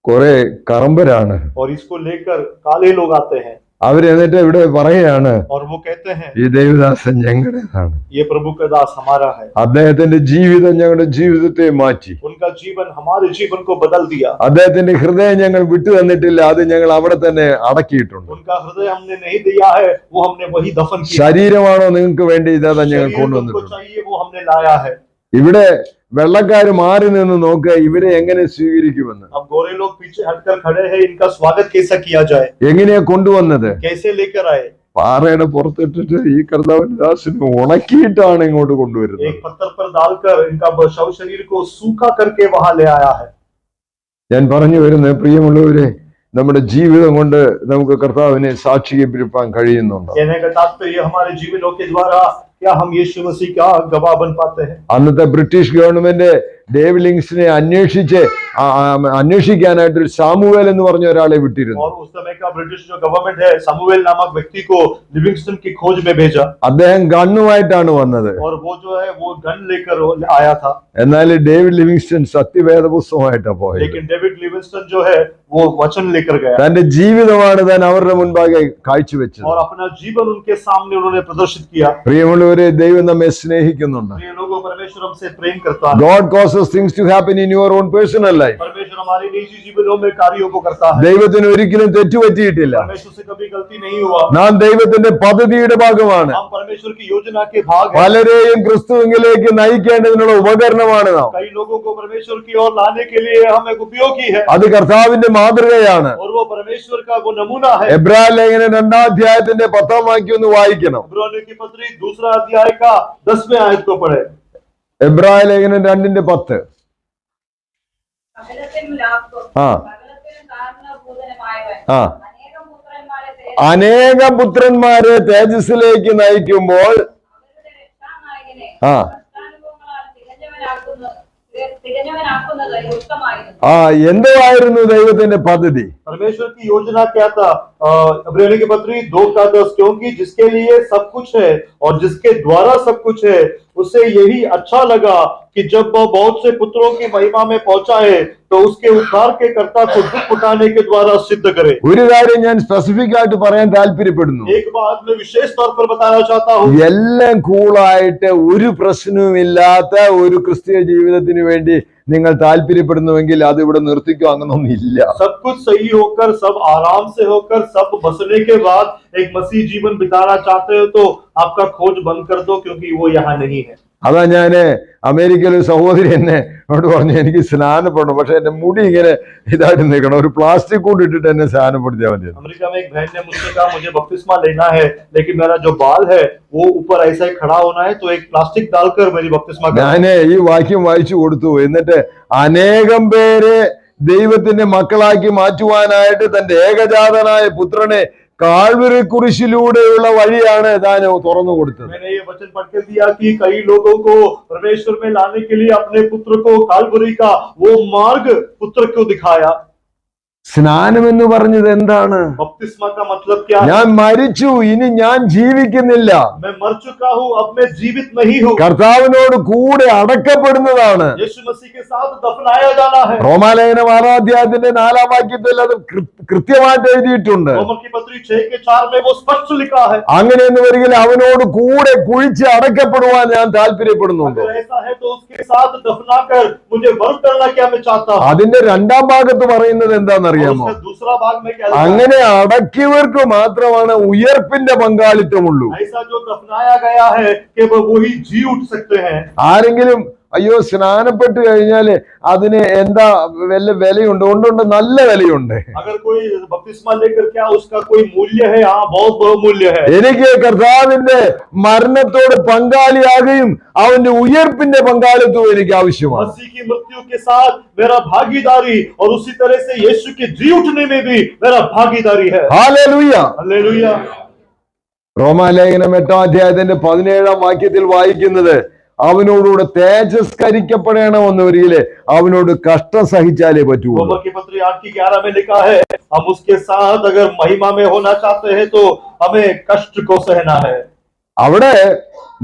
A: കുറെ കറമ്പരാണ്.
B: और इसको लेकर काले लोग आते हैं
A: അവരെന്നിട്ട് ഇവിടെ പറയുകയാണ്,
B: और वो कहते हैं
A: ഈ ദേവദാസൻ ഞങ്ങളുടേതാണ്,
B: ये प्रभु का दास हमारा है।
A: അദ്ദേഹത്തിന്റെ ജീവിതം ഞങ്ങളുടെ ജീവിതത്തെ മാറ്റി,
B: उनका जीवन हमारे जीवन को बदल दिया।
A: അദ്ദേഹത്തിന്റെ ഹൃദയം ഞങ്ങൾ വിട്ടു തന്നിട്ടില്ല, അത് ഞങ്ങൾ അവിടെ തന്നെ അടക്കിയിട്ടുണ്ട്.
B: उनका हृदय हमने नहीं दिया है, वो हमने वही दफन किया।
A: ശരീരമാണോ നിങ്ങൾക്ക് വേണ്ടി ഇതാ ഞങ്ങൾ
B: शरीर तुमको
A: കൊണ്ടുവന്നിട്ടുണ്ട്.
B: चाहिए वो हमने लाया है।
A: ഇവിടെ വെള്ളക്കാര് മാറി നിന്ന് നോക്കുക ഇവരെ എങ്ങനെ സ്വീകരിക്കുമെന്ന്.
B: अब गोरे लोग पीछे हटकर खड़े हैं, इनका स्वागत कैसा किया जाए,
A: എങ്ങനെയാ കൊണ്ടുവന്നത്?
B: कैसे लेकर आए?
A: പാറയുടെ പുറത്തിട്ടിട്ട് ഈ കർത്താവിന്റെ ദാസിനെ ഉണക്കിയിട്ടാണ് ഇങ്ങോട്ട് കൊണ്ടുവരുന്നത്.
B: एक पत्थर पर डालकर इनका शव शरीर को सूखा करके वहां ले आया है।
A: ഞാൻ പറഞ്ഞു വരുന്നത്, പ്രിയമുള്ളവരെ, നമ്മുടെ ജീവിതം കൊണ്ട് നമുക്ക് കർത്താവിനെ സാക്ഷീകരിക്കാൻ കഴിയുന്നുണ്ടോ?
B: कहने का तात्पर्य हमारे जीवनों के द्वारा क्या हम यीशु मसीह का गवाह बन पाते हैं?
A: അന്നത്തെ ബ്രിട്ടീഷ് ഗവൺമെന്റ് ഡേവിഡ് ലിവിങ്സ്റ്റനെ അന്വേഷിക്കാനായിട്ട് ഒരു സാമുവേൽ എന്ന് പറഞ്ഞ ഒരാളെ വിട്ടിരുന്നു.
B: और उस समय का ब्रिटिश जो गवर्नमेंट है समुएल नामक व्यक्ति को लिविंगस्टन की खोज में भेजा।
A: അദ്ദേഹം ഗണ്ണുമായിട്ടാണ് വന്നത്.
B: और वो जो है वो गन लेकर आया था।
A: എന്നാൽ ഡേവിഡ് ലിവിങ്സ്റ്റൺ സത്യവേദ പുസ്തകമായിട്ടാണ് പോയത്.
B: लेकिन डेविड लिविंगस्टन जो है वो वचन लेकर गया
A: തന്റെ ജീവിതമാണ് താൻ അവരുടെ മുൻപാകെ കാഴ്ചവെച്ചത്.
B: और अपना जीवन उनके सामने उन्होंने प्रदर्शित किया।
A: പ്രിയമുള്ളവരെ, ദൈവം നമ്മെ സ്നേഹിക്കുന്നുണ്ട്.
B: प्रिय लोगों, परमेश्वर हमसे प्रेम करता है।
A: God causes things to happen in your own personal life.
B: परमेश्वर हमारे निजी जीवनों में कार्यों को करता है।
A: ദൈവത്തിന് ഒരിക്കലും തെറ്റുപറ്റിയിട്ടില്ല.
B: परमेश्वर से कभी गलती नहीं हुआ।
A: നാം ദൈവത്തിന്റെ പദ്ധതിയുടെ ഭാഗമാണ്.
B: हम परमेश्वर की योजना के भाग हैं।
A: പലരെയും ക്രിസ്തുവിലേക്ക് നയിക്കേണ്ടതിനുള്ള ഉപകരണമാണ് നാം.
B: कई लोगों को परमेश्वर की ओर लाने के लिए हम एक उपयोगी है।
A: അത് കർത്താവിന്റെ മാതൃകയാണ്.
B: और वो परमेश्वर का वो नमूना है।
A: എബ്രായ ലേഖനം 2-ാം അധ്യായത്തിന്റെ 10-ാം വാക്യം ഒന്ന് വായിക്കണം.
B: इब्रानियों की पत्री 2 अध्याय का 10वें आयत को पढ़े।
A: എബ്രായ ലേഖനം 2:10. ആ ആ അനേകം പുത്രന്മാരെ തേജസ്സിലേക്ക് നയിക്കുമ്പോൾ ആ എന്തുവായിരുന്നു ദൈവത്തിന്റെ പദ്ധതി?
B: परमेश्वर की योजना क्या था? इब्रानियों की पत्री 2:10, क्योंकि जिसके लिए सब कुछ है और जिसके द्वारा सब कुछ है उसे यही अच्छा लगा कि जब वह बहुत से पुत्रों की महिमा में पहुंचाए तो उसके उद्धार के कर्ता को दुख उठाने के द्वारा सिद्ध करे।
A: ഒരു കാര്യം ഞാൻ സ്പെസിഫിക് ആയിട്ട് പറയാൻ താല്പര്യപ്പെടുന്നു.
B: एक बात मैं विशेष तौर पर बताना चाहता हूँ।
A: എല്ലാം കൂളായിട്ട് ഒരു പ്രശ്നവുമില്ലാത്ത ഒരു ക്രിസ്തീയ ജീവിതത്തിന് വേണ്ടി നിങ്ങൾ താല്പര്യപ്പെടുന്നുവെങ്കിൽ അത് ഇവിടെ നിർത്തിക്കോ, അങ്ങനൊന്നും ഇല്ല.
B: सब कुछ सही होकर, सब आराम से होकर, सब बसने के बाद एक मसीह जीवन बिताना चाहते हो तो आपका खोज बंद कर दो, क्योंकि वो यहाँ नहीं है।
A: അതാ ഞാന് അമേരിക്കയിൽ ഒരു സഹോദരി എന്നെ എന്നോട് പറഞ്ഞു, എനിക്ക് സ്നാനപ്പെടണം, പക്ഷെ എന്റെ മുടി ഇങ്ങനെ ഇതായിട്ട് നിൽക്കണം, ഒരു പ്ലാസ്റ്റിക് കൂടി ഇട്ടിട്ട് എന്നെ സ്നാനപ്പെടുത്തിയാൽ മതി.
B: अमेरिका में एक बहन ने मुझसे कहा मुझे बपतिस्मा लेना है, लेकिन मेरा जो बाल है वो ऊपर ऐसा ही खड़ा होना है, तो एक प्लास्टिक डालकर मेरी बपतिस्मा करो।
A: ഞാന് ഈ വാക്യം വായിച്ചു കൊടുത്തു. എന്നിട്ട് അനേകം പേരെ ദൈവത്തിന്റെ മക്കളാക്കി മാറ്റുവാനായിട്ട് തന്റെ ഏകജാതനായ പുത്രനെ കാൽവരി കുരിശിലൂടെയുള്ള വഴിയാണ് താൻ തുറന്നു കൊടുത്തത്.
B: मैंने ये वचन पढ़ के दिया कि कई लोगों को परमेश्वर में लाने के लिए अपने पुत्र को कालवरी का वो मार्ग पुत्र को दिखाया।
A: സ്നാനം എന്ന് പറഞ്ഞത് എന്താണ്?
B: बपतिस्मा का मतलब क्या है?
A: ഞാൻ മരിച്ചു, ഇനി ഞാൻ ജീവിക്കുന്നില്ല,
B: मैं मर चुका हूँ, अब मैं जीवित नहीं हूँ,
A: കർത്താവിനോട് കൂടെ അടക്കപ്പെടുന്നതാണ്.
B: यीशु मसीह के साथ दफनाया जाना है।
A: റോമാലേഖനം 6-ാം അധ്യായത്തിന്റെ 4-ാം വാക്യത്തിൽ അത് കൃത്യമായിട്ട് എഴുതിയിട്ടുണ്ട്.
B: रोमन की पत्री 6:4 में वो स्पष्ट लिखा है।
A: അങ്ങനെയെന്ന് വരികിൽ അവനോട് കൂടെ കുഴിച്ച് അടക്കപ്പെടുവാൻ ഞാൻ താല്പര്യപ്പെടുന്നുണ്ട്.
B: अगर ऐसा है तो उसके साथ दफना कर मुझे वर्ग करना क्या मैं चाहता हूँ।
A: അതിന്റെ 2-ാം ഭാഗത്ത് പറയുന്നത് എന്താണെന്നറിയാമോ?
B: उसका दूसरा भाग में क्या लिखा है?
A: അങ്ങനെ അടക്കിയവർക്ക് മാത്രമാണ് ഉയർപ്പിന്റെ പങ്കാളിത്തമുള്ളൂ.
B: ऐसा जो दफनाया गया है केवल वही जी उठ सकते हैं।
A: ആരെങ്കിലും അയ്യോ സ്നാനപ്പെട്ട് കഴിഞ്ഞാല് അതിന് എന്താ വല്ല വിലയുണ്ട്? ഉണ്ടുണ്ട്, നല്ല വിലയുണ്ട്.
B: अगर कोई बपतिस्मा लेकर क्या उसका कोई मूल्य है? हाँ, बहुत बहुमूल्य है।
A: എനിക്ക് കർത്താവിന്റെ മരണത്തോട് പങ്കാളിയാകുകയും അവന്റെ ഉയർപ്പിന്റെ പങ്കാളിത്തവും എനിക്ക് ആവശ്യമാണ്.
B: मसीह की मृत्यु के साथ मेरा भागीदारी और उसी तरह से यीशु के जी उठने में भी मेरा भागीदारी है।
A: ഹല്ലേലൂയ.
B: हालेलुया।
A: റോമാലേഖനം 8-ാം അധ്യായത്തിന്റെ 17-ാം വാക്യത്തിൽ വായിക്കുന്നത്, അവനോടുകൂടെ തേജസ്കരിക്കപ്പെടണമെന്ന് വരികിലെ അവനോട് കഷ്ടം സഹിച്ചാലേ പറ്റൂ.
B: रोमर की पत्री 8:11 में लिखा है, हम उसके साथ अगर महिमा में होना चाहते हैं तो हमें कष्ट को सहना है.
A: അവിടെ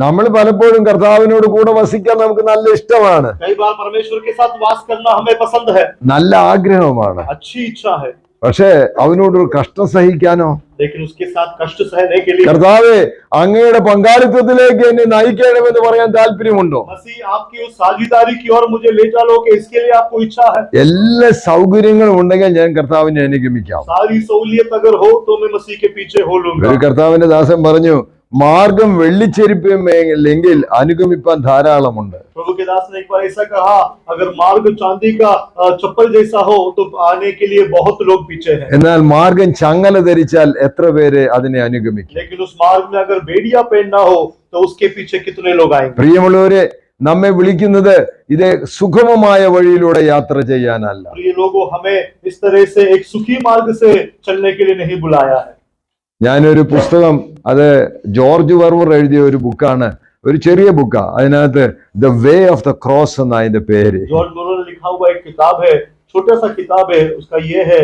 A: നമ്മൾ പലപ്പോഴും കർത്താവിനോട് കൂടെ വസിക്കാൻ നമുക്ക് നല്ല ഇഷ്ടമാണ്,
B: कई बार परमेश्वर के साथ वास करना हमें पसंद है,
A: നല്ല ആഗ്രഹമാണ്.
B: अच्छी इच्छा है,
A: പക്ഷേ അവനോടൊരു കഷ്ടം സഹിക്കാനോ?
B: लेकिन उसके साथ कष्ट सहने के लिए
A: കർത്താവേ, അങ്ങയുടെ പങ്കാളിത്തത്തിലേക്ക് എന്നെ നയിക്കണമെന്ന് പറയാൻ താല്പര്യമുണ്ടോ?
B: मसीह आपकी उस साझेदारी की ओर मुझे ले चलो कि इसके लिए आपको इच्छा है.
A: എല്ലാ സൗകര്യങ്ങളും ഉണ്ടെങ്കിൽ ഞാൻ കർത്താവിനെ അനുഗമിക്കാം.
B: सारी सहूलियत अगर हो तो मैं मसीह के पीछे हो लूंगा.
A: ഒരു കർത്താവിന്റെ ദാസൻ പറഞ്ഞു, മാർഗം വെള്ളിച്ചെരിപ്പില്ലെങ്കിൽ അനുഗമിപ്പാൻ ധാരാളമുണ്ട്.
B: प्रभु के दास ने एक बार ऐसा कहा, अगर मार्ग चांदी का चप्पल जैसा हो तो आने के लिए बहुत लोग पीछे हैं,
A: എന്നാൽ മാർഗം ചങ്ങല ധരിച്ചാൽ എത്ര പേര് അതിനെ അനുഗമിക്കും?
B: लेकिन उस मार्ग में अगर बेड़िया पहनना हो तो उसके पीछे कितने लोग आएंगे.
A: പ്രിയമുള്ളവരെ, നമ്മെ വിളിക്കുന്നത് ഇത് സുഗമമായ വഴിയിലൂടെ യാത്ര ചെയ്യാനല്ല.
B: प्रिय लोगों, हमें इस तरह से एक सुखी मार्ग से चलने के लिए नहीं बुलाया है.
A: ഞാനൊരു പുസ്തകം, അത് ജോർജ് വെർവർ എഴുതിയ ഒരു ബുക്കാണ്, ഒരു ചെറിയ ബുക്കാ. അതിനകത്ത് the way of the cross എന്ന അതിന്റെ പേര്.
B: जॉर्ज मुर्रे ने लिखा हुआ एक किताब है, छोटा सा किताब है, उसका ये है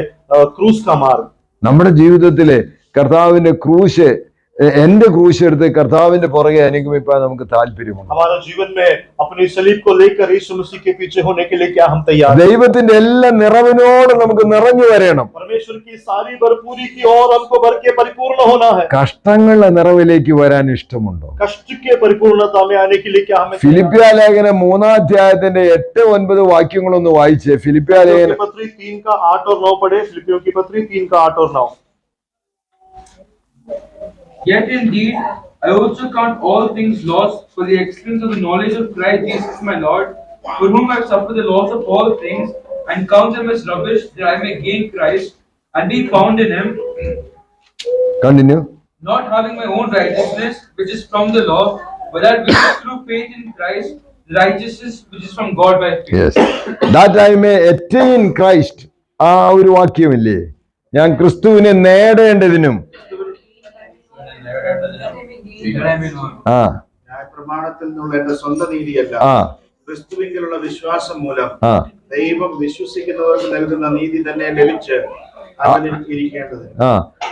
B: क्रूस का मार्ग.
A: നമ്മുടെ ജീവിതത്തിലെ കർത്താവിന്റെ ക്രൂശ്, എന്റെ ക്രൂശ് എടുത്ത് കർത്താവിന്റെ പുറകെ അനുഗമിപ്പാൻ നമുക്ക് താല്പര്യമുണ്ട്.
B: हमारा जीवन में अपनी सलीब को लेकर यीशु मसीह के पीछे होने के लिए क्या हम तैयार हैं?
A: ദൈവത്തിന്റെ എല്ലാ നിറവിനോട് നമുക്ക് നിറഞ്ഞു വരണം.
B: परमेश्वर की सारी भरपूरी की ओर हमको भर के परिपूर्ण होना है.
A: കഷ്ടങ്ങളുടെ നിറവിലേക്ക് വരാൻ ഇഷ്ടമുണ്ടോ?
B: कष्ट के परिपूर्णता में आने के लिए क्या हमें
A: ഫിലിപ്പിയ ലേഖനം 3-ന്റെ 8-9 വാക്യങ്ങളൊന്ന് വായിച്ചേ. ഫിലിപ്പിയ ലേഖനം
B: पत्री 3 का 8 और 9 पढ़े. फिलिपियों की पत्री 3 का 8 और 9.
C: Yet indeed, I also count all things lost for the excellence of the knowledge of Christ Jesus my Lord, for whom I have suffered the loss of all things, and count them as rubbish, that I may gain Christ, and be found in him,
A: continue.
C: not having my own righteousness, which is from the law, but that which is through faith in Christ, the righteousness which is from God by faith.
A: Yes. That I may attain Christ. ആ ഒരു വാക്യമില്ലേ? ഞാൻ ക്രിസ്തുവിനെ നേടേണ്ടതിനും. ആ
G: ന്യായപ്രമാണത്തിൽ നിന്നുള്ള എന്റെ സ്വന്തം നീതിയല്ല,
A: ആ
G: ക്രിസ്തുവിലുള്ള വിശ്വാസം മൂലം
A: ആ
G: ദൈവം വിശ്വസിക്കുന്നവർക്ക് നൽകുന്ന നീതി തന്നെ ലഭിച്ച് അവനിൽ ഇരിക്കേണ്ടത്.
A: ആ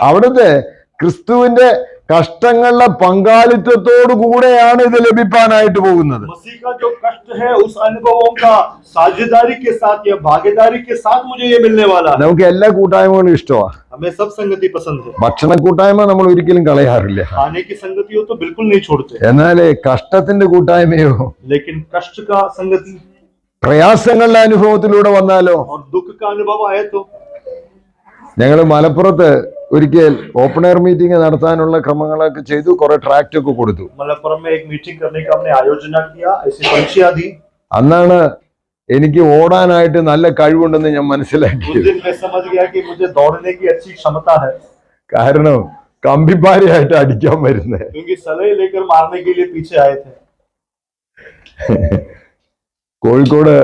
A: അവിടുത്തെ ക്രിസ്തുവിന്റെ കഷ്ടങ്ങളുടെ പങ്കാളിത്തത്തോടു കൂടെയാണ് ഇത് ലഭിക്കാനായിട്ട് പോകുന്നത്.
B: मसीह का जो कष्ट है उस अनुभवों का साझेदारी के साथ या भागीदारी के साथ मुझे ये मिलने वाला है.
A: നമുക്ക് എല്ലാ കൂട്ടായ്മകളും ഇഷ്ടമാണ്.
B: हमें सब संगति पसंद है.
A: ഭക്ഷണ കൂട്ടായ്മ നമ്മൾ ഒരിക്കലും കളയാറില്ല.
B: खाने की संगति हो तो बिल्कुल नहीं छोड़ते,
A: എന്നാൽ കഷ്ടത്തിന്റെ കൂട്ടായ്മയോ,
B: लेकिन कष्ट का संगति
A: പ്രയാസങ്ങളുടെ അനുഭവത്തിലൂടെ വന്നാലോ?
B: और दुख का अनुभव आए तो.
A: ഞങ്ങൾ മലപ്പുറത്ത് ഒരിക്കൽ ഓപ്പൺ എയർ മീറ്റിംഗ് നടത്താനുള്ള ക്രമങ്ങളൊക്കെ ചെയ്തു, കുറെ ട്രാക്റ്റ് ഒക്കെ കൊടുത്തു.
B: मलप्पुरम में एक मीटिंग करने का हमने आयोजना किया, ऐसी पर्चियां दी.
A: അന്നാണ് എനിക്ക് ഓടാനായിട്ട് നല്ല കഴിവുണ്ടെന്ന് ഞാൻ
B: उस
A: മനസ്സിലാക്കിയത്.
B: दिन मैं समझ गया कि मुझे दौड़ने की अच्छी क्षमता है,
A: കാരണം കമ്പിപ്പാരയായിട്ട് അടിക്കാൻ വരുന്നത്.
B: क्योंकि सलाह लेकर मारने के लिए पीछे आए थे.
A: കോഴിക്കോട്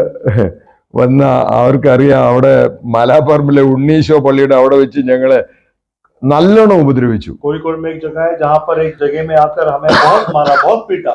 A: വന്ന അവർക്കറിയാം, അവിടെ മലാപ്പറമ്പിലെ ഉണ്ണീശോ പള്ളിയുടെ അവിടെ വെച്ച് ഞങ്ങളെ നല്ലോണം ഉപദ്രവിച്ചു.
B: कोഴിക്കോട് में एक जगह है जहां पर एक जगह में आकर हमें बहुत मारा, बहुत पीटा.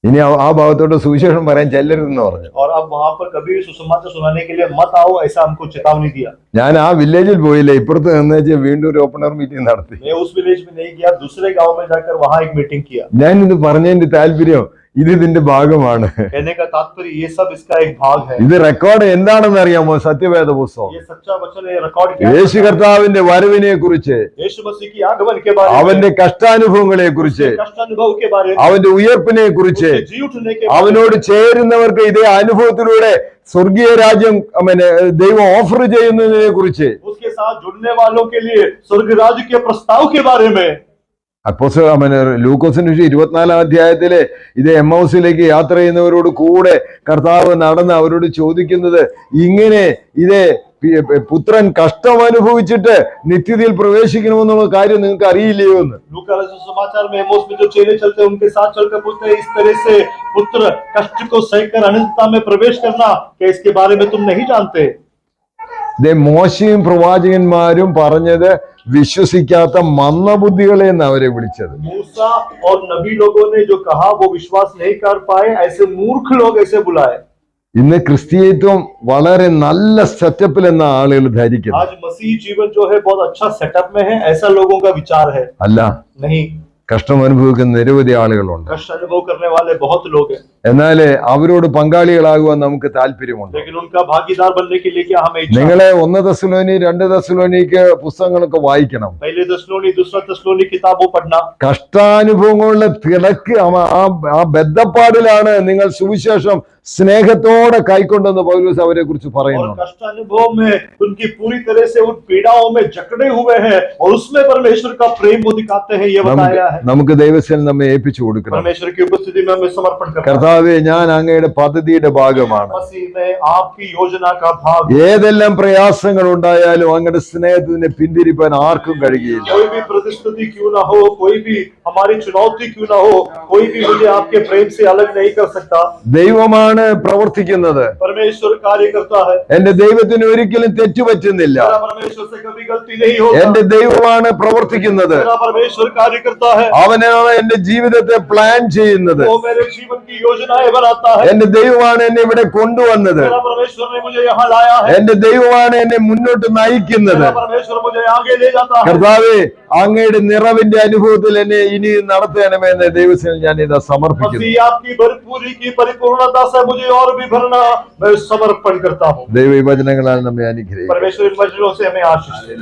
A: ഇനി ആ ഭാഗത്തോട്ട് സുവിശേഷം പറയാൻ ചെല്ലരുതെന്ന് പറഞ്ഞു.
B: और अब वहां पर कभी भी सुसमाचार सुनाने के लिए मत आओ, ऐसा हमको चेतावनी दिया.
A: ഞാൻ ആ വില്ലേജിൽ പോയില്ല, ഇപ്പുറത്ത് നിന്ന് വീണ്ടും ഒരു ഓപ്പൺ എയർ മീറ്റിംഗ് നടത്തി.
B: मैं उस विलेज में नहीं गया, दूसरे गांव में जाकर वहां एक मीटिंग किया.
A: ഞാൻ ഇത് പറഞ്ഞതിന്റെ താല്പര്യം ഇത് ഇതിന്റെ ഭാഗമാണ്.
B: कहने का तात्पर्य ये सब इसका एक भाग है.
A: ഇത് റെക്കോർഡ് എന്താണെന്ന് അറിയാമോ? സത്യവേദ പുസ്തകം.
B: ये सच्चा वचन है, रिकॉर्ड किया.
A: യേശു കർത്താവിന്റെ വരവിനെ കുറിച്ച്,
B: यीशु मसीह की आगमन के बारे में,
A: അവന്റെ കഷ്ടാനുഭവങ്ങളെ കുറിച്ച്,
B: कष्ट अनुभव के बारे में,
A: അവന്റെ ഉയർപ്പിനെ കുറിച്ച്,
B: उसके जी उठने के बारे में,
A: അവനോട് ചേരുന്നവർക്ക് ഇതേ അനുഭവത്തിലൂടെ സ്വർഗീയ രാജ്യം ദൈവം ഓഫർ ചെയ്യുന്നതിനെ കുറിച്ച്,
B: उसके साथ जुड़ने वालों के लिए स्वर्ग राज्य के प्रस्ताव के बारे में.
A: ലൂക്കോസിന് 24-ാം അധ്യായത്തില് ഇത് എമ്മൗസിലേക്ക് യാത്ര ചെയ്യുന്നവരോട് കൂടെ കർത്താവ് നടന്ന് അവരോട് ചോദിക്കുന്നത് ഇങ്ങനെ, ഇത് പുത്രൻ കഷ്ടം അനുഭവിച്ചിട്ട് നിത്യതയിൽ പ്രവേശിക്കണമെന്നുള്ള കാര്യം നിങ്ങൾക്ക് അറിയില്ലയോ എന്ന്.
B: लूका समाचार में एमोस में जो चेले चलते हैं उनके साथ चलकर पूछते हैं, इस तरह से पुत्र कष्ट को सहकर अनंतता में प्रवेश करना, क्या इसके बारे में तुम नहीं जानते?
A: മോശയും പ്രവാചകന്മാരും പറഞ്ഞത് വിശ്വസിക്കാത്ത മന്ദബുദ്ധികളെ എന്ന് അവരെ വിളിച്ചത്.
B: मूसा और नबी लोगों ने जो कहा वो विश्वास नहीं कर पाए, ऐसे मूर्ख लोग ऐसे बुलाए।
A: ഇന്ന് ക്രിസ്തീയത്വം വളരെ നല്ല സെറ്റപ്പിൽ എന്ന ആളുകൾ ധരിക്കുന്നു.
B: आज मसीह जीवन जो है बहुत अच्छा सेटअप में है, ऐसा लोगों का विचार है।
A: അല്ല,
B: नहीं,
A: കഷ്ടം അനുഭവിക്കുന്ന നിരവധി ആളുകളുണ്ട്.
B: कष्ट अनुभव करने वाले बहुत लोग हैं,
A: എന്നാൽ അവരോട് പങ്കാളികളാകുവാൻ നമുക്ക് താല്പര്യമുണ്ട്.
B: लेकिन उनका भागीदार बनने के लिए क्या हमें इच्छा है?
A: നിങ്ങളെ 1 തെസ്സലോനി 2 തെസ്സലോനിക്ക് പുസ്തകങ്ങളൊക്കെ വായിക്കണം.
B: पहले തെസ്സലോനി, दूसरा തെസ്സലോനി किताबों पढ़ना।
A: കഷ്ടാനുഭവങ്ങളുടെ തിളക്ക് ആ ബദ്ധപ്പാടിലാണ് നിങ്ങൾ സുവിശേഷം സ്നേഹത്തോടെ കൈക്കൊണ്ടെന്ന് പൗലോസ് അവരെ കുറിച്ച്
B: और
A: പറയുന്നു.
B: कष्ट अनुभव में उनकी पूरी तरह से उन पीड़ाओं में जकड़े हुए हैं और उसमें परमेश्वर का प्रेम वो दिखाते हैं, ये बताया है।
A: നമുക്ക് ദൈവത്തിൽ നമ്മെ ഏൽപ്പിച്ചു കൊടുക്കണം.
B: परमेश्वर की उपस्थिति में हमें समर्पण करना है।
A: കർത്താവേ, ഞാൻ അങ്ങയുടെ പദ്ധതിയുടെ ഭാഗമാണ്.
B: मसीह में आपकी योजना का भाग।
A: ഏതെല്ലാം പ്രയാസങ്ങൾ ഉണ്ടായാലും അങ്ങയുടെ സ്നേഹത്തിന് പിന്തിരിപ്പാൻ ആർക്കും കഴിയില്ല.
B: कोई भी प्रतिस्पर्धी क्यों ना हो, कोई भी हमारी चुनौती क्यों ना हो, कोई भी मुझे आपके प्रेम से अलग नहीं कर सकता।
A: ദൈവമാണ് പ്രവർത്തിക്കുന്നത്.
B: परमेश्वर कार्य करता है।
A: എന്റെ ദൈവത്തിന് ഒരിക്കലും തെറ്റുപറ്റുന്നില്ല.
B: मेरा परमेश्वर से कभी गलती नहीं होता।
A: എന്റെ ദൈവമാണ് പ്രവർത്തിക്കുന്നത്.
B: मेरा परमेश्वर कार्य करता है।
A: അവനാണ് എന്റെ ജീവിതത്തെ പ്ലാൻ ചെയ്യുന്നത്.
B: वो मेरे जीवन की योजनाएं बनाता है।
A: എന്റെ ദൈവമാണ് എന്നെ ഇവിടെ കൊണ്ടുവന്നത്.
B: मेरा परमेश्वर ने मुझे यहाँ लाया है।
A: എന്റെ ദൈവമാണ് എന്നെ മുന്നോട്ട് നയിക്കുന്നത്.
B: मेरा परमेश्वर मुझे आगे ले जाता है।
A: കർത്താവേ, അങ്ങയുടെ നിറവിന്റെ അനുഭവത്തിൽ എന്നെ ഇനി നടത്തണമെന്ന് ദൈവത്തിൽ ഞാൻ ഇത് സമർപ്പിക്കുന്നു.
B: मसीह आपकी भरपूरी की परिपूर्णता से मुझे और भी भरना मैं समर्पण करता हूँ।
A: ദൈവ ഈ വചനങ്ങളാൽ നമ്മെ അനുഗ്രഹിക്കും.
B: परमेश्वर इन वचनों से हमें आशीष दे।